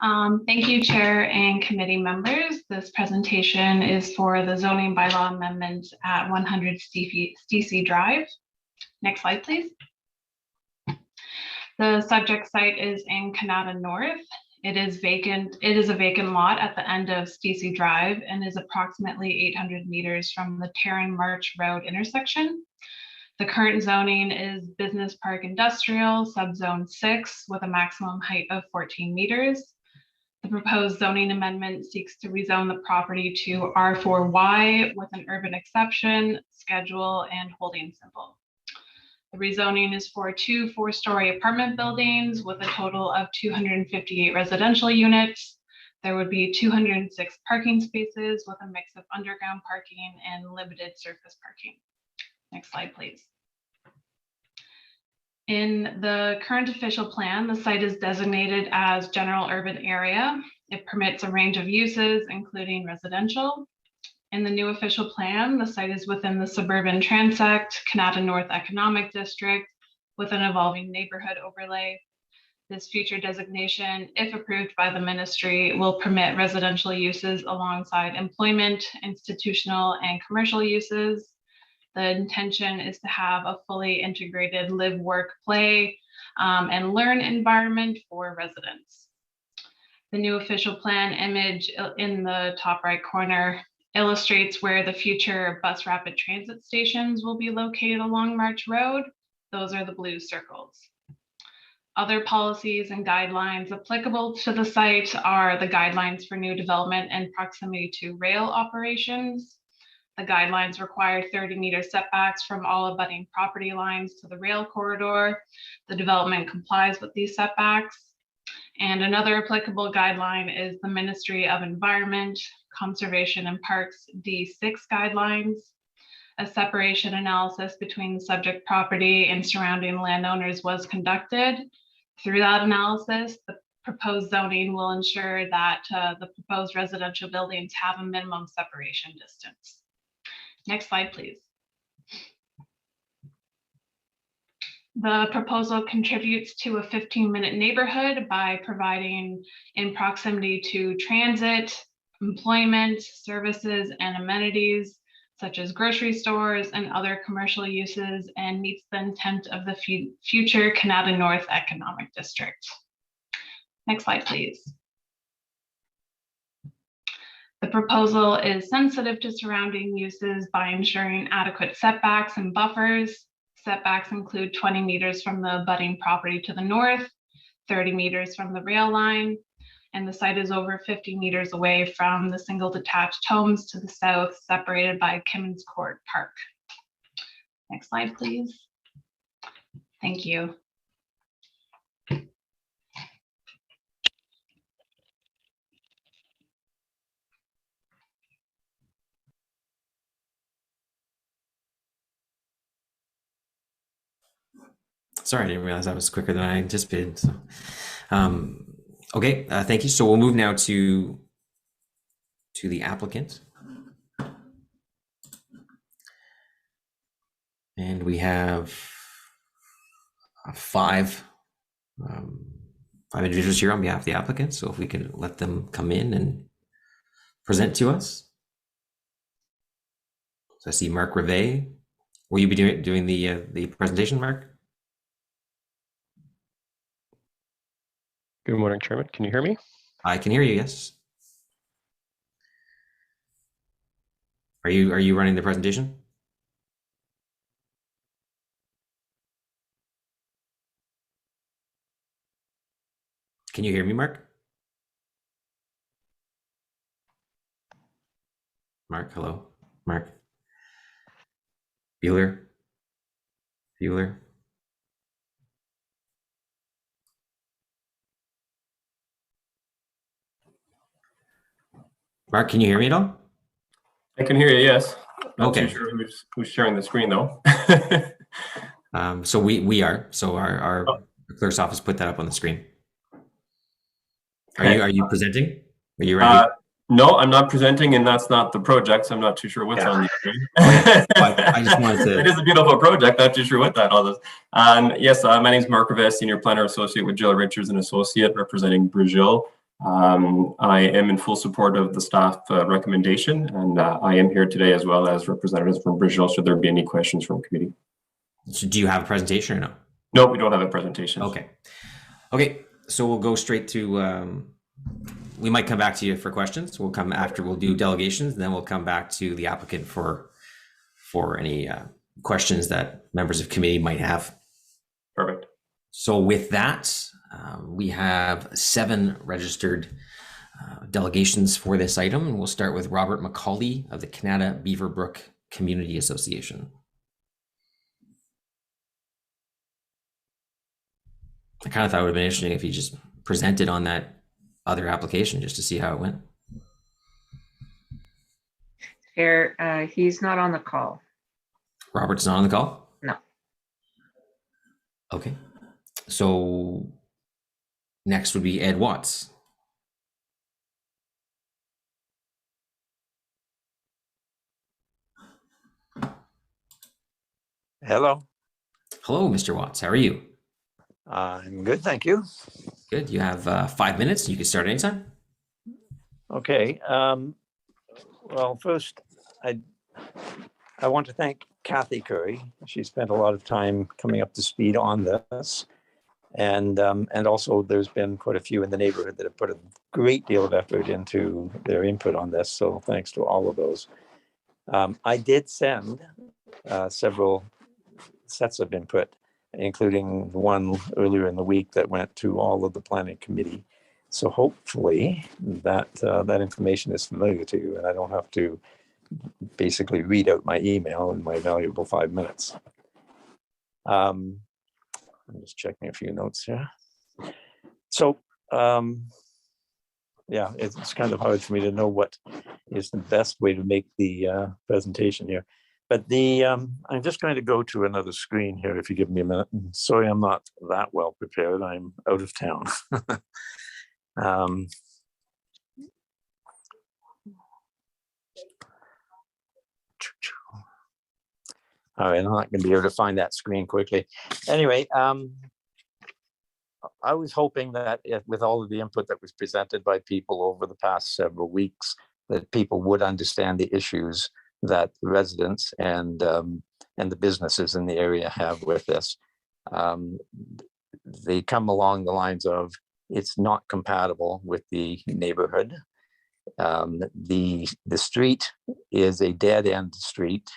R: Thank you, Chair and committee members. This presentation is for the zoning bylaw amendments at 100 Stacy Drive. Next slide, please. The subject site is in Kanata North. It is vacant. It is a vacant lot at the end of Stacy Drive and is approximately 800 meters from the Tarrant March Road intersection. The current zoning is business park industrial, subzone 6, with a maximum height of 14 meters. The proposed zoning amendment seeks to rezone the property to R4Y with an urban exception, schedule, and holding symbol. The rezoning is for 2 4-story apartment buildings with a total of 258 residential units. There would be 206 parking spaces with a mix of underground parking and limited surface parking. Next slide, please. In the current official plan, the site is designated as general urban area. It permits a range of uses, including residential. In the new official plan, the site is within the suburban transect, Kanata North Economic District, with an evolving neighborhood overlay. This future designation, if approved by the ministry, will permit residential uses alongside employment, institutional, and commercial uses. The intention is to have a fully integrated live, work, play, and learn environment for residents. The new official plan image in the top right corner illustrates where the future bus rapid transit stations will be located along March Road. Those are the blue circles. Other policies and guidelines applicable to the site are the guidelines for new development and proximity to rail operations. The guidelines require 30-meter setbacks from all abutting property lines to the rail corridor. The development complies with these setbacks. And another applicable guideline is the Ministry of Environment, Conservation and Parks D6 guidelines. A separation analysis between the subject property and surrounding landowners was conducted. Through that analysis, the proposed zoning will ensure that the proposed residential buildings have a minimum separation distance. Next slide, please. The proposal contributes to a 15-minute neighborhood by providing in proximity to transit, employment, services, and amenities, such as grocery stores and other commercial uses, and meets the intent of the future Kanata North Economic District. Next slide, please. The proposal is sensitive to surrounding uses by ensuring adequate setbacks and buffers. Setbacks include 20 meters from the abutting property to the north, 30 meters from the rail line, and the site is over 50 meters away from the single detached homes to the south, separated by Kimmins Court Park. Next slide, please. Thank you.
I: Sorry, I didn't realize that was quicker than I anticipated. So, okay, thank you. So we'll move now to the applicant. And we have five 5 individuals here on behalf of the applicant. So if we can let them come in and present to us. So I see Mark Rivet. Will you be doing the presentation, Mark?
P: Good morning, Chairman. Can you hear me?
I: I can hear you, yes. Are you running the presentation? Can you hear me, Mark? Mark, hello. Mark. Bueller. Bueller. Mark, can you hear me at all?
S: I can hear you, yes. Not
I: Okay.
S: too sure who's sharing the screen though.
I: So we are. So our clerk's office put that up on the screen. Are you presenting? Are you ready?
S: No, I'm not presenting, and that's not the project, so I'm not too sure what's on the screen.
I: I just wanted to.
S: It is a beautiful project. Not too sure what that all is. Yes, my name is Mark Rivet, Senior Planner Associate with Jill Richards and Associate, representing Brazil. I am in full support of the staff recommendation, and I am here today as well as representatives from Brazil, should there be any questions from committee.
I: So do you have a presentation or no?
S: No, we don't have a presentation.
I: Okay. Okay, so we'll go straight to, we might come back to you for questions. We'll come after, we'll do delegations, and then we'll come back to the applicant for any questions that members of committee might have.
S: Perfect.
I: So with that, we have 7 registered delegations for this item, and we'll start with Robert McCauley of the Kanata Beaverbrook Community Association. I kind of thought it would have been interesting if he just presented on that other application just to see how it went.
M: Chair, he's not on the call.
I: Robert's not on the call?
M: No.
I: Okay. So next would be Ed Watts.
T: Hello.
I: Hello, Mr. Watts. How are you?
T: I'm good, thank you.
I: Good. You have 5 minutes. You can start anytime.
T: Okay. Well, first, I want to thank Kathy Curry. She spent a lot of time coming up to speed on this. And also there's been quite a few in the neighborhood that have put a great deal of effort into their input on this. So thanks to all of those. I did send several sets of input, including the one earlier in the week that went to all of the planning committee. So hopefully that that information is familiar to you, and I don't have to basically read out my email in my valuable 5 minutes. I'm just checking a few notes here. So yeah, it's kind of hard for me to know what is the best way to make the presentation here. But I'm just going to go to another screen here if you give me a minute. Sorry, I'm not that well prepared. I'm out of town. All right, I'm not going to be able to find that screen quickly. Anyway, I was hoping that with all of the input that was presented by people over the past several weeks, that people would understand the issues that the residents and the businesses in the area have with this. They come along the lines of, it's not compatible with the neighborhood. The street is a dead end street,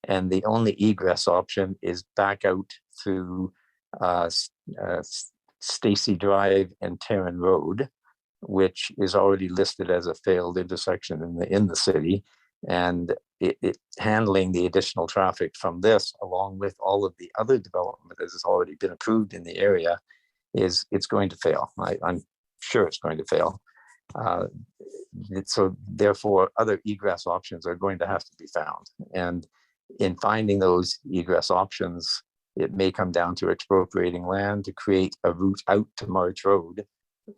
T: and the only egress option is back out through Stacy Drive and Tarrant Road, which is already listed as a failed intersection in the city. And it handling the additional traffic from this, along with all of the other development that has already been approved in the area, it's going to fail. I'm sure it's going to fail. So therefore, other egress options are going to have to be found. And in finding those egress options, it may come down to expropriating land to create a route out to March Road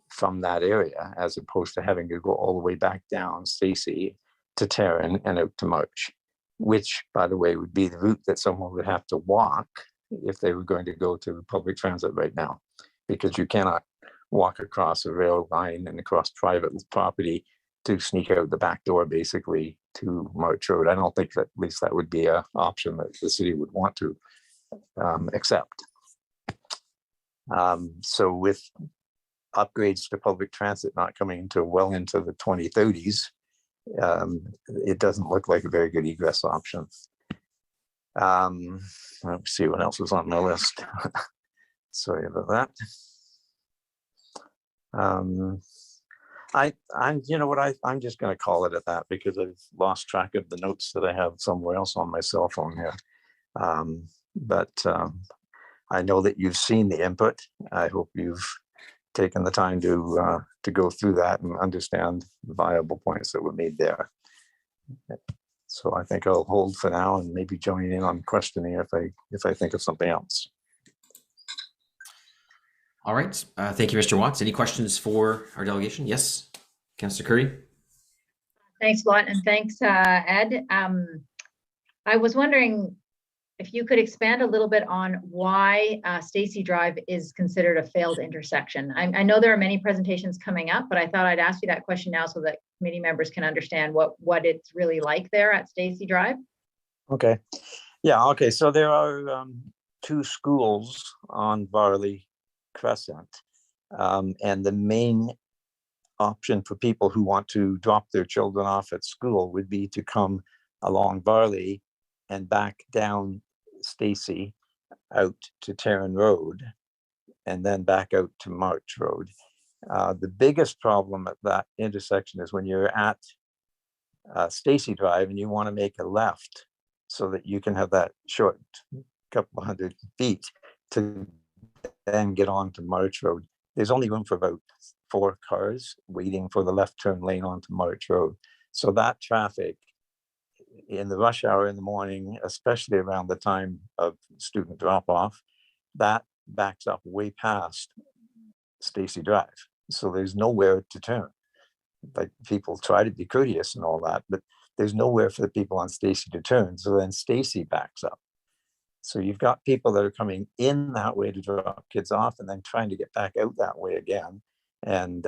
T: from that area, as opposed to having to go all the way back down Stacy to Tarrant and out to March, which, by the way, would be the route that someone would have to walk if they were going to go to public transit right now, because you cannot walk across a rail line and across private property to sneak out the back door, basically, to March Road. I don't think that, at least that would be an option that the city would want to accept. So with upgrades to public transit not coming until well into the 2030s, it doesn't look like a very good egress option. Let's see what else is on my list. Sorry about that. You know what, I'm just going to call it at that because I've lost track of the notes that I have somewhere else on my cell phone here. I know that you've seen the input. I hope you've taken the time to go through that and understand the viable points that were made there. So I think I'll hold for now and maybe join in on questioning if I think of something else.
I: All right. Thank you, Mr. Watts. Any questions for our delegation? Yes, Councillor Curry.
E: Thanks a lot, and thanks, Ed. I was wondering if you could expand a little bit on why Stacy Drive is considered a failed intersection. I know there are many presentations coming up, but I thought I'd ask you that question now so that committee members can understand what it's really like there at Stacy Drive.
T: Okay. Yeah. Okay. So there are 2 schools on Varley Crescent, and the main option for people who want to drop their children off at school would be to come along Varley and back down Stacy out to Tarrant Road and then back out to March Road. The biggest problem at that intersection is when you're at Stacy Drive and you want to make a left so that you can have that short couple hundred feet to then get on to March Road. There's only room for about 4 cars waiting for the left turn lane onto March Road. So that traffic in the rush hour in the morning, especially around the time of student drop off, that backs up way past Stacy Drive. So there's nowhere to turn. Like, people try to be courteous and all that, but there's nowhere for the people on Stacy to turn. So then Stacy backs up. So you've got people that are coming in that way to drop kids off and then trying to get back out that way again. And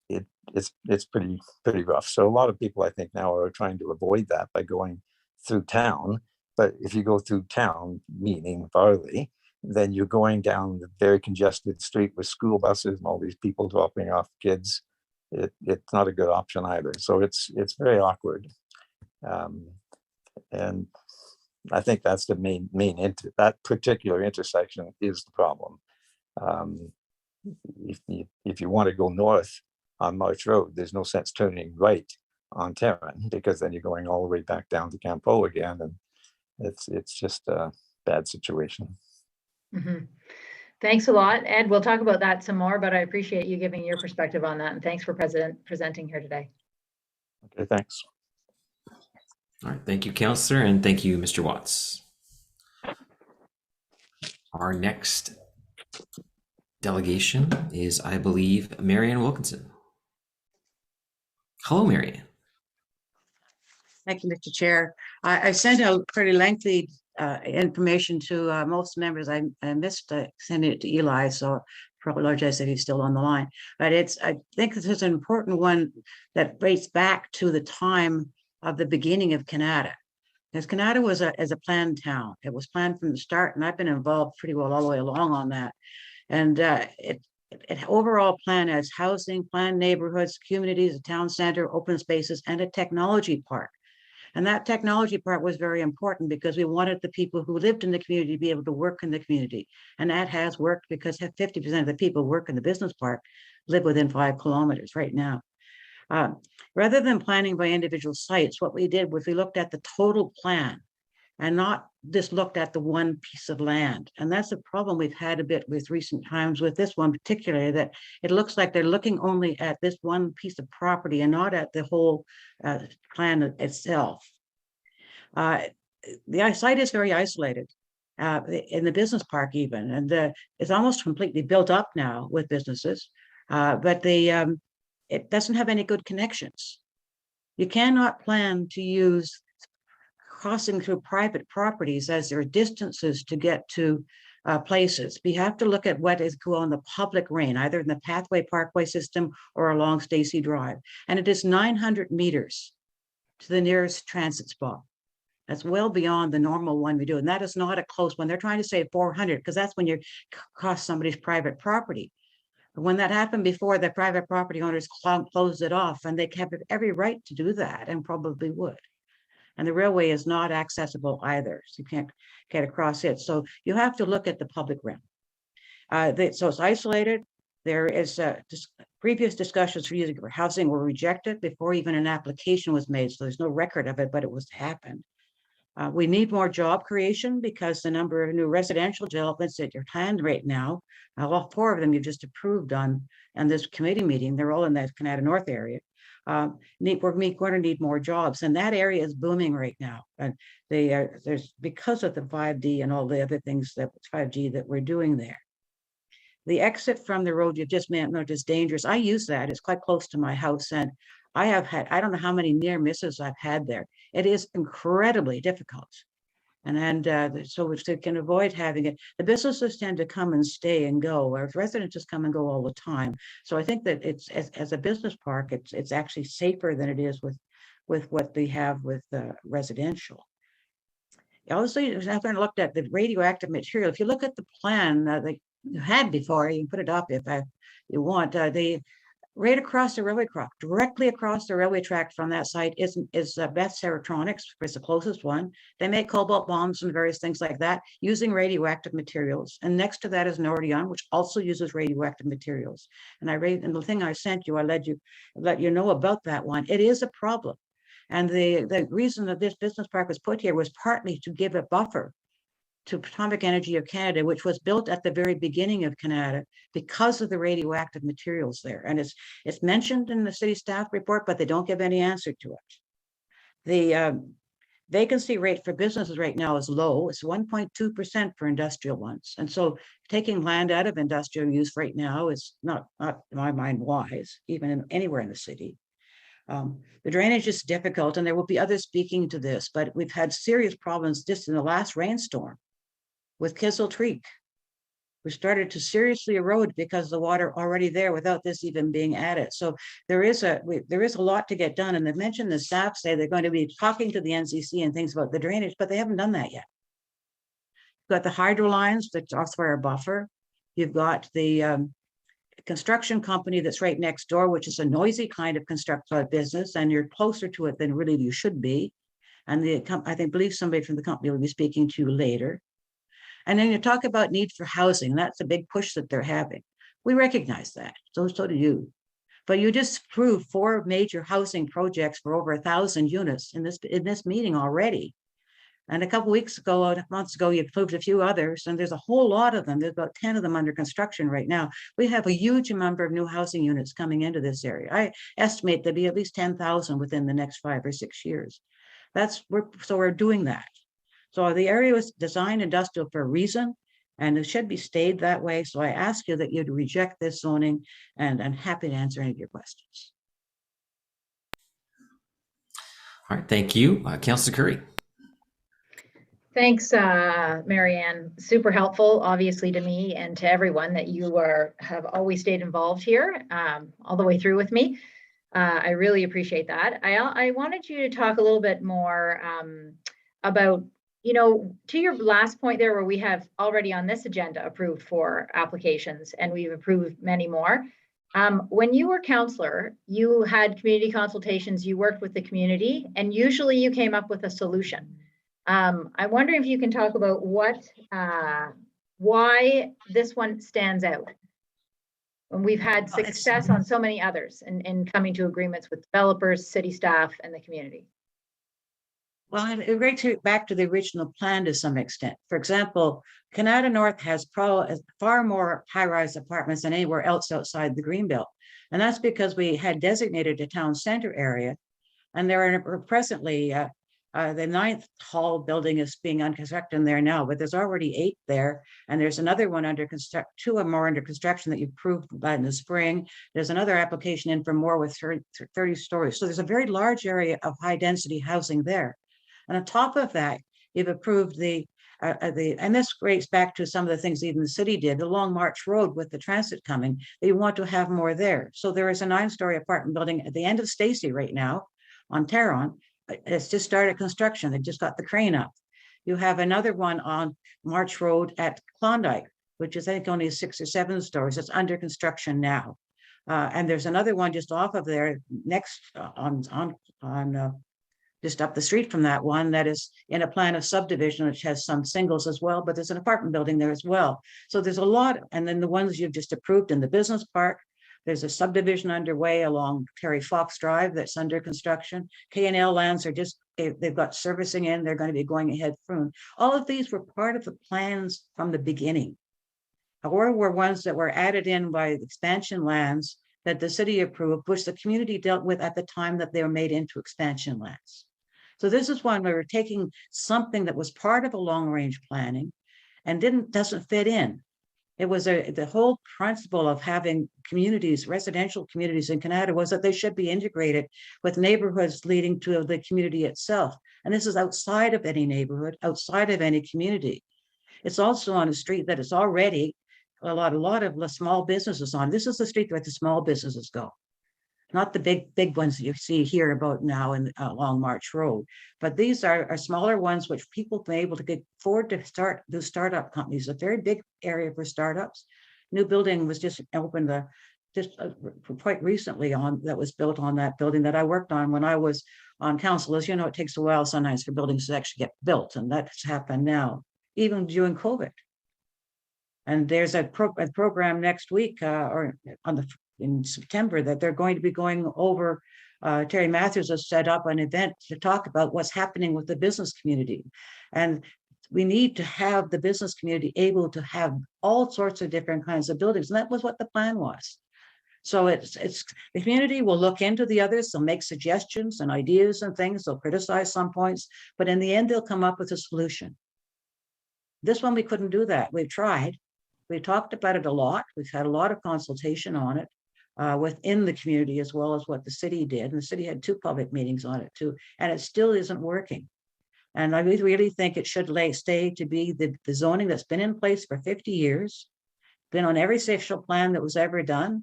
T: it's pretty rough. So a lot of people, I think, now are trying to avoid that by going through town. But if you go through town, meaning Varley, then you're going down the very congested street with school buses and all these people dropping off kids. It's not a good option either. So it's very awkward. And I think that's the main that particular intersection is the problem. If you want to go north on March Road, there's no sense turning right on Tarrant because then you're going all the way back down to Campo again, and it's just a bad situation.
E: Mm-hmm. Thanks a lot, Ed. We'll talk about that some more, but I appreciate you giving your perspective on that, and thanks for presenting here today.
T: Okay, thanks.
I: All right, thank you, Councillor, and thank you, Mr. Watts. Our next delegation is, I believe, Marianne Wilkinson. Hello, Marianne.
B: Thank you, Mr. Chair. I sent out pretty lengthy information to most members. I missed sending it to Eli, so I apologize if he's still on the line. But I think this is an important one that dates back to the time of the beginning of Kanata. Because Kanata was as a planned town. It was planned from the start, and I've been involved pretty well all the way along on that. And it overall plan as housing, planned neighborhoods, communities, a town center, open spaces, and a technology park. And that technology part was very important because we wanted the people who lived in the community to be able to work in the community. And that has worked because 50% of the people who work in the business park live within 5 kilometers right now. Rather than planning by individual sites, what we did was we looked at the total plan and not just looked at the one piece of land. And that's a problem we've had a bit with recent times with this one particularly, that it looks like they're looking only at this one piece of property and not at the whole plan itself. The site is very isolated in the business park even, and it's almost completely built up now with businesses, but it doesn't have any good connections. You cannot plan to use crossing through private properties as there are distances to get to places. We have to look at what is going on the public reign, either in the pathway parkway system or along Stacy Drive. And it is 900 meters to the nearest transit spot. That's well beyond the normal one we do. And that is not a close one. They're trying to say 400 because that's when you cross somebody's private property. But when that happened before, the private property owners closed it off, and they have every right to do that and probably would. And the railway is not accessible either. So you can't get across it. So you have to look at the public realm. So it's isolated. There is previous discussions for using for housing were rejected before even an application was made. So there's no record of it, but it was happened. We need more job creation because the number of new residential developments that are planned right now, all 4 of them you just approved on this committee meeting, they're all in that Kanata North area. We're going to need more jobs, and that area is booming right now. And there's because of the 5D and all the other things that 5G that we're doing there. The exit from the road you've just mentioned is dangerous. I use that. It's quite close to my house, and I don't know how many near misses I've had there. It is incredibly difficult. So if they can avoid having it, the businesses tend to come and stay and go, whereas residents just come and go all the time. So I think that it's as a business park, it's actually safer than it is with what they have with residential. Also, I've looked at the radioactive material. If you look at the plan that you had before, you can put it up if you want. Right across the railway track, directly across the railway track from that site is Beth Serotronics, it's the closest one. They make cobalt bombs and various things like that using radioactive materials. And next to that is Nordion, which also uses radioactive materials. And the thing I sent you, I let you know about that one. It is a problem. And the reason that this business park was put here was partly to give a buffer to Atomic Energy of Canada, which was built at the very beginning of Kanata because of the radioactive materials there. And it's mentioned in the city staff report, but they don't give any answer to it. The vacancy rate for businesses right now is low. It's 1.2% for industrial ones. And so taking land out of industrial use right now is not in my mind wise, even anywhere in the city. The drainage is difficult, and there will be others speaking to this, but we've had serious problems just in the last rainstorm with Kissel Creek, which started to seriously erode because the water already there without this even being added. So there is a lot to get done. And they mentioned the staff say they're going to be talking to the NCC and things about the drainage, but they haven't done that yet. You've got the hydro lines that also are a buffer. You've got the construction company that's right next door, which is a noisy kind of construction business, and you're closer to it than really you should be. And I believe somebody from the company will be speaking to you later. And then you talk about need for housing. That's a big push that they're having. We recognize that. So do you. But you just approved 4 major housing projects for over 1,000 units in this meeting already. And a couple months ago, you approved a few others, and there's a whole lot of them. There's about 10 of them under construction right now. We have a huge number of new housing units coming into this area. I estimate there'll be at least 10,000 within the next 5 or 6 years. We're doing that. So the area was designed industrial for a reason, and it should be stayed that way. So I ask you that you'd reject this zoning, and I'm happy to answer any of your questions.
I: All right, thank you. Councillor Curry.
E: Thanks, Marianne. Super helpful, obviously, to me and to everyone that you have always stayed involved here all the way through with me. I really appreciate that. I wanted you to talk a little bit more about, to your last point there, where we have already on this agenda approved 4 applications, and we've approved many more. When you were councillor, you had community consultations, you worked with the community, and usually you came up with a solution. I'm wondering if you can talk about why this one stands out. And we've had success on so many others in coming to agreements with developers, city staff, and the community.
B: Well, it brings you back to the original plan to some extent. For example, Kanata North has far more high-rise apartments than anywhere else outside the Greenbelt. And that's because we had designated a town center area. And there are presently, the 9th hall building is being constructed there now, but there's already 8 there. And there's another one under construction, 2 or more under construction that you approved in the spring. There's another application in for more with 30 stories. So there's a very large area of high density housing there. And on top of that, you've approved the and this relates back to some of the things even the city did, the Long March Road with the transit coming, they want to have more there. So there is a 9-story apartment building at the end of Stacy right now on Taron. It's just started construction. They just got the crane up. You have another one on March Road at Klondike, which is I think only 6 or 7 stories. It's under construction now. And there's another one just off of there next just up the street from that one that is in a plan of subdivision, which has some singles as well, but there's an apartment building there as well. So there's a lot. And then the ones you've just approved in the business park, there's a subdivision underway along Terry Fox Drive that's under construction. K&L lands are just, they've got servicing in, they're going to be going ahead soon. All of these were part of the plans from the beginning, or were ones that were added in by expansion lands that the city approved, which the community dealt with at the time that they were made into expansion lands. So this is one where we're taking something that was part of a long-range planning and doesn't fit in. It was the whole principle of having communities, residential communities in Kanata, was that they should be integrated with neighborhoods leading to the community itself. And this is outside of any neighborhood, outside of any community. It's also on a street that is already a lot of small businesses on. This is the street where the small businesses go. Not the big ones that you see here about now in along March Road, but these are smaller ones which people can be able to afford to start the startup companies. A very big area for startups. New building was just opened quite recently that was built on that building that I worked on when I was on council. As you know, it takes a while sometimes for buildings to actually get built, and that's happened now, even during COVID. And there's a program next week in September that they're going to be going over. Terry Matthews has set up an event to talk about what's happening with the business community. And we need to have the business community able to have all sorts of different kinds of buildings. And that was what the plan was. So it's the community will look into the others. They'll make suggestions and ideas and things. They'll criticize some points, but in the end, they'll come up with a solution. This one, we couldn't do that. We've tried. We talked about it a lot. We've had a lot of consultation on it within the community, as well as what the city did. And the city had 2 public meetings on it too, and it still isn't working. And I really think it should stay to be the zoning that's been in place for 50 years, been on every official plan that was ever done.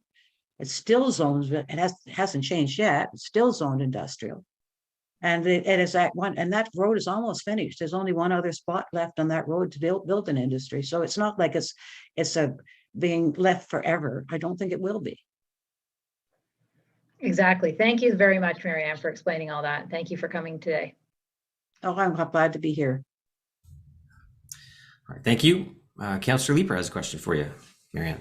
B: It's still zoned, it hasn't changed yet. It's still zoned industrial. And it is that one, and that road is almost finished. There's only one other spot left on that road to build an industry. So it's not like it's being left forever. I don't think it will be.
E: Exactly. Thank you very much, Marianne, for explaining all that. Thank you for coming today.
B: Oh, I'm glad to be here.
I: All right, thank you. Councillor Leeper has a question for you, Marianne.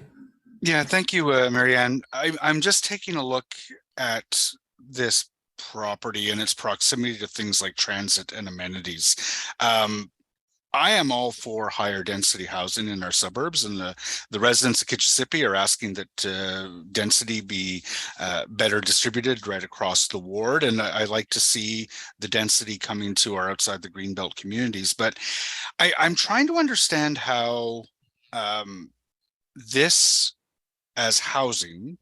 J: Yeah, thank you, Marianne. I'm just taking a look at this property and its proximity to things like transit and amenities. I am all for higher density housing in our suburbs, and the residents of Kitchissippi are asking that density be better distributed right across the ward. And I like to see the density coming to our outside the Greenbelt communities. But I'm trying to understand how this as housing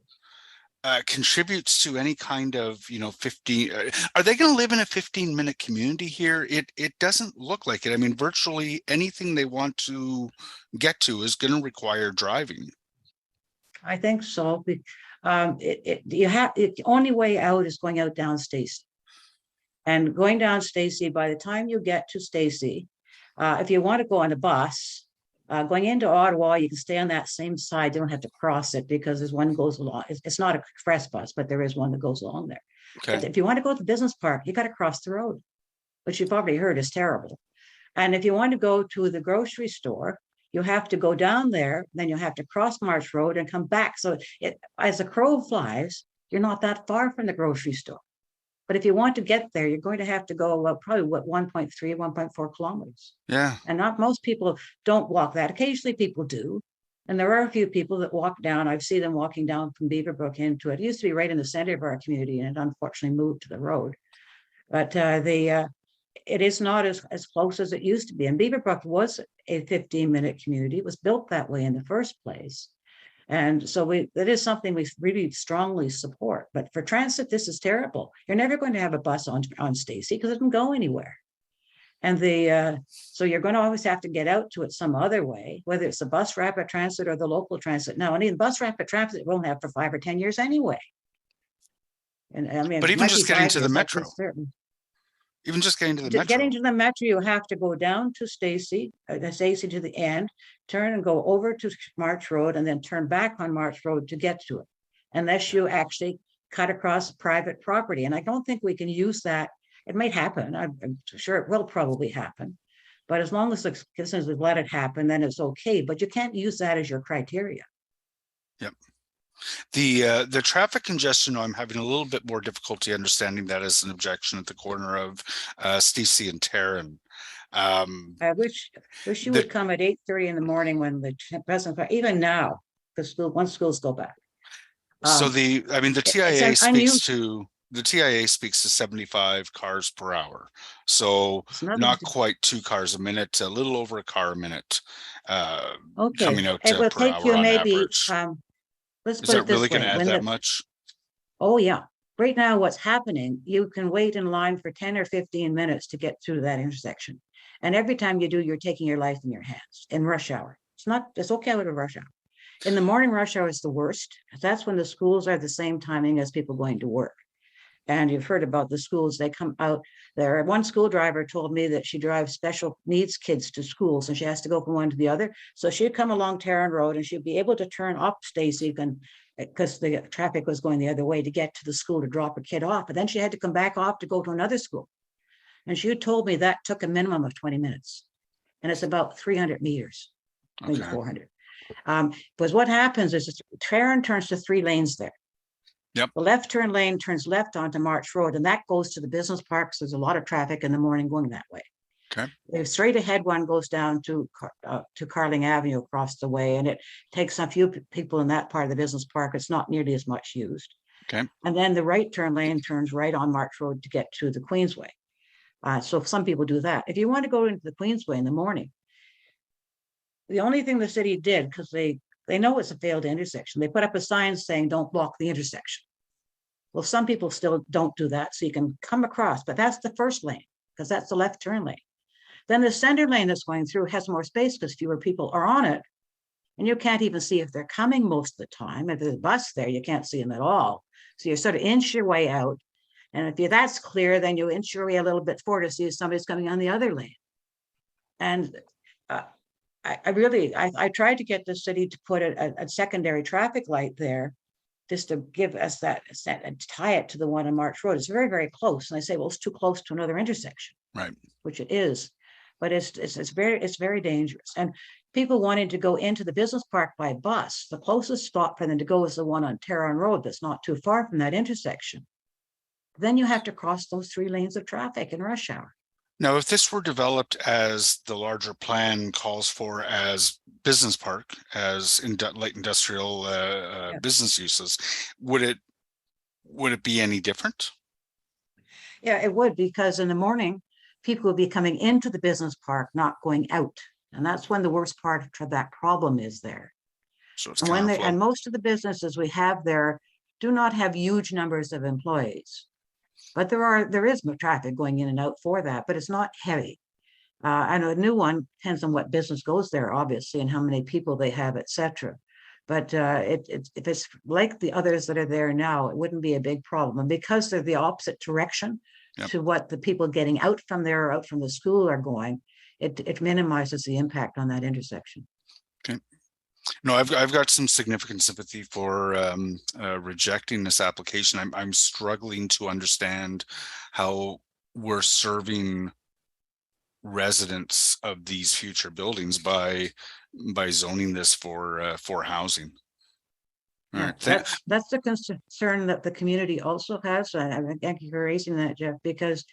J: contributes to any kind of, 15, are they going to live in a 15-minute community here? It doesn't look like it. I mean, virtually anything they want to get to is going to require driving.
B: I think so. The only way out is going out down Stacy. And going down Stacy, by the time you get to Stacy, if you want to go on a bus, going into Ottawa, you can stay on that same side. You don't have to cross it because there's one goes along. It's not an express bus, but there is one that goes along there.
J: Okay.
B: But if you want to go to the business park, you got to cross the road, which you've already heard is terrible. And if you want to go to the grocery store, you have to go down there, then you have to cross March Road and come back. So as the crow flies, you're not that far from the grocery store. But if you want to get there, you're going to have to go probably 1.3, 1.4 kilometers.
J: Yeah.
B: And not most people don't walk that. Occasionally people do. And there are a few people that walk down. I've seen them walking down from Beaverbrook into it. It used to be right in the center of our community, and it unfortunately moved to the road. But it is not as close as it used to be. And Beaverbrook was a 15-minute community. It was built that way in the first place. And so that is something we really strongly support. But for transit, this is terrible. You're never going to have a bus on Stacy because it doesn't go anywhere. And so you're going to always have to get out to it some other way, whether it's the bus rapid transit or the local transit. Now, and even bus rapid transit won't have for 5 or 10 years anyway. And I mean,
J: But
B: it
J: even
B: might
J: just
B: be
J: getting
B: 5
J: to the
B: years, that's
J: metro,
B: uncertain.
J: even just getting to the metro.
B: Getting to the metro, you have to go down to Stacy to the end, turn and go over to March Road, and then turn back on March Road to get to it, unless you actually cut across private property. And I don't think we can use that. It might happen. I'm sure it will probably happen. But as long as the citizens let it happen, then it's okay. But you can't use that as your criteria.
J: Yep. The traffic congestion, I'm having a little bit more difficulty understanding that as an objection at the corner of Stacy and Tarrant.
B: I wish you would come at 8:30 in the morning when the president, even now, because once schools go back.
J: So the TIA speaks to 75 cars per hour. So not quite 2 cars a minute, a little over a car a minute coming out
B: it will
J: per
B: take
J: hour
B: you
J: on
B: maybe,
J: average.
B: let's
J: Is
B: put
J: that
B: it this
J: really going
B: way.
J: to add that much?
B: Oh, yeah. Right now, what's happening, you can wait in line for 10 or 15 minutes to get through that intersection. And every time you do, you're taking your life in your hands in rush hour. It's okay with a rush hour. In the morning rush hour is the worst. That's when the schools are the same timing as people going to work. And you've heard about the schools, they come out there. One school driver told me that she drives special needs kids to schools and she has to go from one to the other. So she'd come along Tarrant Road and she'd be able to turn up Stacy because the traffic was going the other way to get to the school to drop her kid off. But then she had to come back off to go to another school. And she told me that took a minimum of 20 minutes. And it's about 300 meters, maybe 400. Because what happens is Tarrant turns to 3 lanes there.
J: Yep.
B: The left turn lane turns left onto March Road, and that goes to the business parks. There's a lot of traffic in the morning going that way.
J: Okay.
B: The straight ahead one goes down to Carleton Avenue across the way, and it takes a few people in that part of the business park. It's not nearly as much used.
J: Okay.
B: And then the right turn lane turns right on March Road to get to the Queensway. So some people do that. If you want to go into the Queensway in the morning, the only thing the city did, because they know it's a failed intersection, they put up a sign saying don't block the intersection. Well, some people still don't do that, so you can come across, but that's the first lane because that's the left turn lane. Then the center lane that's going through has more space because fewer people are on it, and you can't even see if they're coming most of the time. If there's a bus there, you can't see them at all. So you sort of inch your way out, and if that's clear, then you inch your way a little bit forward to see if somebody's coming on the other lane. And I tried to get the city to put a secondary traffic light there just to give us that and tie it to the one on March Road. It's very, very close. And I say, well, it's too close to another intersection.
J: Right.
B: Which it is, but it's very dangerous. And people wanting to go into the business park by bus, the closest stop for them to go is the one on Tarrant Road that's not too far from that intersection. Then you have to cross those 3 lanes of traffic in rush hour.
J: Now, if this were developed as the larger plan calls for as business park, as light industrial business uses, would it be any different?
B: Yeah, it would, because in the morning, people will be coming into the business park, not going out. And that's when the worst part of that problem is there.
J: So it's
B: and most of the businesses we have there do not have huge numbers of employees. But there is traffic going in and out for that, but it's not heavy. I know a new one depends on what business goes there, obviously, and how many people they have, etc. But if it's like the others that are there now, it wouldn't be a big problem. And because they're the opposite direction to what the people getting out from there or out from the school are going, it minimizes the impact on that intersection.
J: Okay. No, I've got some significant sympathy for rejecting this application. I'm struggling to understand how we're serving residents of these future buildings by zoning this for housing. All right.
B: That's the concern that the community also has. I thank you for raising that, Jeff, because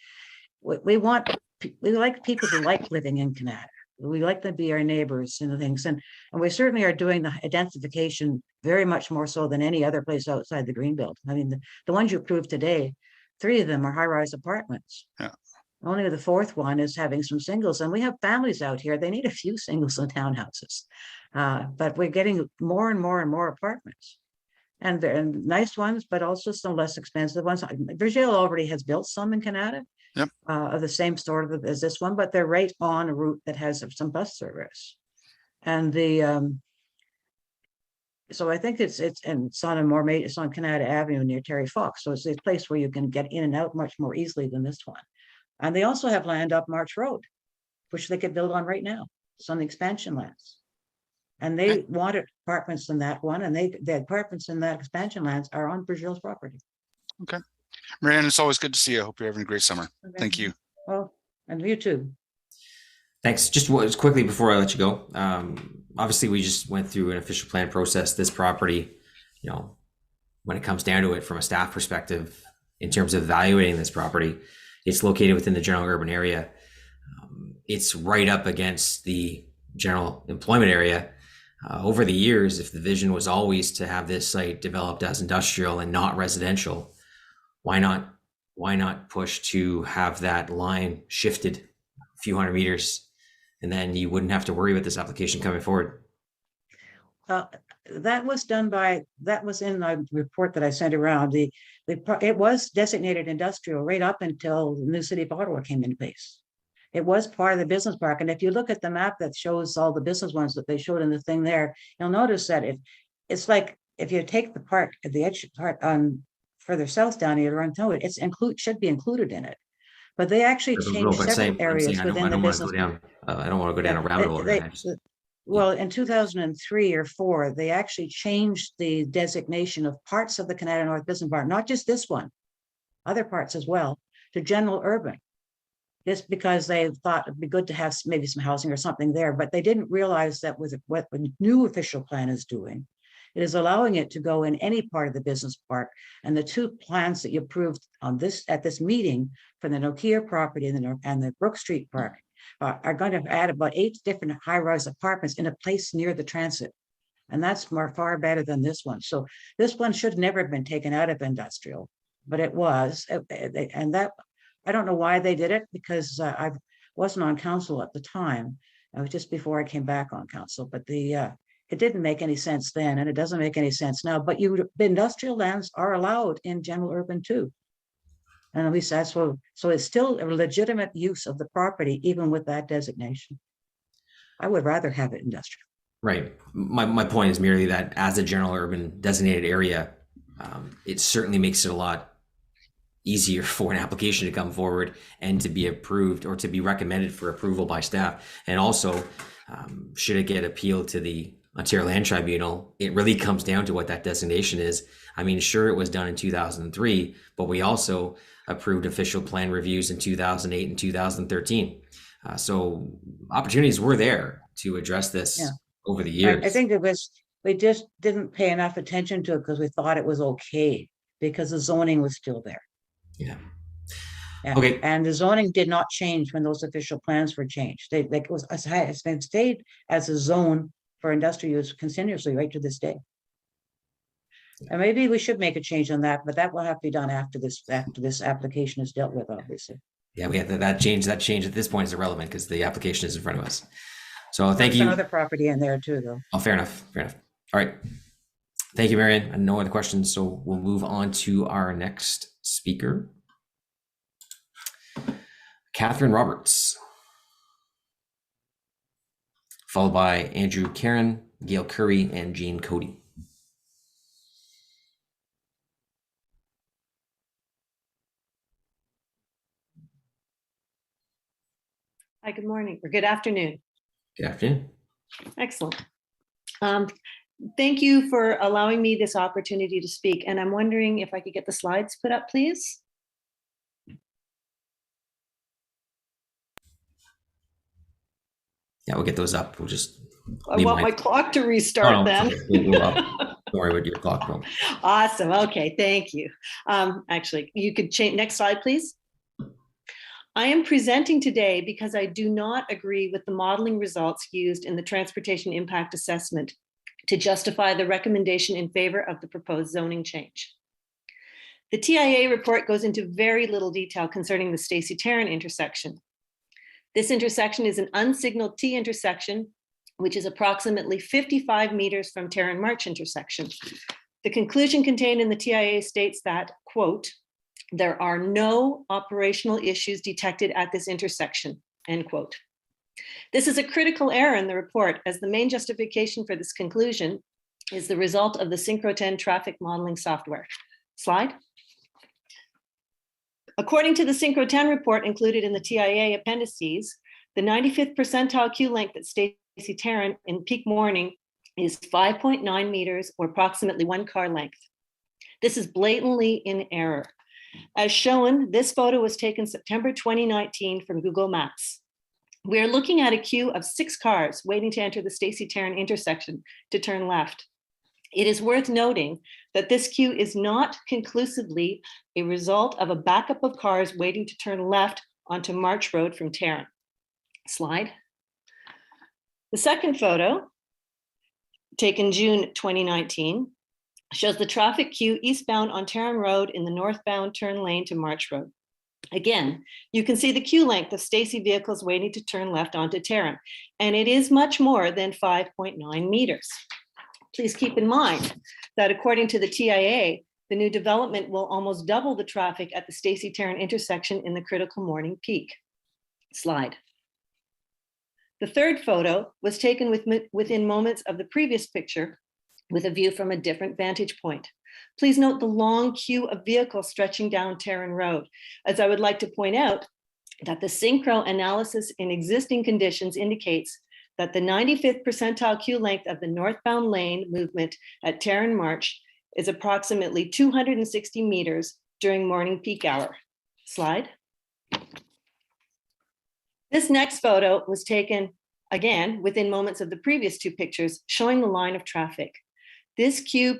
B: we like people who like living in Kanata. We like them to be our neighbors and things. And we certainly are doing the identification very much more so than any other place outside the Greenbelt. I mean, the ones you approved today, 3 of them are high-rise apartments.
J: Yeah.
B: Only the 4th one is having some singles. And we have families out here. They need a few singles and townhouses. But we're getting more and more and more apartments. And they're nice ones, but also some less expensive ones. Virgil already has built some in Kanata.
J: Yep.
B: Of the same sort of as this one, but they're right on a route that has some bus service. And so I think it's on a more major, it's on Kanata Avenue near Terry Fox. So it's a place where you can get in and out much more easily than this one. And they also have land up March Road, which they could build on right now. It's on the expansion lands. And they wanted apartments in that one, and the apartments in that expansion lands are on Brazil's property.
J: Okay. Marianne, it's always good to see you. I hope you're having a great summer.
B: Okay.
J: Thank you.
B: Well, and you too.
I: Thanks. Just quickly before I let you go, obviously we just went through an official plan process. This property, you know, when it comes down to it from a staff perspective, in terms of evaluating this property, it's located within the general urban area. It's right up against the general employment area. Over the years, if the vision was always to have this site developed as industrial and not residential, why not push to have that line shifted a few hundred meters, and then you wouldn't have to worry about this application coming forward?
B: That was in the report that I sent around. It was designated industrial right up until the new city of Ottawa came into place. It was part of the business park. And if you look at the map that shows all the business ones that they showed in the thing there, you'll notice that it's like if you take the park at the edge part on further south down here, it should be included in it. But they actually changed several areas within the business.
I: I don't want to go down a rabbit hole.
B: Well, in 2003 or 4, they actually changed the designation of parts of the Kanata North Business Park, not just this one, other parts as well, to general urban. Just because they thought it'd be good to have maybe some housing or something there, but they didn't realize that with what the new official plan is doing, it is allowing it to go in any part of the business park. And the two plans that you approved at this meeting for the Nokia property and the Brook Street Park are going to add about 8 different high-rise apartments in a place near the transit. And that's far better than this one. So this one should never have been taken out of industrial, but it was, and that. I don't know why they did it, because I wasn't on council at the time. It was just before I came back on council, but it didn't make any sense then, and it doesn't make any sense now. But industrial lands are allowed in general urban too. And at least that's what, so it's still a legitimate use of the property, even with that designation. I would rather have it industrial.
I: Right. My point is merely that as a general urban designated area, it certainly makes it a lot easier for an application to come forward and to be approved or to be recommended for approval by staff. And also, should it get appealed to the Ontario Land Tribunal, it really comes down to what that designation is. I mean, sure, it was done in 2003, but we also approved official plan reviews in 2008 and 2013. So opportunities were there to address this over the years.
B: I think we just didn't pay enough attention to it because we thought it was okay because the zoning was still there.
I: Yeah.
B: Okay. And the zoning did not change when those official plans were changed. It's been stayed as a zone for industrial use continuously right to this day. And maybe we should make a change on that, but that will have to be done after this application is dealt with, obviously.
I: Yeah, we have that change. That change at this point is irrelevant because the application is in front of us. So thank you.
B: Another property in there too, though.
I: Oh, fair enough. Fair enough. All right. Thank you, Marianne. And no other questions. So we'll move on to our next speaker, Catherine Roberts, followed by Andrew Karen, Gail Curry, and Jean Cody.
F: Hi, good morning or good afternoon.
I: Good afternoon.
F: Excellent. Thank you for allowing me this opportunity to speak. And I'm wondering if I could get the slides put up, please.
I: Yeah, we'll get those up. We'll just.
F: I want my clock to restart then.
I: Okay. Don't worry about your clock. No.
F: Awesome. Okay, thank you. Actually, you could change next slide, please. I am presenting today because I do not agree with the modeling results used in the transportation impact assessment to justify the recommendation in favor of the proposed zoning change. The TIA report goes into very little detail concerning the Stacy-Tarrant intersection. This intersection is an unsignaled T intersection, which is approximately 55 meters from Tarrant March intersection. The conclusion contained in the TIA states that, quote, There are no operational issues detected at this intersection, end quote. This is a critical error in the report, as the main justification for this conclusion is the result of the Syncro-10 traffic modeling software. Slide. According to the Syncro-10 report included in the TIA appendices, the 95th percentile queue length at Stacy Tarrant in peak morning is 5.9 meters, or approximately 1 car length. This is blatantly in error. As shown, this photo was taken September 2019 from Google Maps. We are looking at a queue of 6 cars waiting to enter the Stacy Tarrant intersection to turn left. It is worth noting that this queue is not conclusively a result of a backup of cars waiting to turn left onto March Road from Tarrant. Slide. The second photo, taken June 2019, shows the traffic queue eastbound on Tarrant Road in the northbound turn lane to March Road. Again, you can see the queue length of Stacy vehicles waiting to turn left onto Tarrant, and it is much more than 5.9 meters. Please keep in mind that according to the TIA, the new development will almost double the traffic at the Stacy Tarrant intersection in the critical morning peak. Slide. The third photo was taken within moments of the previous picture with a view from a different vantage point. Please note the long queue of vehicles stretching down Tarrant Road, as I would like to point out that the Syncro analysis in existing conditions indicates that the 95th percentile queue length of the northbound lane movement at Tarrant March is approximately 260 meters during morning peak hour. Slide. This next photo was taken again within moments of the previous 2 pictures, showing the line of traffic. This queue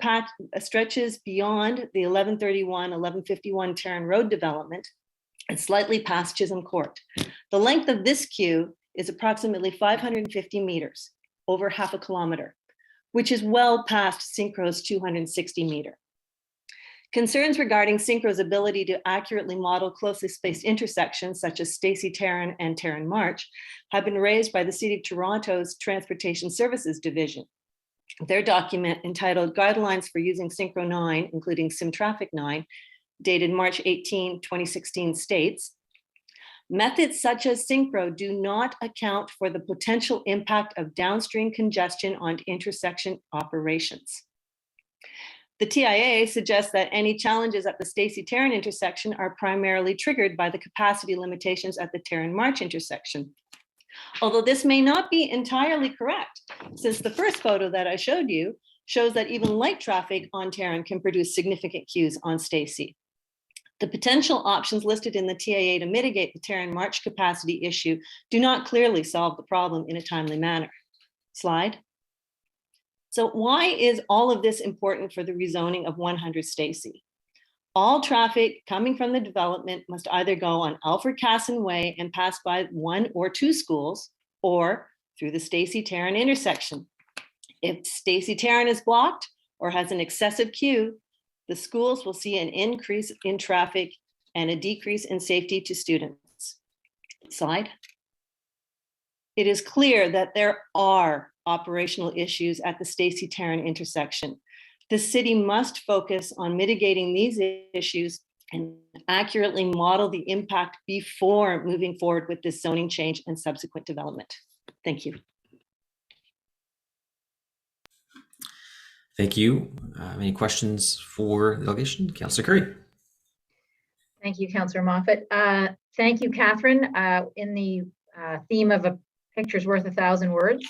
F: stretches beyond the 1131, 1151 Tarrant Road development and slightly past Chisholm Court. The length of this queue is approximately 550 meters, over half a kilometer, which is well past Syncro's 260 meter. Concerns regarding Syncro's ability to accurately model closely spaced intersections such as Stacy Tarrant and Tarrant March have been raised by the City of Toronto's Transportation Services Division. Their document entitled Guidelines for Using Syncro 9, including SimTraffic 9, dated March 18, 2016 states, methods such as Syncro do not account for the potential impact of downstream congestion on intersection operations. The TIA suggests that any challenges at the Stacy Tarrant intersection are primarily triggered by the capacity limitations at the Tarrant March intersection. Although this may not be entirely correct, since the first photo that I showed you shows that even light traffic on Tarrant can produce significant queues on Stacy. The potential options listed in the TIA to mitigate the Tarrant March capacity issue do not clearly solve the problem in a timely manner. Slide. So why is all of this important for the rezoning of 100 Stacy? All traffic coming from the development must either go on Alfred Casson Way and pass by 1 or 2 schools, or through the Stacy Tarrant intersection. If Stacy Tarrant is blocked or has an excessive queue, the schools will see an increase in traffic and a decrease in safety to students. Slide. It is clear that there are operational issues at the Stacy Tarrant intersection. The city must focus on mitigating these issues and accurately model the impact before moving forward with this zoning change and subsequent development. Thank you.
I: Thank you. Any questions for the delegation? Councillor Curry.
E: Thank you, Councillor Moffat. Thank you, Catherine. In the theme of a picture's worth 1,000 words,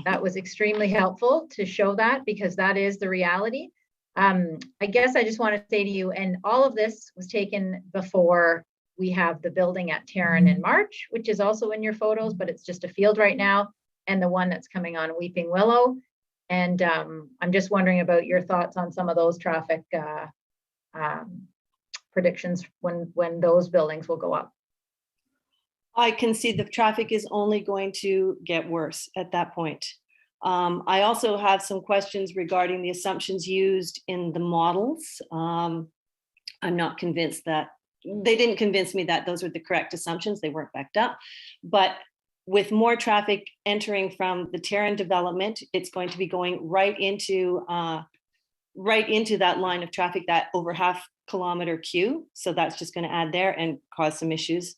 E: that was extremely helpful to show that, because that is the reality. I guess I just want to say to you, and all of this was taken before we have the building at Tarrant in March, which is also in your photos, but it's just a field right now, and the one that's coming on Weeping Willow. And I'm just wondering about your thoughts on some of those traffic predictions when those buildings will go up.
F: I can see the traffic is only going to get worse at that point. I also have some questions regarding the assumptions used in the models. I'm not convinced that, they didn't convince me that those were the correct assumptions. They weren't backed up. But with more traffic entering from the Tarrant development, it's going to be going right into right into that line of traffic, that over half kilometer queue. So that's just going to add there and cause some issues.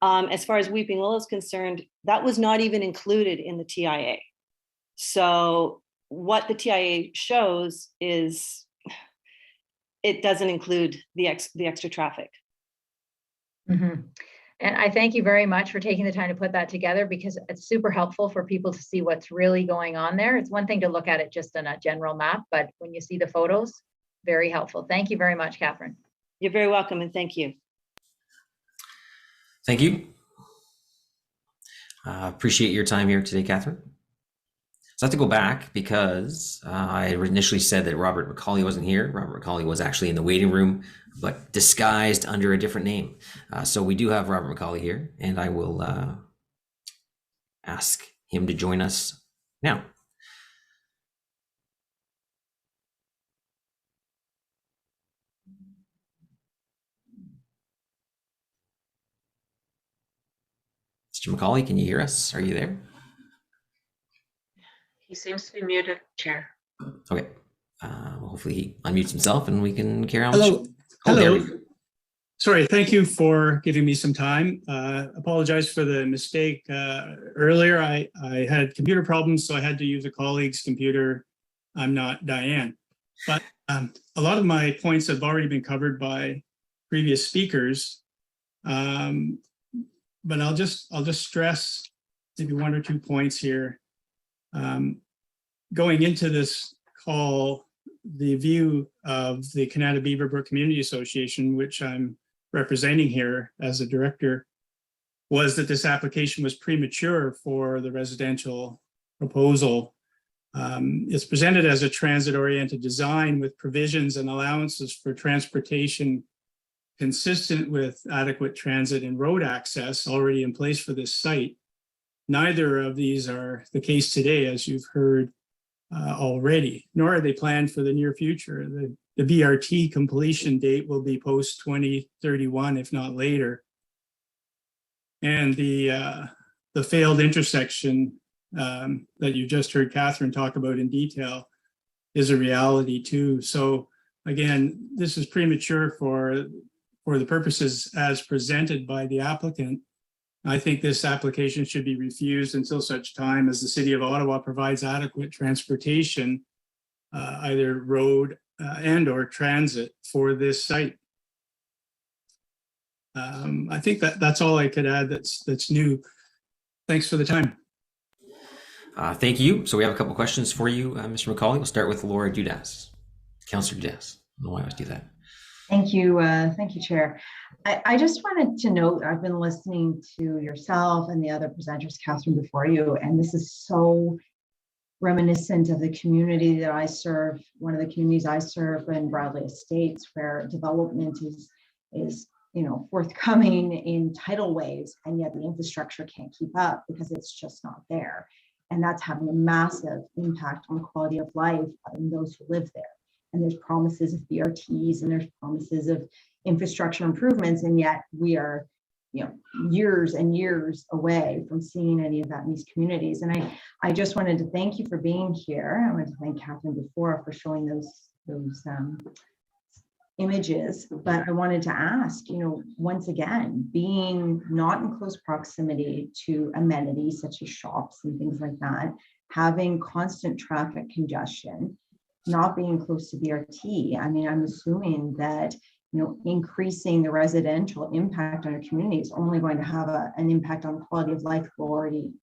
F: As far as Weeping Willow is concerned, that was not even included in the TIA. So what the TIA shows is it doesn't include the extra traffic.
E: Mm-hmm. And I thank you very much for taking the time to put that together, because it's super helpful for people to see what's really going on there. It's one thing to look at it just on a general map, but when you see the photos, very helpful. Thank you very much, Catherine.
F: You're very welcome, and thank you.
I: Thank you. Appreciate your time here today, Catherine. So I have to go back because I initially said that Robert McCauley wasn't here. Robert McCauley was actually in the waiting room, but disguised under a different name. So we do have Robert McCauley here, and I will ask him to join us now. Mr. McCauley, can you hear us? Are you there?
M: He seems to be muted, Chair.
I: Okay. Well, hopefully he unmutes himself and we can carry on.
G: Hello.
I: Oh, there
G: Hello.
I: we go.
G: Sorry, thank you for giving me some time. Apologize for the mistake earlier. I had computer problems, so I had to use a colleague's computer. I'm not Diane. But a lot of my points have already been covered by previous speakers. But I'll just stress maybe one or two points here. Going into this call, the view of the Kanata Beaverbrook Community Association, which I'm representing here as a director, was that this application was premature for the residential proposal. It's presented as a transit-oriented design with provisions and allowances for transportation consistent with adequate transit and road access already in place for this site. Neither of these are the case today, as you've heard already, nor are they planned for the near future. The BRT completion date will be post 2031, if not later. And the failed intersection that you just heard Catherine talk about in detail is a reality too. So again, this is premature for the purposes as presented by the applicant. I think this application should be refused until such time as the City of Ottawa provides adequate transportation, either road and or transit for this site. I think that's all I could add that's new. Thanks for the time.
I: Thank you. So we have a couple questions for you, Mr. McCauley. We'll start with Laura Dudas. Councillor Dudas. I don't know why I always do that.
H: Thank you, Chair. I just wanted to note, I've been listening to yourself and the other presenters, Catherine, before you, and this is so reminiscent of the community that I serve, one of the communities I serve in Bradley Estates, where development is forthcoming in tidal waves, and yet the infrastructure can't keep up because it's just not there. And that's having a massive impact on the quality of life of those who live there. And there's promises of BRTs and there's promises of infrastructure improvements, and yet we are, years and years away from seeing any of that in these communities. And I just wanted to thank you for being here. I wanted to thank Catherine before for showing those images, but I wanted to ask, once again, being not in close proximity to amenities such as shops and things like that, having constant traffic congestion, not being close to BRT, I'm assuming that increasing the residential impact on our community is only going to have an impact on the quality of life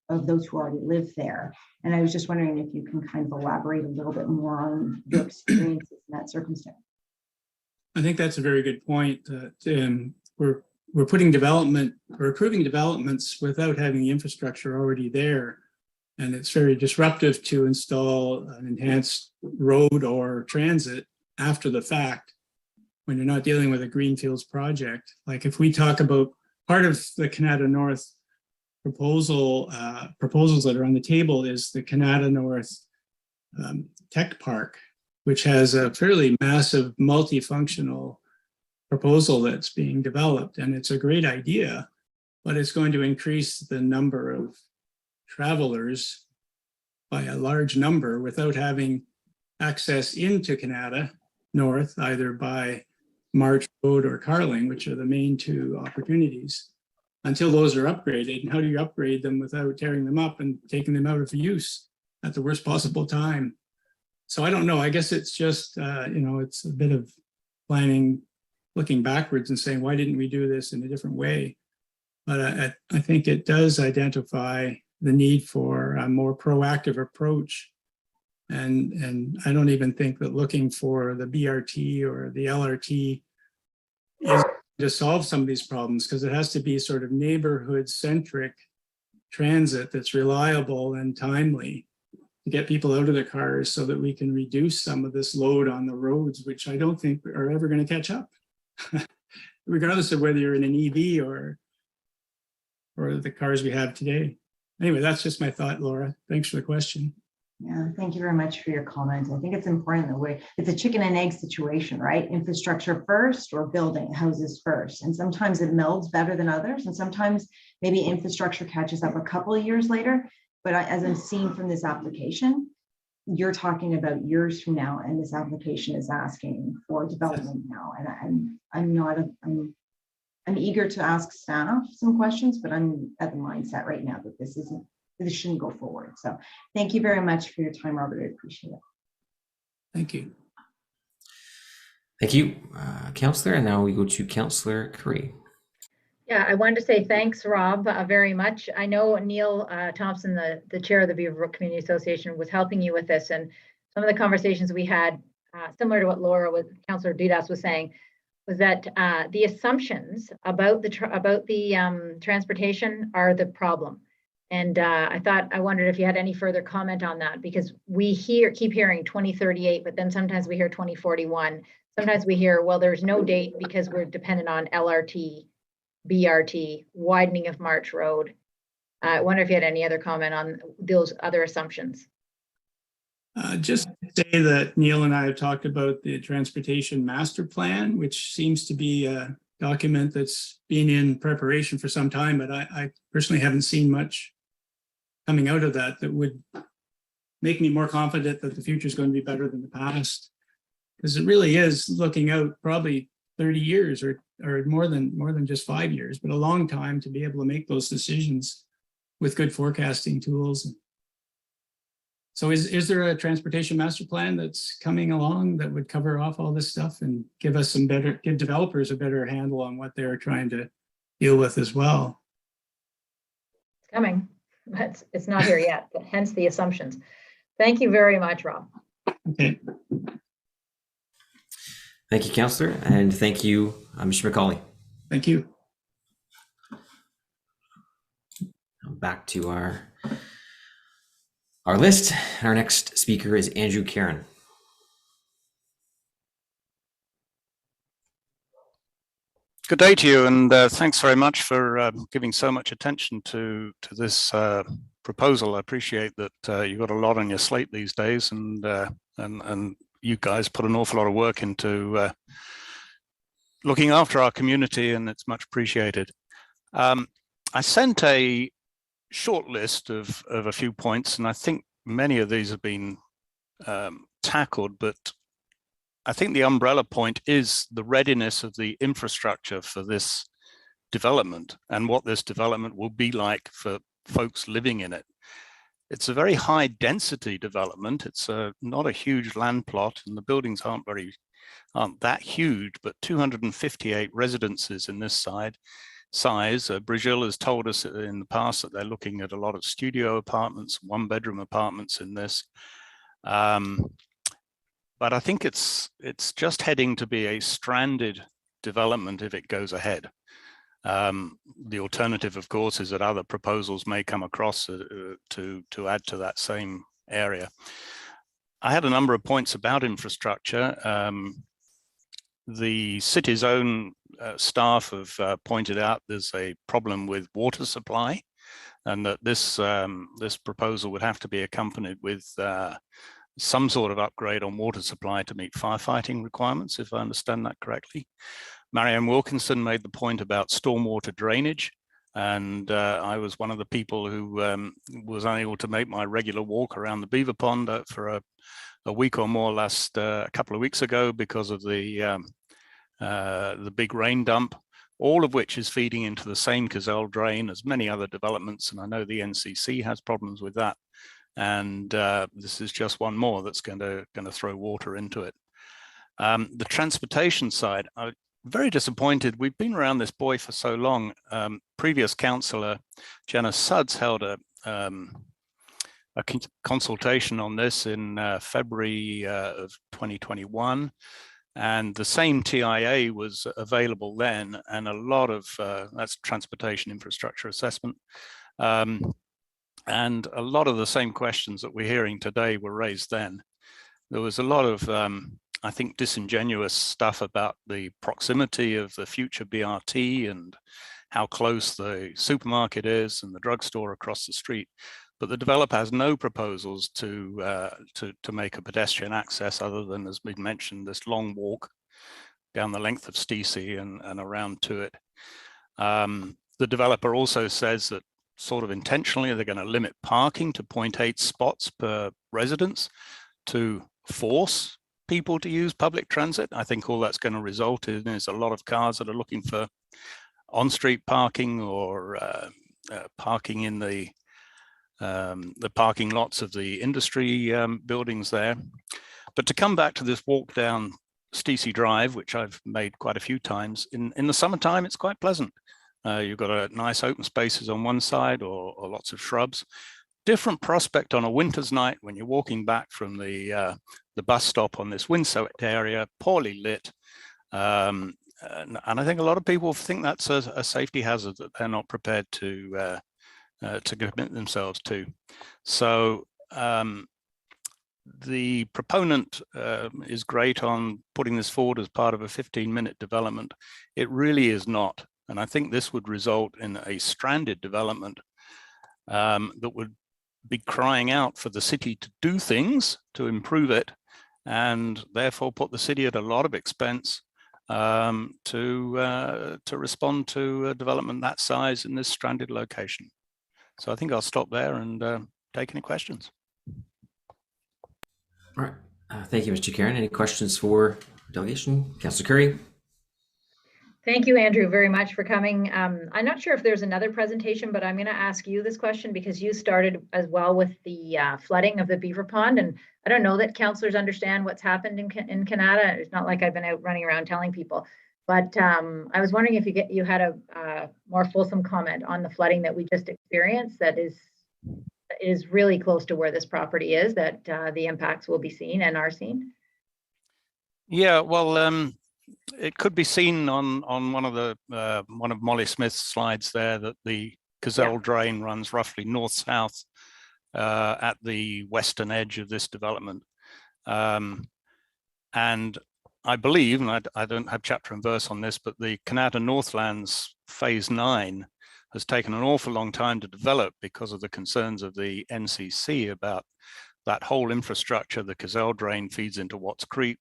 H: of those who already live there. And I was just wondering if you can kind of elaborate a little bit more on your experiences in that circumstance.
G: I think that's a very good point. We're putting development, we're approving developments without having the infrastructure already there. And it's very disruptive to install an enhanced road or transit after the fact when you're not dealing with a greenfields project. Like if we talk about part of the Kanata North proposals that are on the table is the Kanata North Tech Park, which has a fairly massive multifunctional proposal that's being developed. And it's a great idea, but it's going to increase the number of travelers by a large number without having access into Kanata north, either by March Road or Carling, which are the main two opportunities, until those are upgraded. And how do you upgrade them without tearing them up and taking them out of use at the worst possible time? So I don't know. I guess it's just, it's a bit of planning, looking backwards and saying, why didn't we do this in a different way? But I think it does identify the need for a more proactive approach. And I don't even think that looking for the BRT or the LRT is to solve some of these problems, because it has to be sort of neighborhood-centric transit that's reliable and timely to get people out of their cars so that we can reduce some of this load on the roads, which I don't think are ever going to catch up, regardless of whether you're in an EV or the cars we have today. Anyway, that's just my thought, Laura. Thanks for the question.
H: Yeah, thank you very much for your comments. I think it's important that it's a chicken and egg situation, right? Infrastructure first or building houses first. And sometimes it melds better than others. And sometimes maybe infrastructure catches up a couple of years later. But as I'm seeing from this application, you're talking about years from now, and this application is asking for development now. And I'm eager to ask staff some questions, but I'm at the mindset right now that this shouldn't go forward. So thank you very much for your time, Robert. I appreciate it.
G: Thank you.
I: Thank you, Councillor. And now we go to Councillor Curry.
E: Yeah, I wanted to say thanks, Rob, very much. I know Neil Thompson, the chair of the Beaverbrook Community Association, was helping you with this, and some of the conversations we had, similar to what Laura with Councillor Dudas was saying, was that the assumptions about the transportation are the problem. And I wondered if you had any further comment on that, because we keep hearing 2038, but then sometimes we hear 2041. Sometimes we hear, well, there's no date because we're dependent on LRT, BRT, widening of March Road. I wonder if you had any other comment on those other assumptions.
G: Just to say that Neil and I have talked about the transportation master plan, which seems to be a document that's been in preparation for some time, but I personally haven't seen much coming out of that would make me more confident that the future is going to be better than the past. Because it really is looking out probably 30 years or more than just 5 years, but a long time to be able to make those decisions with good forecasting tools. So is there a transportation master plan that's coming along that would cover off all this stuff and give developers a better handle on what they're trying to deal with as well?
E: It's coming, but it's not here yet, hence the assumptions. Thank you very much, Rob.
G: Okay.
I: Thank you, Councillor, and thank you, Mr. McCauley.
G: Thank you.
I: Back to our list. Our next speaker is Andrew Karen.
K: Good day to you, and thanks very much for giving so much attention to this proposal. I appreciate that you've got a lot on your slate these days, and you guys put an awful lot of work into looking after our community, and it's much appreciated. I sent a short list of a few points, and I think many of these have been tackled, but I think the umbrella point is the readiness of the infrastructure for this development and what this development will be like for folks living in it. It's a very high density development. It's not a huge land plot, and the buildings aren't that huge, but 258 residences in this size. Brazil has told us in the past that they're looking at a lot of studio apartments, one-bedroom apartments in this. But I think it's just heading to be a stranded development if it goes ahead. The alternative, of course, is that other proposals may come across to add to that same area. I had a number of points about infrastructure. The city's own staff have pointed out there's a problem with water supply, and that this proposal would have to be accompanied with some sort of upgrade on water supply to meet firefighting requirements, if I understand that correctly. Marianne Wilkinson made the point about stormwater drainage, and I was one of the people who was unable to make my regular walk around the beaver pond for a week or more a couple of weeks ago because of the big rain dump, all of which is feeding into the same Gazelle drain as many other developments. And I know the NCC has problems with that. And this is just one more that's going to throw water into it. The transportation side, I'm very disappointed. We've been around this boy for so long. Previous councillor Janice Sudds held a consultation on this in February of 2021. And the same TIA was available then, and a lot of, that's transportation infrastructure assessment. And a lot of the same questions that we're hearing today were raised then. There was a lot of, I think, disingenuous stuff about the proximity of the future BRT and how close the supermarket is and the drugstore across the street. But the developer has no proposals to make a pedestrian access other than, as we mentioned, this long walk down the length of Stacy and around to it. The developer also says that sort of intentionally they're going to limit parking to 0.8 spots per residence to force people to use public transit. I think all that's going to result in is a lot of cars that are looking for on-street parking or parking in the parking lots of the industry buildings there. But to come back to this walk down Stacy Drive, which I've made quite a few times, in the summertime, it's quite pleasant. You've got a nice open spaces on one side or lots of shrubs. Different prospect on a winter's night when you're walking back from the bus stop on this wind-swept area, poorly lit. And I think a lot of people think that's a safety hazard that they're not prepared to commit themselves to. So the proponent is great on putting this forward as part of a 15-minute development. It really is not. And I think this would result in a stranded development that would be crying out for the city to do things to improve it, and therefore put the city at a lot of expense to respond to a development that size in this stranded location. So I think I'll stop there and take any questions.
I: All right. Thank you, Mr. Karen. Any questions for delegation? Councillor Curry?
E: Thank you, Andrew, very much for coming. I'm not sure if there's another presentation, but I'm going to ask you this question because you started as well with the flooding of the Beaver Pond. And I don't know that councillors understand what's happened in Kanata. It's not like I've been out running around telling people. But I was wondering if you had a more fulsome comment on the flooding that we just experienced that is really close to where this property is, that the impacts will be seen and are seen.
K: Yeah, well, it could be seen on one of Molly Smith's slides there that the Gazelle drain runs roughly north-south at the western edge of this development. And I believe, and I don't have chapter and verse on this, but the Kanata Northlands Phase 9 has taken an awful long time to develop because of the concerns of the NCC about that whole infrastructure. The Gazelle drain feeds into Watts Creek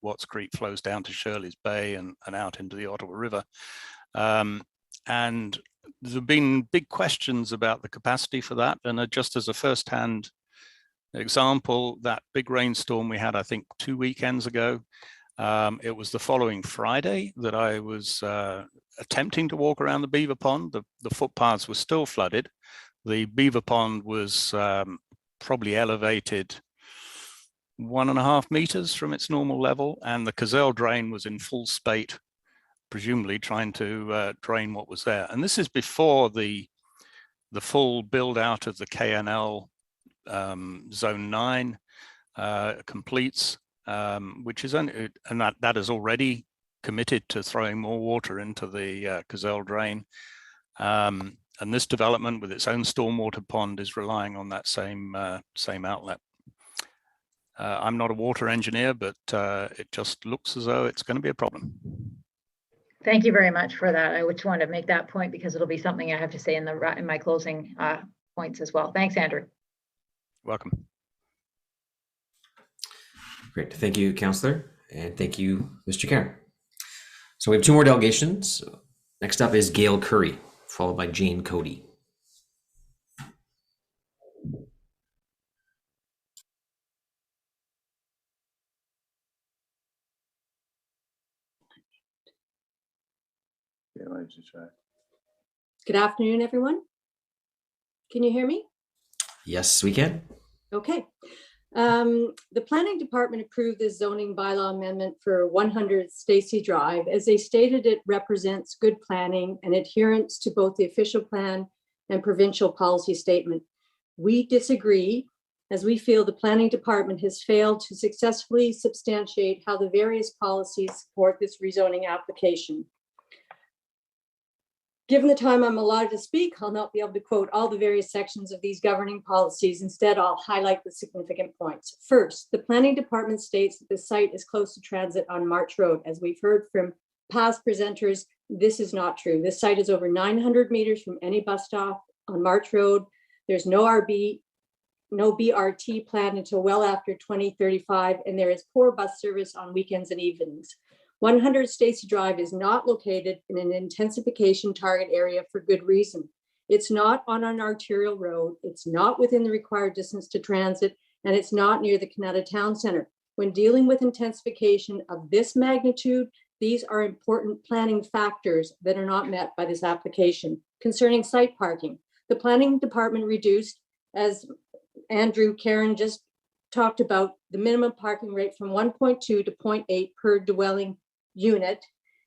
K: flows down to Shirley's Bay and out into the Ottawa River. And there have been big questions about the capacity for that. And just as a first-hand example, that big rainstorm we had, I think 2 weekends ago, it was the following Friday that I was attempting to walk around the Beaver Pond. The footpaths were still flooded. The Beaver Pond was probably elevated 1.5 meters from its normal level, and the Gazelle drain was in full spate, presumably trying to drain what was there. And this is before the full build out of the KNL Zone 9 completes, which is only, and that is already committed to throwing more water into the Gazelle drain. And this development with its own stormwater pond is relying on that same outlet. I'm not a water engineer, but it just looks as though it's going to be a problem.
E: Thank you very much for that. I just wanted to make that point because it'll be something I have to say in my closing points as well. Thanks, Andrew.
K: Welcome.
I: Great. Thank you, Councillor. And thank you, Mr. Karen. So we have 2 more delegations. Next up is Gail Curry, followed by Jane Cody.
C: Good afternoon, everyone. Can you hear me?
I: Yes, we can.
C: Okay. The planning department approved this zoning bylaw amendment for 100 Stacy Drive. As they stated, it represents good planning and adherence to both the official plan and provincial policy statement. We disagree, as we feel the planning department has failed to successfully substantiate how the various policies support this rezoning application. Given the time I'm allowed to speak, I'll not be able to quote all the various sections of these governing policies. Instead, I'll highlight the significant points. First, the planning department states that the site is close to transit on March Road. As we've heard from past presenters, this is not true. This site is over 900 meters from any bus stop on March Road. There's no BRT planned until well after 2035, and there is poor bus service on weekends and evenings. 100 Stacy Drive is not located in an intensification target area for good reason. It's not on an arterial road, it's not within the required distance to transit, and it's not near the Kanata Town Center. When dealing with intensification of this magnitude, these are important planning factors that are not met by this application. Concerning site parking, the planning department reduced, as Andrew Karen just talked about, the minimum parking rate from 1.2 to 0.8 per dwelling unit,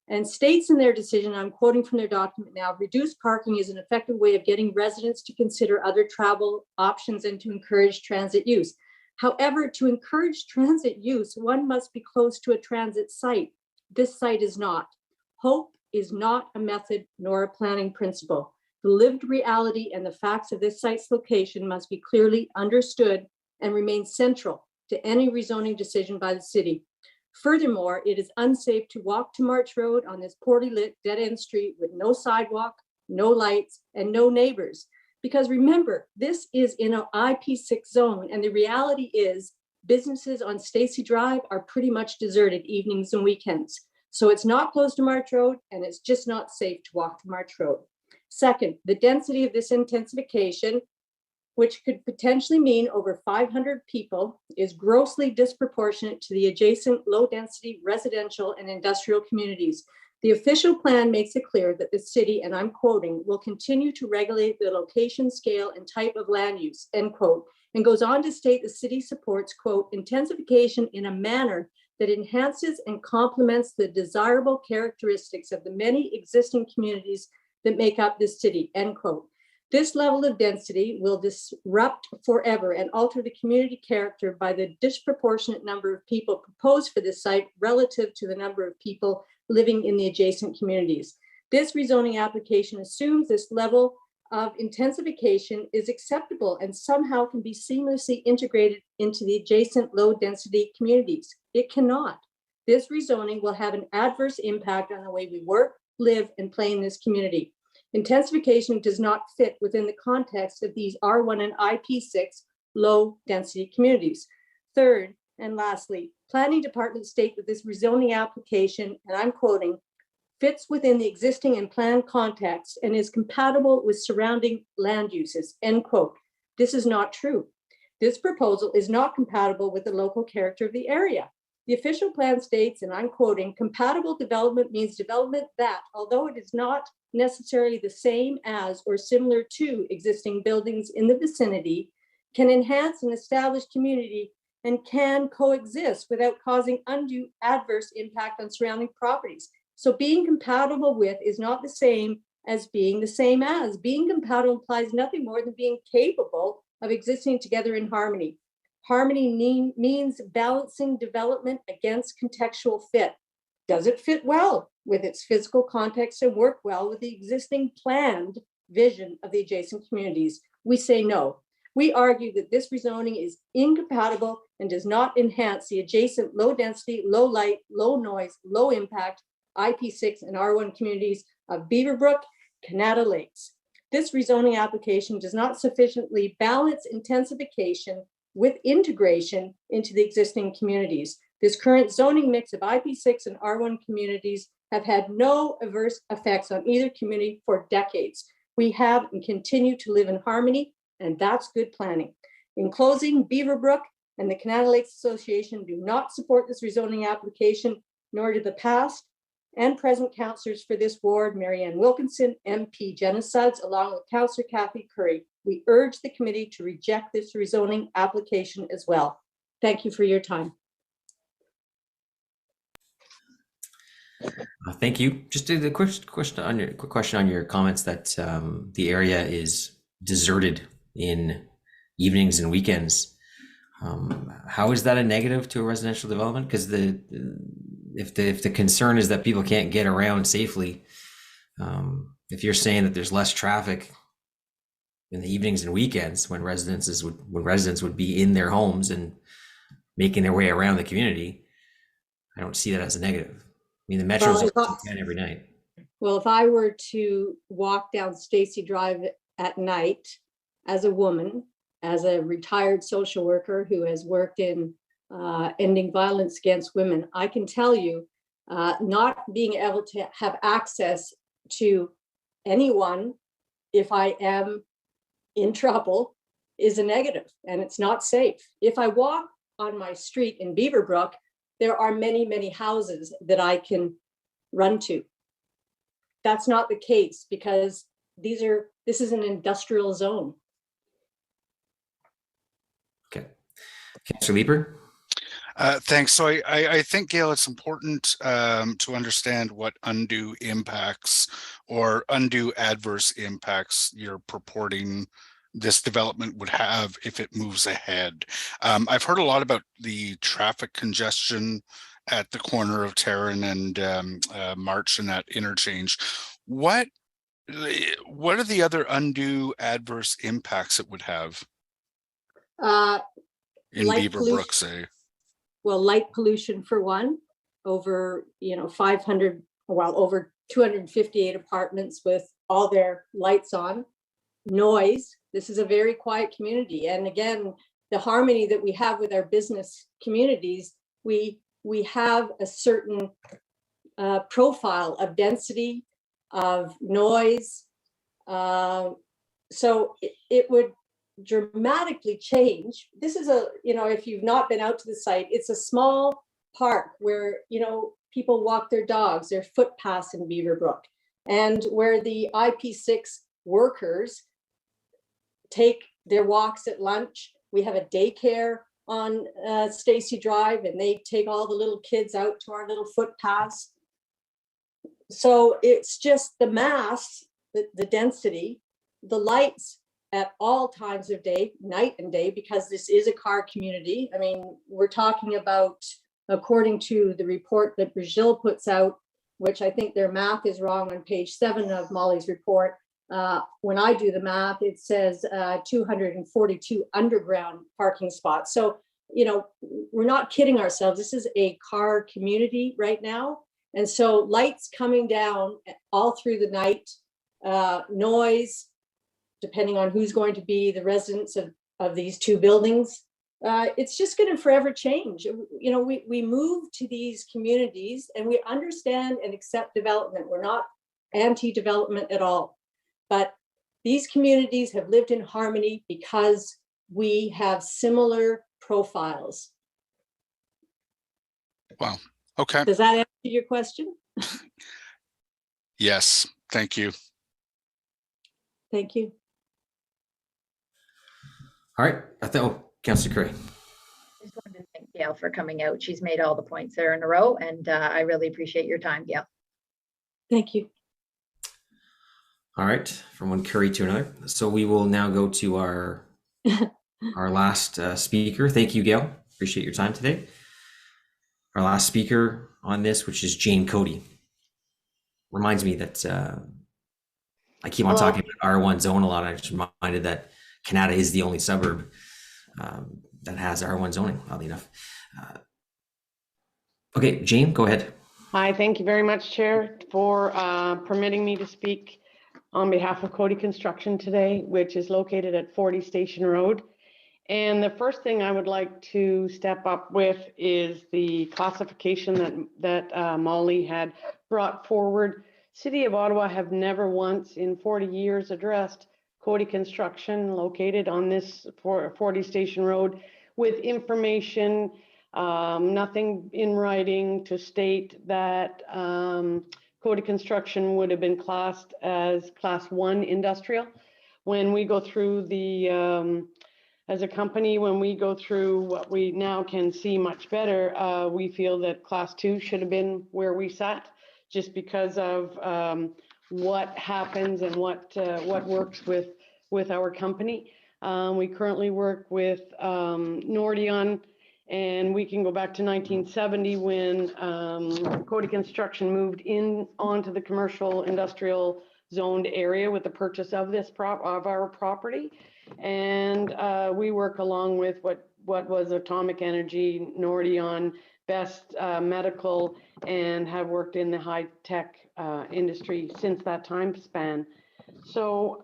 C: and states in their decision, I'm quoting from their document now, reduced parking is an effective way of getting residents to consider other travel options and to encourage transit use. However, to encourage transit use, one must be close to a transit site. This site is not. Hope is not a method nor a planning principle. The lived reality and the facts of this site's location must be clearly understood and remain central to any rezoning decision by the city. Furthermore, it is unsafe to walk to March Road on this poorly lit dead-end street with no sidewalk, no lights, and no neighbors. Because remember, this is in an IP6 zone, and the reality is businesses on Stacy Drive are pretty much deserted evenings and weekends. So it's not close to March Road, and it's just not safe to walk to March Road. Second, the density of this intensification, which could potentially mean over 500 people, is grossly disproportionate to the adjacent low-density residential and industrial communities. The official plan makes it clear that the city, and I'm quoting, will continue to regulate the location, scale, and type of land use, end quote, and goes on to state the city supports, quote, intensification in a manner that enhances and complements the desirable characteristics of the many existing communities that make up this city, end quote. This level of density will disrupt forever and alter the community character by the disproportionate number of people proposed for this site relative to the number of people living in the adjacent communities. This rezoning application assumes this level of intensification is acceptable and somehow can be seamlessly integrated into the adjacent low-density communities. It cannot. This rezoning will have an adverse impact on the way we work, live, and play in this community. Intensification does not fit within the context of these R1 and IP6 low density communities. Third, and lastly, planning departments state that this rezoning application, and I'm quoting, fits within the existing and planned context and is compatible with surrounding land uses, end quote. This is not true. This proposal is not compatible with the local character of the area. The official plan states, and I'm quoting, compatible development means development that, although it is not necessarily the same as or similar to existing buildings in the vicinity, can enhance an established community and can coexist without causing undue adverse impact on surrounding properties. So being compatible with is not the same as being the same as. Being compatible implies nothing more than being capable of existing together in harmony. Harmony means balancing development against contextual fit. Does it fit well with its physical context and work well with the existing planned vision of the adjacent communities? We say no. We argue that this rezoning is incompatible and does not enhance the adjacent low density, low light, low noise, low impact IP6 and R1 communities of Beaverbrook, Kanata Lakes. This rezoning application does not sufficiently balance intensification with integration into the existing communities. This current zoning mix of IP6 and R1 communities have had no adverse effects on either community for decades. We have and continue to live in harmony, and that's good planning. In closing, Beaverbrook and the Kanata Lakes Association do not support this rezoning application, nor do the past and present councillors for this ward, Marianne Wilkinson, MP Jenna Sudds, along with Councillor Kathy Curry. We urge the committee to reject this rezoning application as well. Thank you for your time.
I: Thank you. Just a quick question on your comments that the area is deserted in evenings and weekends. How is that a negative to a residential development? Because if the concern is that people can't get around safely, if you're saying that there's less traffic in the evenings and weekends when residents would be in their homes and making their way around the community, I don't see that as a negative. I mean, the Metro's open every night.
C: Well, if I were to walk down Stacy Drive at night as a woman, as a retired social worker who has worked in ending violence against women, I can tell you not being able to have access to anyone if I am in trouble is a negative, and it's not safe. If I walk on my street in Beaverbrook, there are many, many houses that I can run to. That's not the case because this is an industrial zone.
I: Okay. Councillor Leeper?
J: Thanks. So I think, Gail, it's important to understand what undue impacts or undue adverse impacts you're purporting this development would have if it moves ahead. I've heard a lot about the traffic congestion at the corner of Terran and March and that interchange. What are the other undue adverse impacts it would have in Beaverbrook, say?
C: Well, light pollution for one, over 500, well, over 258 apartments with all their lights on. Noise. This is a very quiet community, and again, the harmony that we have with our business communities, we have a certain profile of density, of noise, so it would dramatically change. This is if you've not been out to the site, it's a small park where people walk their dogs, their footpaths in Beaverbrook, and where the IP6 workers take their walks at lunch. We have a daycare on Stacy Drive, and they take all the little kids out to our little footpaths. So it's just the mass, the density, the lights at all times of day, night and day, because this is a car community. I mean, we're talking about, according to the report that Brazil puts out, which I think their math is wrong on page 7 of Molly's report. When I do the math, it says 242 underground parking spots. So, we're not kidding ourselves. This is a car community right now. And so lights coming down all through the night, noise, depending on who's going to be the residents of these two buildings, it's just going to forever change. We move to these communities and we understand and accept development. We're not anti-development at all. But these communities have lived in harmony because we have similar profiles.
J: Wow. Okay.
C: Does that answer your question?
J: Yes. Thank you.
C: Thank you.
I: All right. Councillor Curry.
E: I just wanted to thank Gail for coming out. She's made all the points there in a row, and I really appreciate your time, Gail.
C: Thank you.
I: All right, from one Curry to another. So we will now go to our last speaker. Thank you, Gail. Appreciate your time today. Our last speaker on this, which is Jane Cody. Reminds me that I keep on talking about R1 zone a lot. I just reminded that Kanata is the only suburb that has R1 zoning, oddly enough. Okay, Jane, go ahead.
L: Hi, thank you very much, Chair, for permitting me to speak on behalf of Cody Construction today, which is located at 40 Station Road. And the first thing I would like to step up with is the classification that Molly had brought forward. City of Ottawa have never once in 40 years addressed Cody Construction located on this 40 Station Road with information Nothing in writing to state that Cody Construction would have been classed as Class 1 industrial. When we go through as a company, when we go through what we now can see much better, we feel that Class 2 should have been where we sat, just because of what happens and what works with our company. We currently work with Nordion, and we can go back to 1970 when Cody Construction moved in onto the commercial industrial zoned area with the purchase of our property. And we work along with what was Atomic Energy, Nordion, Best Medical, and have worked in the high tech industry since that time span. So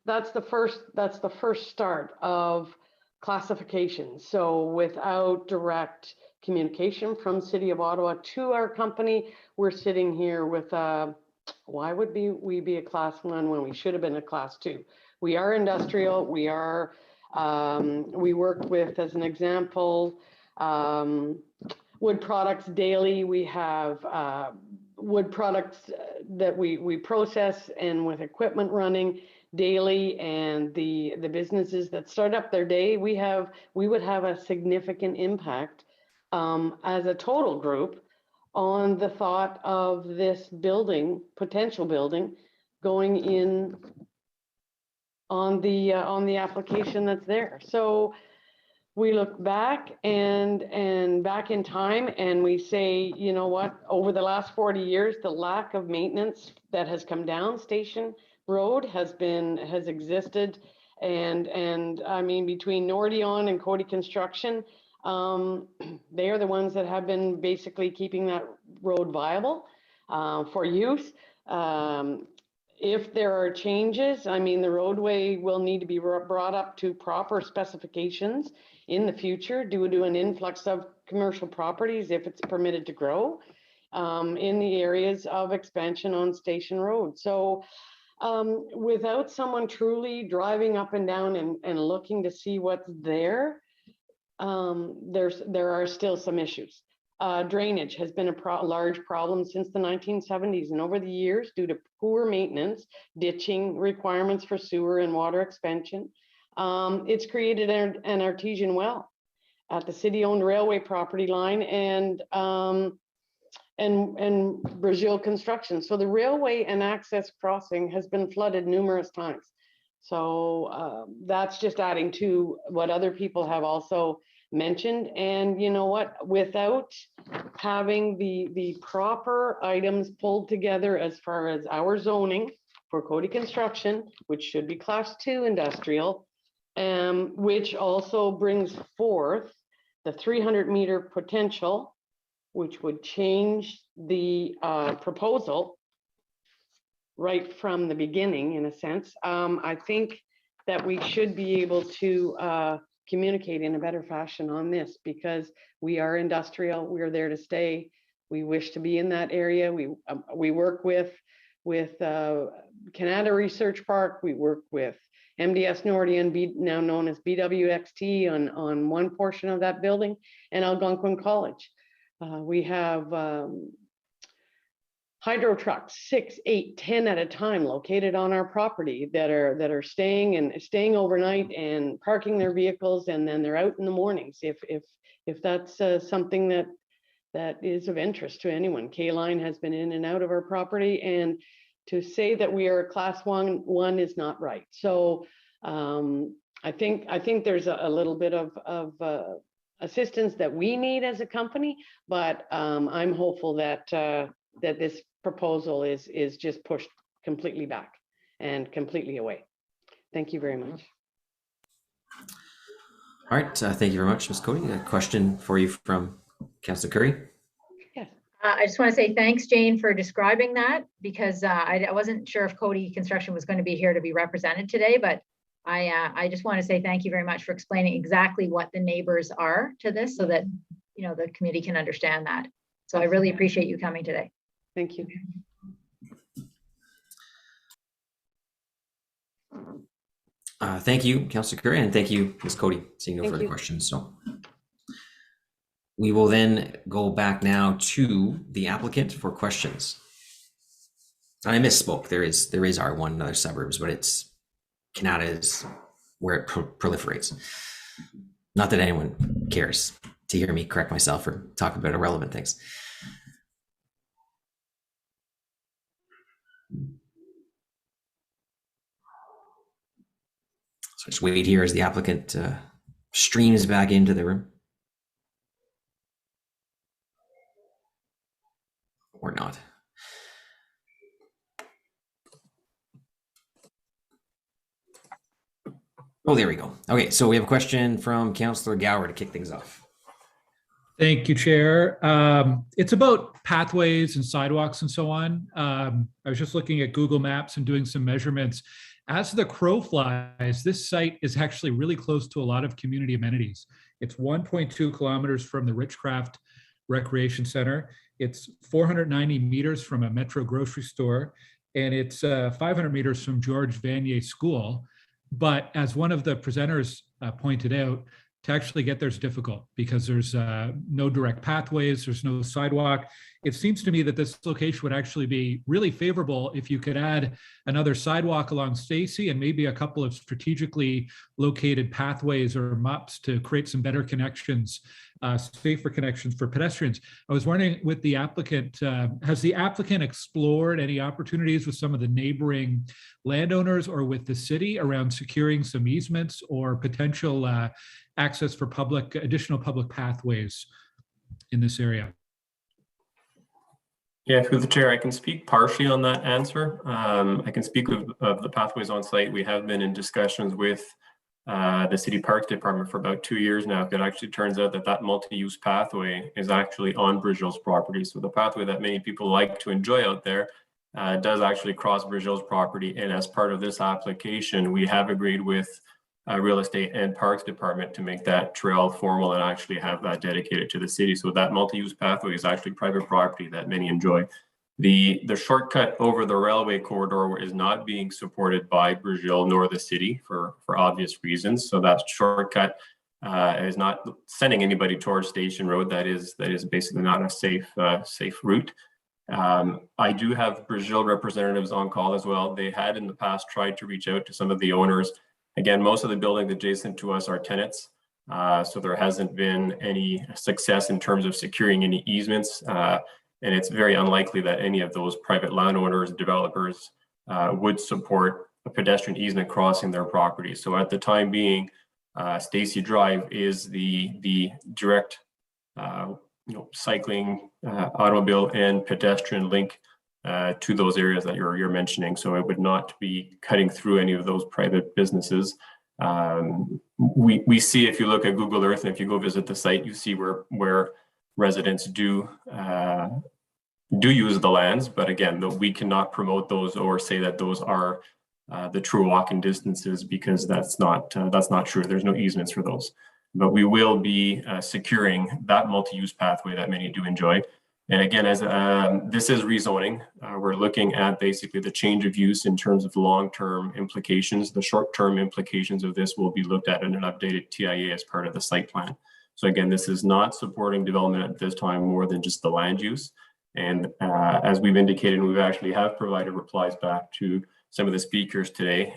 L: that's the first start of classification. So without direct communication from City of Ottawa to our company, we're sitting here with why would we be a Class 1 when we should have been a Class 2? We are industrial. We are we work with, as an example, wood products daily. We have wood products that we process, and with equipment running daily, and the businesses that start up their day, we would have a significant impact as a total group on the thought of this building, potential building, going in on the application that's there. So we look back and back in time, and we say, you know what, over the last 40 years, the lack of maintenance that has come down Station Road has existed. And I mean, between Nordion and Cody Construction, they are the ones that have been basically keeping that road viable for use. If there are changes, I mean, the roadway will need to be brought up to proper specifications in the future due to an influx of commercial properties, if it's permitted to grow in the areas of expansion on Station Road. So without someone truly driving up and down and looking to see what's there, there are still some issues. Drainage has been a large problem since the 1970s, and over the years, due to poor maintenance, ditching, requirements for sewer and water expansion, it's created an artesian well at the city-owned railway property line and Brazil Construction. So the railway and access crossing has been flooded numerous times. So that's just adding to what other people have also mentioned. And you know what, without having the proper items pulled together as far as our zoning for Cody Construction, which should be Class 2 industrial, which also brings forth the 300-meter potential, which would change the proposal right from the beginning, in a sense. I think that we should be able to communicate in a better fashion on this, because we are industrial, we're there to stay, we wish to be in that area. We work with Kanata Research Park, we work with MDS Nordion, now known as BWXT, on one portion of that building, and Algonquin College. We have hydro trucks, 6, 8, 10 at a time, located on our property that are staying overnight and parking their vehicles, and then they're out in the mornings if that's something that is of interest to anyone. K-Line has been in and out of our property, and to say that we are a Class 1 is not right. So I think there's a little bit of assistance that we need as a company, but I'm hopeful that this proposal is just pushed completely back and completely away. Thank you very much.
I: All right, thank you very much, Ms. Cody. A question for you from Councillor Curry.
E: Yes. I just want to say thanks, Jane, for describing that, because I wasn't sure if Cody Construction was going to be here to be represented today, but I just want to say thank you very much for explaining exactly what the neighbors are to this, so that the committee can understand that. So I really appreciate you coming today.
L: Thank you.
I: Thank you, Councillor Curry, and thank you, Ms. Cody. Seeing no further questions. So We will then go back now to the applicant for questions. I misspoke. There is R1 and other suburbs, but it's Kanata is where it proliferates. Not that anyone cares to hear me correct myself or talk about irrelevant things. So just wait here as the applicant streams back into the room. Or not. Oh, there we go. Okay, so we have a question from Councillor Gower to kick things off.
A: Thank you, Chair. It's about pathways and sidewalks and so on. I was just looking at Google Maps and doing some measurements. As the crow flies, this site is actually really close to a lot of community amenities. It's 1.2 kilometers from the Richcraft Recreation Center. It's 490 meters from a Metro grocery store, and it's 500 meters from George Vanier School. But as one of the presenters pointed out, to actually get there is difficult because there's no direct pathways, there's no sidewalk. It seems to me that this location would actually be really favorable if you could add another sidewalk along Stacy and maybe a couple of strategically located pathways or MUPs to create some better connections, safer connections for pedestrians. I was wondering with the applicant, has the applicant explored any opportunities with some of the neighboring landowners or with the city around securing some easements or potential access for additional public pathways in this area?
S: Yeah, through the chair, I can speak partially on that answer. I can speak of the pathways on site. We have been in discussions with the City Parks Department for about 2 years now. It actually turns out that that multi-use pathway is actually on Bridgeville's property. So the pathway that many people like to enjoy out there does actually cross Bridgeville's property. And as part of this application, we have agreed with Real Estate and Parks Department to make that trail formal and actually have that dedicated to the city. So that multi-use pathway is actually private property that many enjoy. The shortcut over the railway corridor is not being supported by Bridgeville nor the city for obvious reasons. So that shortcut is not sending anybody towards Station Road. That is basically not a safe route. I do have Bridgeville representatives on call as well. They had in the past tried to reach out to some of the owners. Again, most of the buildings adjacent to us are tenants, so there hasn't been any success in terms of securing any easements, and it's very unlikely that any of those private landowners, developers would support a pedestrian easement crossing their property. So at the time being, Stacy Drive is the direct cycling, automobile and pedestrian link to those areas that you're mentioning. So it would not be cutting through any of those private businesses. We see, if you look at Google Earth and if you go visit the site, you see where residents do use the lands. But again, we cannot promote those or say that those are the true walking distances, because that's not true. There's no easements for those. But we will be securing that multi-use pathway that many do enjoy. And again, as this is rezoning, we're looking at basically the change of use in terms of long-term implications. The short-term implications of this will be looked at in an updated TIA as part of the site plan. So again, this is not supporting development at this time more than just the land use. And as we've indicated, we actually have provided replies back to some of the speakers today.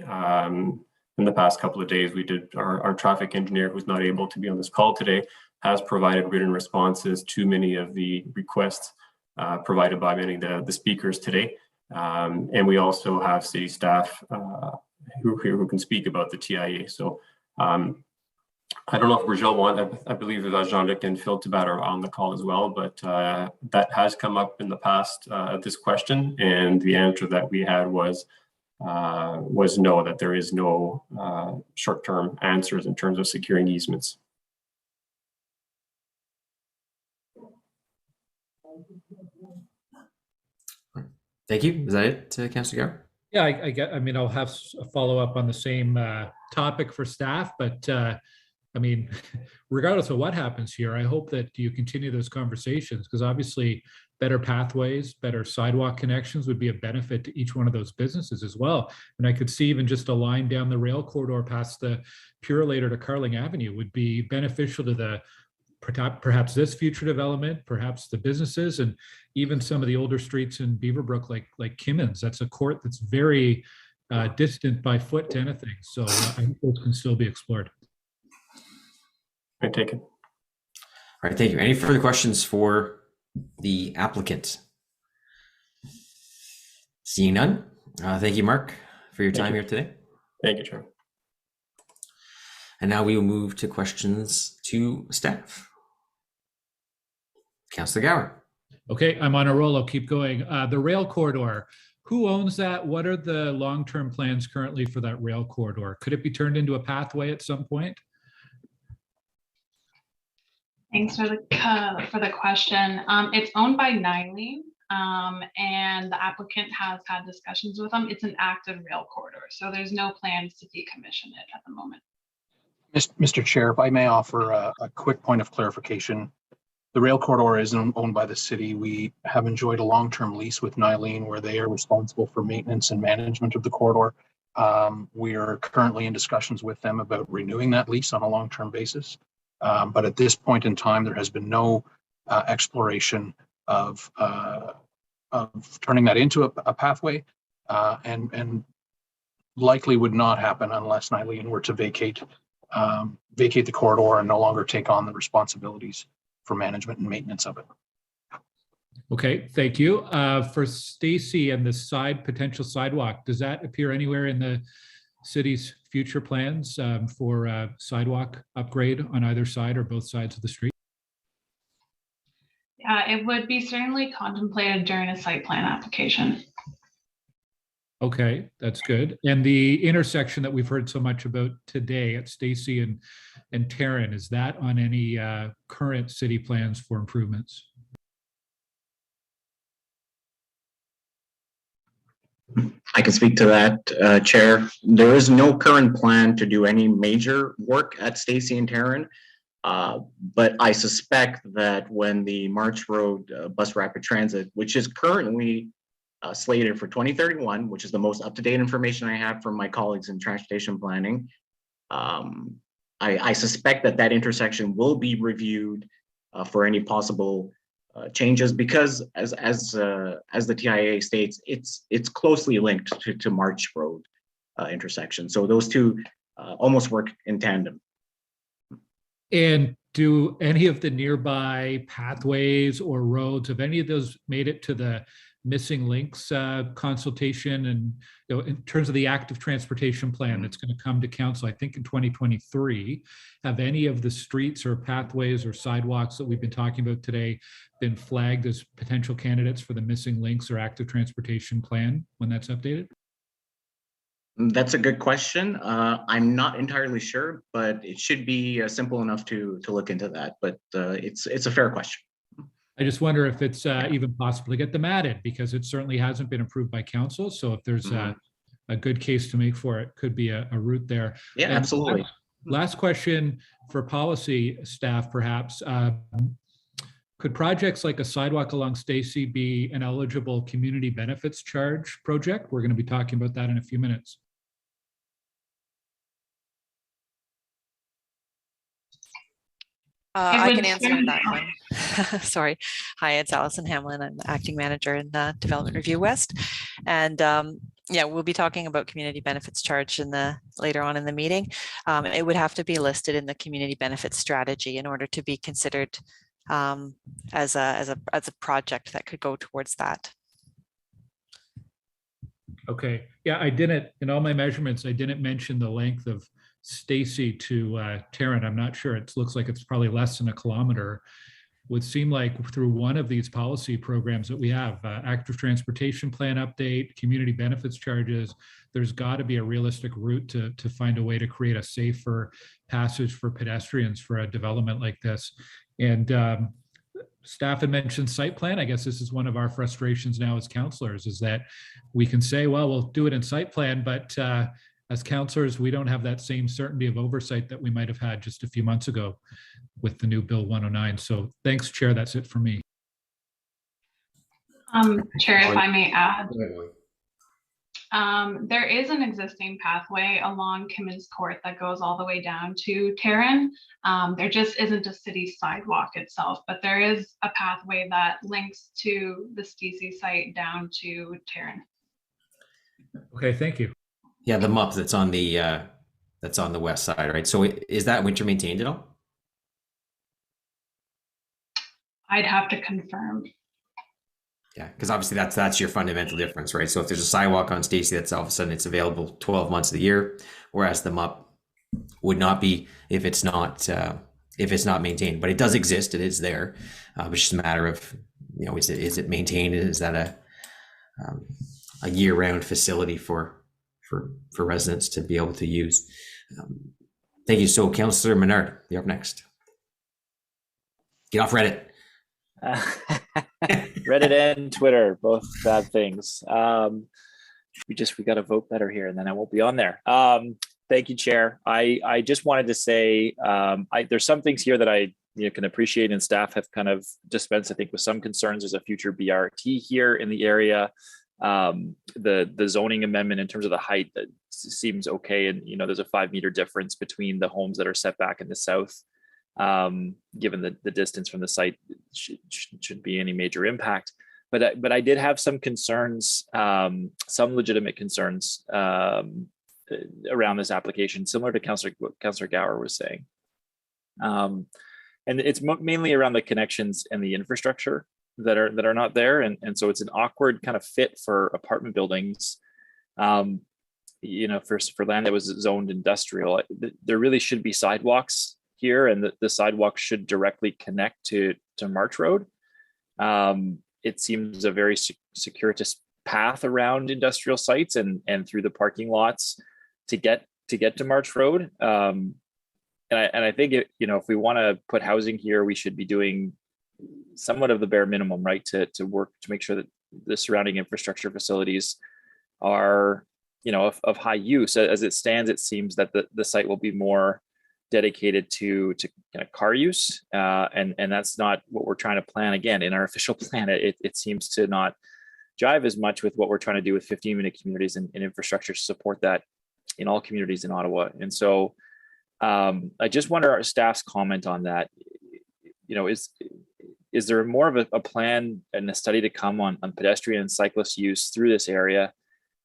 S: In the past couple of days, we did our traffic engineer, who's not able to be on this call today, has provided written responses to many of the requests provided by many of the speakers today. And we also have city staff who can speak about the TIA. So I don't know if Bridgeville I believe that Jean-Luc and Phil Tabat are on the call as well, but that has come up in the past, this question, and the answer that we had was no, that there is no short-term answers in terms of securing easements.
I: Thank you. Is that it, Councillor Gower?
A: Yeah, I mean, I'll have a follow-up on the same topic for staff, but I mean, regardless of what happens here, I hope that you continue those conversations, because obviously better pathways, better sidewalk connections would be a benefit to each one of those businesses as well. And I could see even just a line down the rail corridor past the Purelator to Carleton Avenue would be beneficial to the perhaps this future development, perhaps the businesses, and even some of the older streets in Beaverbrook, like Kimmins. That's a court that's very distant by foot to anything. So I think those can still be explored.
S: I take it.
I: All right, thank you. Any further questions for the applicant? Seeing none, thank you, Mark, for your time here today.
S: Thank you, Chair.
I: And now we will move to questions to staff. Councillor Gower.
A: Okay, I'm on a roll. I'll keep going. The rail corridor, who owns that? What are the long-term plans currently for that rail corridor? Could it be turned into a pathway at some point?
R: Thanks for the question. It's owned by Nylene, and the applicant has had discussions with them. It's an active rail corridor, so there's no plans to decommission it at the moment.
O: Mr. Chair, if I may offer a quick point of clarification. The rail corridor is owned by the city. We have enjoyed a long-term lease with Nylene where they are responsible for maintenance and management of the corridor. We are currently in discussions with them about renewing that lease on a long-term basis. But at this point in time, there has been no exploration of turning that into a pathway, and likely would not happen unless Nylene were to vacate the corridor and no longer take on the responsibilities for management and maintenance of it.
A: Okay, thank you. For Stacy and the potential sidewalk, does that appear anywhere in the city's future plans for sidewalk upgrade on either side or both sides of the street?
R: It would be certainly contemplated during a site plan application.
A: Okay, that's good. And the intersection that we've heard so much about today at Stacy and Tarrant, is that on any current city plans for improvements?
P: I can speak to that, Chair. There is no current plan to do any major work at Stacy and Tarrant, but I suspect that when the March Road bus rapid transit, which is currently slated for 2031, which is the most up-to-date information I have from my colleagues in transportation planning, I suspect that intersection will be reviewed for any possible changes, because as the TIA states, it's closely linked to March Road intersection. So those two almost work in tandem.
A: And do any of the nearby pathways or roads, have any of those made it to the missing links consultation? And in terms of the active transportation plan that's going to come to council, I think in 2023, have any of the streets or pathways or sidewalks that we've been talking about today been flagged as potential candidates for the missing links or active transportation plan when that's updated?
P: That's a good question. I'm not entirely sure, but it should be simple enough to look into that. But it's a fair question.
A: I just wonder if it's even possible to get them added, because it certainly hasn't been approved by council. So if there's a good case to make for it, could be a route there.
P: Yeah,
A: and
P: absolutely.
A: Last question for policy staff, perhaps. Could projects like a sidewalk along Stacy be an eligible community benefits charge project? We're going to be talking about that in a few minutes.
V: I can answer that one. Sorry. Hi, it's Allison Hamlin. I'm the acting manager in Development Review West. And yeah, we'll be talking about community benefits charge later on in the meeting. It would have to be listed in the community benefits strategy in order to be considered as a project that could go towards that.
A: Okay. Yeah, I didn't, in all my measurements, I didn't mention the length of Stacy to Tarrant. I'm not sure. It looks like it's probably less than a kilometer. Would seem like through one of these policy programs that we have, active transportation plan update, community benefits charges, there's got to be a realistic route to find a way to create a safer passage for pedestrians for a development like this. And staff had mentioned site plan. I guess this is one of our frustrations now as councillors, is that we can say, well, we'll do it in site plan, but as councillors, we don't have that same certainty of oversight that we might have had just a few months ago with the new Bill 109. So thanks, Chair. That's it for me.
R: Chair, if I may add, There is an existing pathway along Kimmins Court that goes all the way down to Terran. There just isn't a city sidewalk itself, but there is a pathway that links to the Stacy site down to Terran.
A: Okay, thank you.
I: Yeah, the MUP that's on the west side, right? So is that winter maintained at all?
R: I'd have to confirm.
I: Yeah, because obviously that's your fundamental difference, right? So if there's a sidewalk on Stacy, that's all of a sudden it's available 12 months of the year, whereas the MUP would not be if it's not maintained. But it does exist; it is there. It's just a matter of, you know, is it maintained? Is that a year-round facility for residents to be able to use? Thank you. So, Councillor Menard, you're up next. Get off Reddit.
D: Reddit and Twitter, both bad things. We got to vote better here, and then I won't be on there. Thank you, Chair. I just wanted to say there's some things here that I can appreciate, and staff have kind of dispensed, I think, with some concerns. There's a future BRT here in the area. The zoning amendment in terms of the height, that seems okay, and there's a 5-meter difference between the homes that are set back in the south. Given the distance from the site, shouldn't be any major impact. But I did have some concerns, some legitimate concerns around this application, similar to what Councillor Gower was saying. And it's mainly around the connections and the infrastructure that are not there, and so it's an awkward kind of fit for apartment buildings. For land that was zoned industrial, there really should be sidewalks here, and the sidewalk should directly connect to March Road. It seems a very circuitous path around industrial sites and through the parking lots to get to March Road. And I think if we want to put housing here, we should be doing somewhat of the bare minimum, right, to work to make sure that the surrounding infrastructure facilities are of high use. As it stands, it seems that the site will be more dedicated to kind of car use, and that's not what we're trying to plan. Again, in our official plan, it seems to not jive as much with what we're trying to do with 15-minute communities and infrastructure to support that in all communities in Ottawa. And so I just wonder our staff's comment on that. Is there more of a plan and a study to come on pedestrian and cyclist use through this area,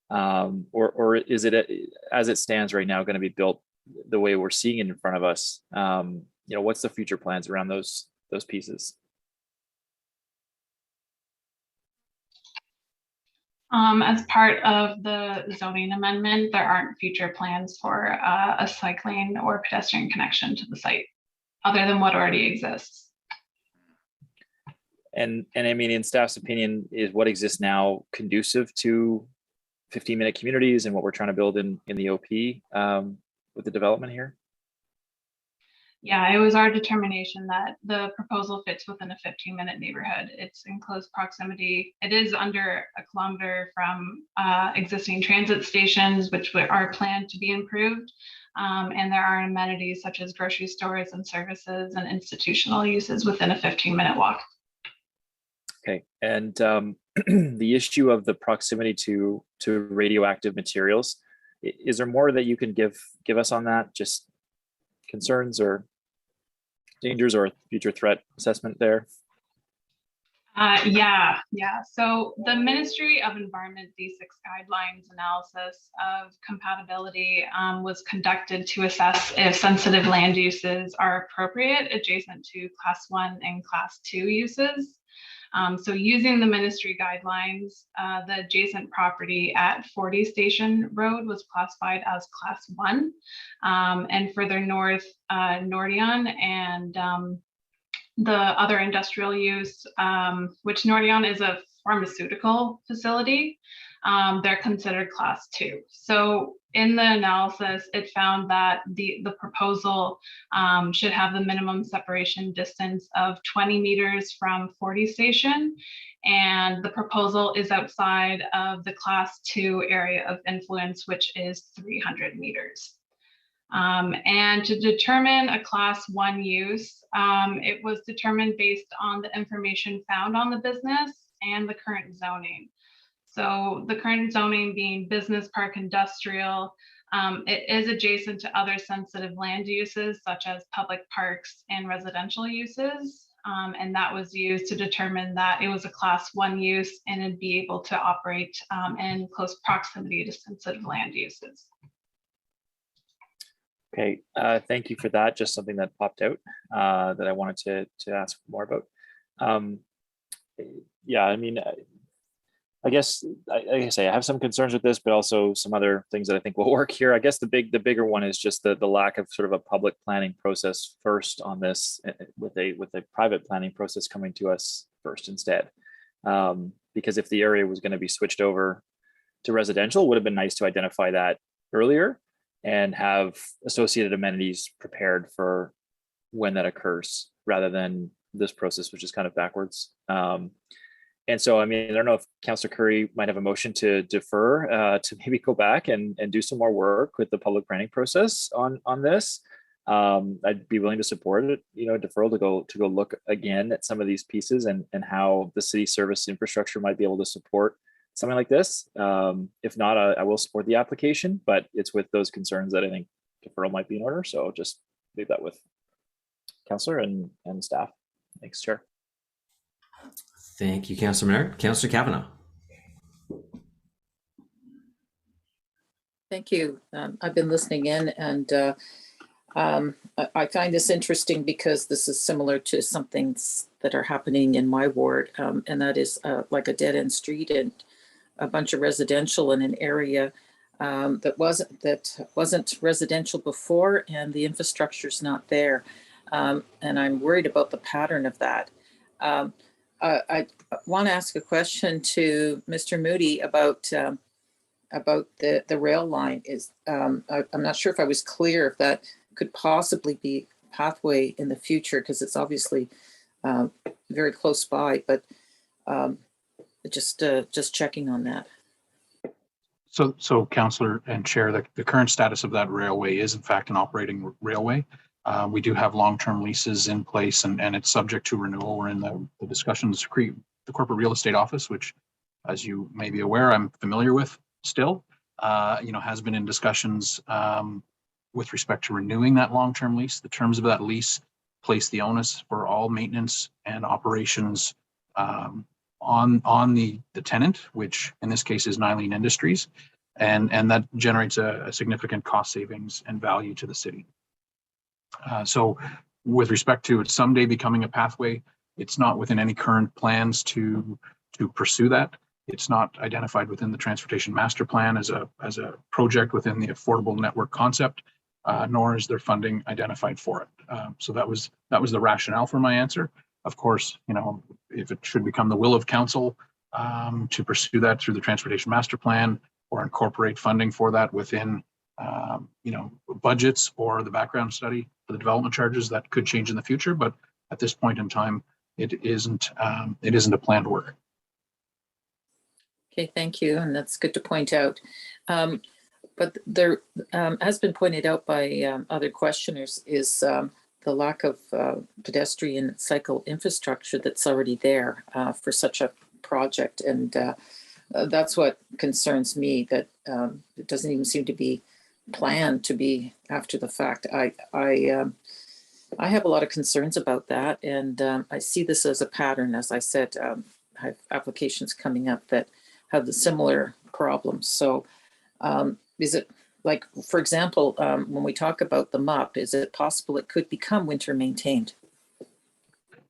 D: or is it, as it stands right now, going to be built the way we're seeing it in front of us? What's the future plans around those pieces?
R: As part of the zoning amendment, there aren't future plans for a cycling or pedestrian connection to the site, other than what already exists.
D: And I mean, in staff's opinion, is what exists now conducive to 15-minute communities and what we're trying to build in the OP with the development here?
R: Yeah, it was our determination that the proposal fits within a 15-minute neighborhood. It's in close proximity. It is under a kilometer from existing transit stations, which are planned to be improved. And there are amenities such as grocery stores and services and institutional uses within a 15-minute walk.
D: Okay, and the issue of the proximity to radioactive materials, is there more that you can give us on that? Just concerns or dangers or future threat assessment there?
R: Yeah. So the Ministry of Environment D6 guidelines analysis of compatibility was conducted to assess if sensitive land uses are appropriate adjacent to Class 1 and Class 2 uses. So using the ministry guidelines, the adjacent property at 40 Station Road was classified as Class 1, and further north, Nordion and the other industrial use, which Nordion is a pharmaceutical facility, they're considered Class 2. So in the analysis, it found that the proposal should have the minimum separation distance of 20 meters from 40 Station, and the proposal is outside of the Class 2 area of influence, which is 300 meters. And to determine a Class 1 use, it was determined based on the information found on the business and the current zoning. So the current zoning being business park industrial, it is adjacent to other sensitive land uses such as public parks and residential uses. And that was used to determine that it was a class 1 use and it'd be able to operate in close proximity to sensitive land uses.
D: Okay, thank you for that. Just something that popped out that I wanted to ask more about. Yeah, I mean, I guess, like I say, I have some concerns with this, but also some other things that I think will work here. I guess the bigger one is just the lack of sort of a public planning process first on this, with a private planning process coming to us first instead. Because if the area was going to be switched over to residential, it would have been nice to identify that earlier and have associated amenities prepared for when that occurs, rather than this process, which is kind of backwards. And so, I mean, I don't know if Councillor Curry might have a motion to defer, to maybe go back and do some more work with the public planning process on this. I'd be willing to support it, deferral to go look again at some of these pieces and how the city service infrastructure might be able to support something like this. If not, I will support the application, but it's with those concerns that I think deferral might be in order. So just leave that with Councillor and staff. Thanks, Chair.
I: Thank you, Councillor Menard. Councillor Kavanagh.
N: Thank you. I've been listening in, and I find this interesting because this is similar to some things that are happening in my ward, and that is like a dead-end street and a bunch of residential in an area that wasn't residential before, and the infrastructure's not there. And I'm worried about the pattern of that. I want to ask a question to Mr. Moody about the rail line. I'm not sure if I was clear if that could possibly be a pathway in the future, because it's obviously very close by, but just checking on that.
O: So Councillor and Chair, the current status of that railway is in fact an operating railway. We do have long-term leases in place, and it's subject to renewal. We're in the discussions to create the corporate real estate office, which, as you may be aware, I'm familiar with still, has been in discussions with respect to renewing that long-term lease. The terms of that lease place the onus for all maintenance and operations on the tenant, which in this case is Nepean Industries, and that generates a significant cost savings and value to the city. So with respect to it someday becoming a pathway, it's not within any current plans to pursue that. It's not identified within the transportation master plan as a project within the affordable network concept, nor is there funding identified for it. So that was the rationale for my answer. Of course, if it should become the will of council to pursue that through the transportation master plan or incorporate funding for that within budgets or the background study for the development charges, that could change in the future. But at this point in time, it isn't a planned work.
N: Okay, thank you, and that's good to point out. But there has been pointed out by other questioners is the lack of pedestrian cycle infrastructure that's already there for such a project, and that's what concerns me, that it doesn't even seem to be planned to be after the fact. I have a lot of concerns about that, and I see this as a pattern. As I said, I have applications coming up that have the similar problems. So is it, like, for example, when we talk about the MUP, is it possible it could become winter maintained?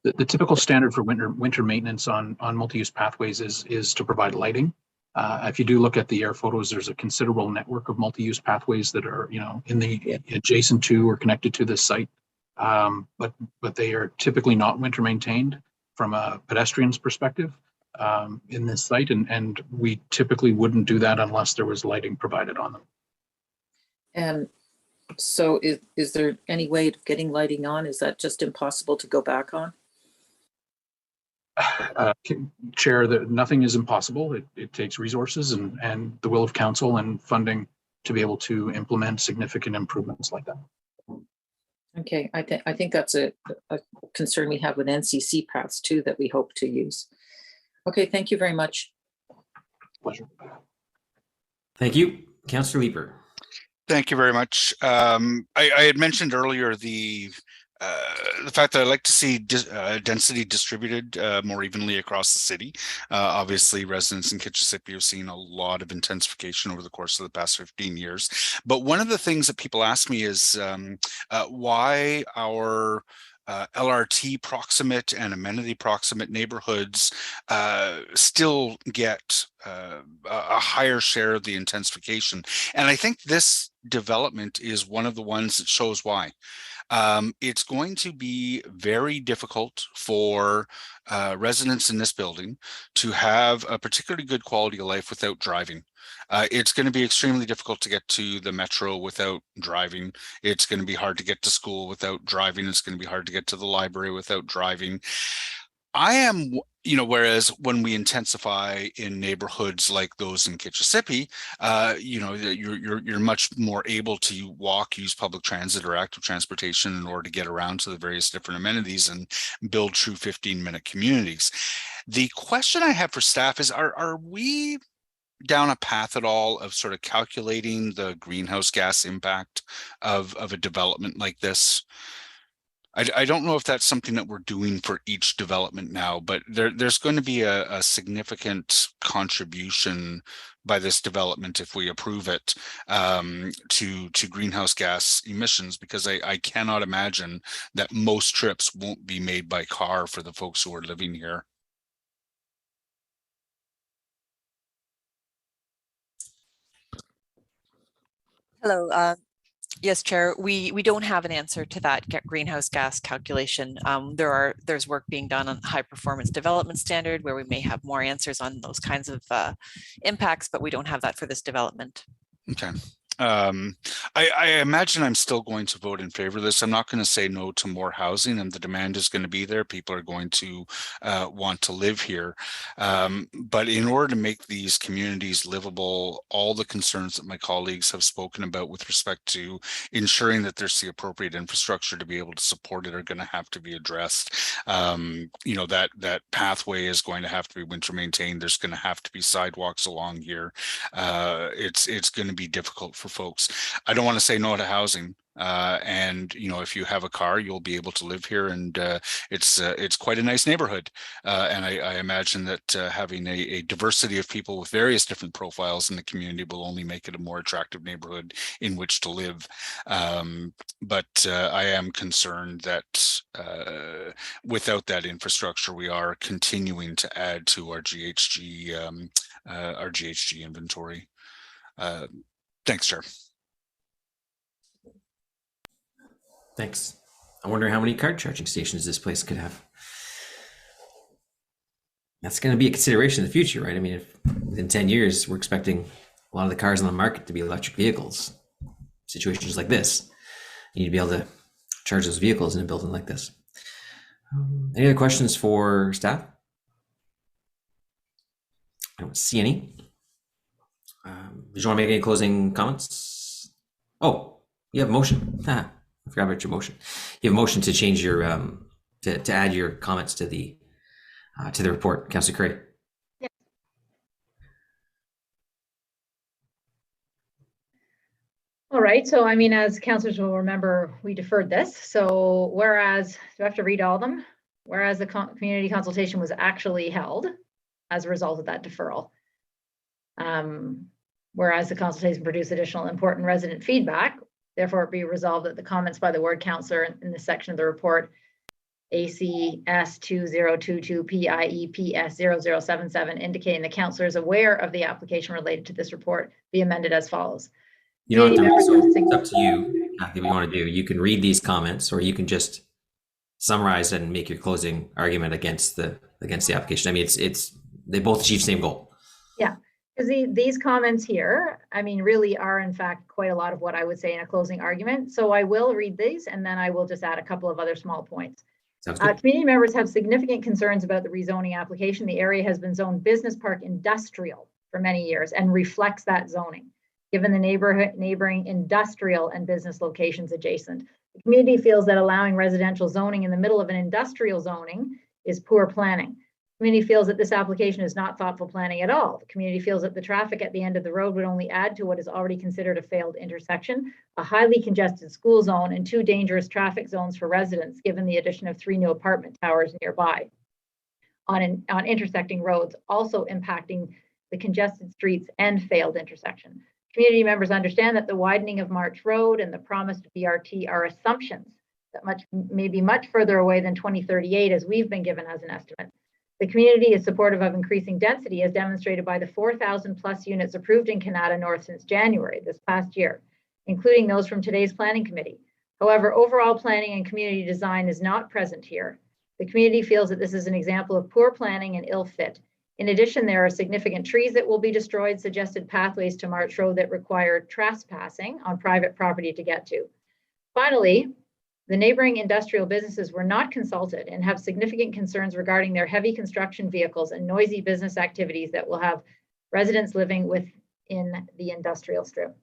O: The typical standard for winter maintenance on multi-use pathways is to provide lighting. If you do look at the air photos, there's a considerable network of multi-use pathways that are, in the adjacent to or connected to this site. But they are typically not winter maintained from a pedestrian's perspective in this site, and we typically wouldn't do that unless there was lighting provided on them. And
N: so is there any way of getting lighting on? Is that just impossible to go back on?
O: Chair, nothing is impossible. It takes resources and the will of council and funding to be able to implement significant improvements like that.
N: Okay, I think that's a concern we have with NCC paths too, that we hope to use. Okay, thank you very much.
O: Pleasure.
I: Thank you. Councillor Leeper.
J: Thank you very much. I had mentioned earlier the fact that I like to see density distributed more evenly across the city. Obviously, residents in Kitchissippi have seen a lot of intensification over the course of the past 15 years. But one of the things that people ask me is why our LRT proximate and amenity proximate neighborhoods still get a higher share of the intensification. And I think this development is one of the ones that shows why. It's going to be very difficult for residents in this building to have a particularly good quality of life without driving. It's going to be extremely difficult to get to the metro without driving. It's going to be hard to get to school without driving. It's going to be hard to get to the library without driving. Whereas when we intensify in neighborhoods like those in Kitchissippi, you're much more able to walk, use public transit or active transportation in order to get around to the various different amenities and build true 15-minute communities. The question I have for staff is, are we down a path at all of sort of calculating the greenhouse gas impact of a development like this? I don't know if that's something that we're doing for each development now, but there's going to be a significant contribution by this development, if we approve it, to greenhouse gas emissions, because I cannot imagine that most trips won't be made by car for the folks who are living here.
V: Hello. Yes, Chair. We don't have an answer to that greenhouse gas calculation. There's work being done on high performance development standard where we may have more answers on those kinds of impacts, but we don't have that for this development.
J: Okay. I imagine I'm still going to vote in favor of this. I'm not going to say no to more housing, and the demand is going to be there. People are going to want to live here. But in order to make these communities livable, all the concerns that my colleagues have spoken about with respect to ensuring that there's the appropriate infrastructure to be able to support it are going to have to be addressed. That pathway is going to have to be winter maintained. There's going to have to be sidewalks along here. It's going to be difficult for folks. I don't want to say no to housing. And if you have a car, you'll be able to live here, and it's quite a nice neighborhood. And I imagine that having a diversity of people with various different profiles in the community will only make it a more attractive neighborhood in which to live. But I am concerned that without that infrastructure, we are continuing to add to our GHG inventory. Thanks, Chair.
I: Thanks. I'm wondering how many car charging stations this place could have. That's going to be a consideration in the future, right? I mean, if within 10 years, we're expecting a lot of the cars on the market to be electric vehicles. Situations like this, you need to be able to charge those vehicles in a building like this. Any other questions for staff? I don't see any. Did you want to make any closing comments? Oh, you have a motion. I forgot about your motion. You have a motion to change your to add your comments to the report, Councillor Curry.
E: Yeah. All right. So, I mean, as councillors will remember, we deferred this. So, whereas, do I have to read all of them? Whereas the community consultation was actually held as a result of that deferral. Whereas the consultation produced additional important resident feedback, therefore it be resolved that the comments by the ward councillor in this section of the report, ACS 2022 PIEPS 0077, indicating the councillor is aware of the application related to this report, be amended as follows.
I: You don't have to, so it's up to you, Kathy, what you want to do. You can read these comments, or you can just summarize and make your closing argument against the application. I mean, they both achieve the same goal.
E: Yeah. Because these comments here, I mean, really are in fact quite a lot of what I would say in a closing argument. So I will read these, and then I will just add a couple of other small points. Community members have significant concerns about the rezoning application. The area has been zoned business park industrial for many years and reflects that zoning. Given the neighboring industrial and business locations adjacent, the community feels that allowing residential zoning in the middle of an industrial zoning is poor planning. Community feels that this application is not thoughtful planning at all. The community feels that the traffic at the end of the road would only add to what is already considered a failed intersection, a highly congested school zone, and 2 dangerous traffic zones for residents, given the addition of 3 new apartment towers nearby on intersecting roads, also impacting the congested streets and failed intersection. Community members understand that the widening of March Road and the promised BRT are assumptions that may be much further away than 2038, as we've been given as an estimate. The community is supportive of increasing density, as demonstrated by the 4,000 plus units approved in Kanata North since January this past year, including those from today's planning committee. However, overall planning and community design is not present here. The community feels that this is an example of poor planning and ill fit. In addition, there are significant trees that will be destroyed, suggested pathways to March Road that require trespassing on private property to get to. Finally, the neighboring industrial businesses were not consulted and have significant concerns regarding their heavy construction vehicles and noisy business activities that will have residents living within the industrial strip.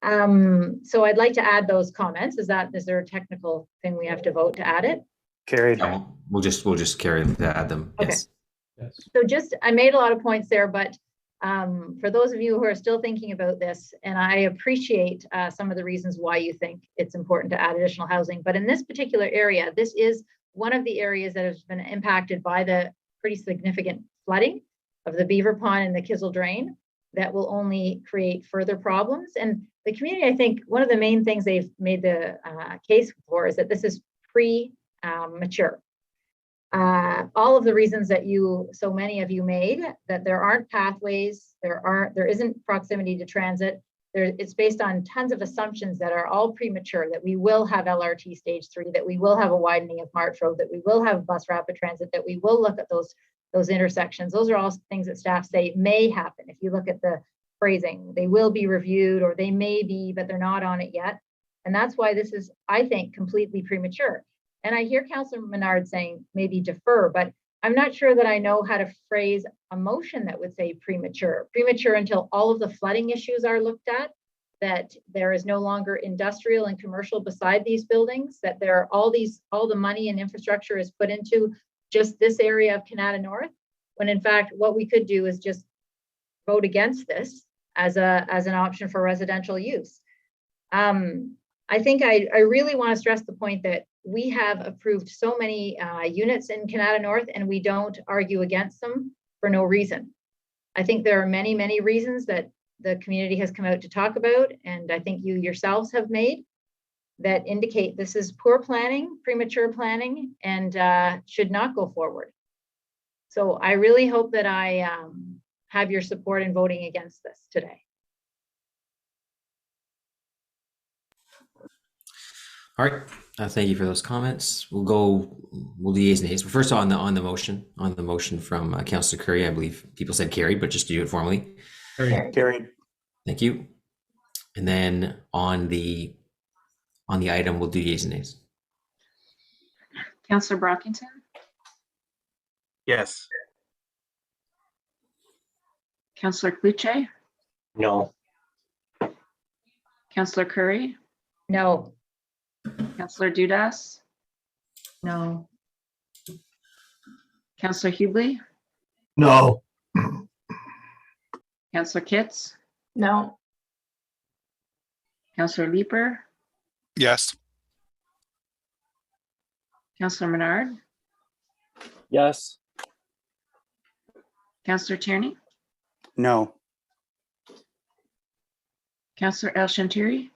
E: So I'd like to add those comments. Is there a technical thing we have to vote to add it?
I: Carried. No, we'll just carry them to add them.
E: Okay.
I: Yes.
E: So I made a lot of points there, but for those of you who are still thinking about this, and I appreciate some of the reasons why you think it's important to add additional housing, but in this particular area, this is one of the areas that has been impacted by the pretty significant flooding of the Beaver Pond and the Kissel Drain that will only create further problems. And the community, I think one of the main things they've made the case for is that this is premature. All of the reasons that so many of you made, that there aren't pathways, there isn't proximity to transit. It's based on tons of assumptions that are all premature, that we will have LRT stage 3, that we will have a widening of March Road, that we will have bus rapid transit, that we will look at those intersections. Those are all things that staff say may happen. If you look at the phrasing, they will be reviewed, or they may be, but they're not on it yet. And that's why this is, I think, completely premature. And I hear Councillor Menard saying maybe defer, but I'm not sure that I know how to phrase a motion that would say premature. Premature until all of the flooding issues are looked at, that there is no longer industrial and commercial beside these buildings, that there are all the money and infrastructure is put into just this area of Kanata North, when in fact, what we could do is just vote against this as an option for residential use. I think I really want to stress the point that we have approved so many units in Kanata North, and we don't argue against them for no reason. I think there are many, many reasons that the community has come out to talk about, and I think you yourselves have made, that indicate this is poor planning, premature planning, and should not go forward. So I really hope that I have your support in voting against this today.
I: All right. Thank you for those comments. We'll do yeas and nays. But first on the motion from Councillor Curry, I believe people said carried, but just to do it formally.
T: Carried.
I: Thank you. And then on the item, we'll do yeas and nays.
M: Councillor Brockington?
T: Yes.
M: Councillor Cluche?
T: No.
M: Councillor Curry?
E: No.
M: Councillor Dudas?
H: No.
M: Councillor Hubley?
T: No.
M: Councillor Kitts?
N: No.
M: Councillor Leeper?
J: Yes.
M: Councillor Menard?
D: Yes.
M: Councillor Tierney?
T: No.
M: Councillor El Shantiri?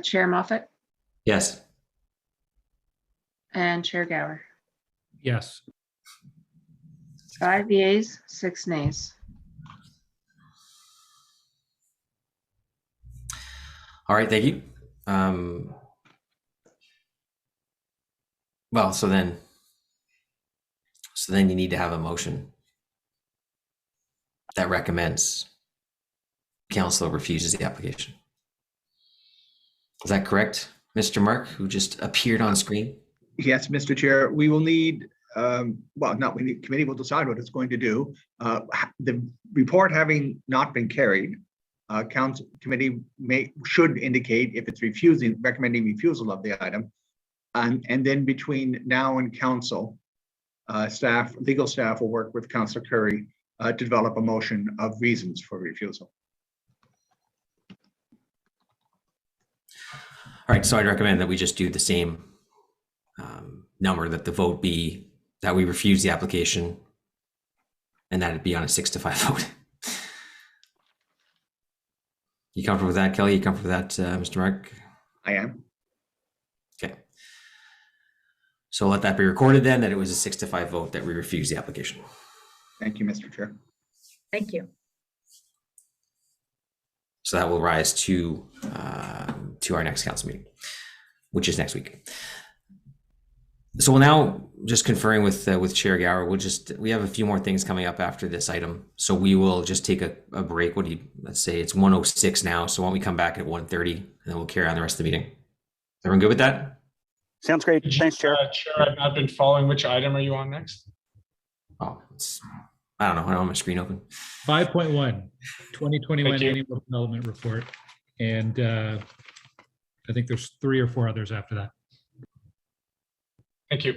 M: Chair Moffat?
I: Yes.
M: And Chair Gower?
A: Yes.
M: 5 yeas, 6 nays.
I: All right, thank you. Well, so then you need to have a motion that recommends council refuses the application. Is that correct, Mr. Mark, who just appeared on screen?
Q: Yes, Mr. Chair, we will need, committee will decide what it's going to do. The report having not been carried, council committee should indicate if it's recommending refusal of the item. And then between now and council, legal staff will work with Councillor Curry to develop a motion of reasons for refusal.
I: All right, so I'd recommend that we just do the same number, that the vote be that we refuse the application, and that it'd be on a 6-5 vote. You comfortable with that, Kelly? You comfortable with that, Mr. Mark?
Q: I am.
I: Okay. So let that be recorded then, that it was a 6-5 vote that we refuse the application.
Q: Thank you, Mr. Chair.
E: Thank you.
I: So that will rise to our next council meeting, which is next week. So we'll now, just conferring with Chair Gower, we have a few more things coming up after this item. So we will just take a break. Let's say it's 1:06 now. So why don't we come back at 1:30 and then we'll carry on the rest of the meeting. Everyone good with that?
K: Sounds great. Thanks, Chair.
B: Chair, I've not been following. Which item are you on next?
I: Oh, I don't know. I don't have my screen open.
A: 5.1, 2021 Annual Development Report. And I think there's 3 or 4 others after that.
B: Thank you.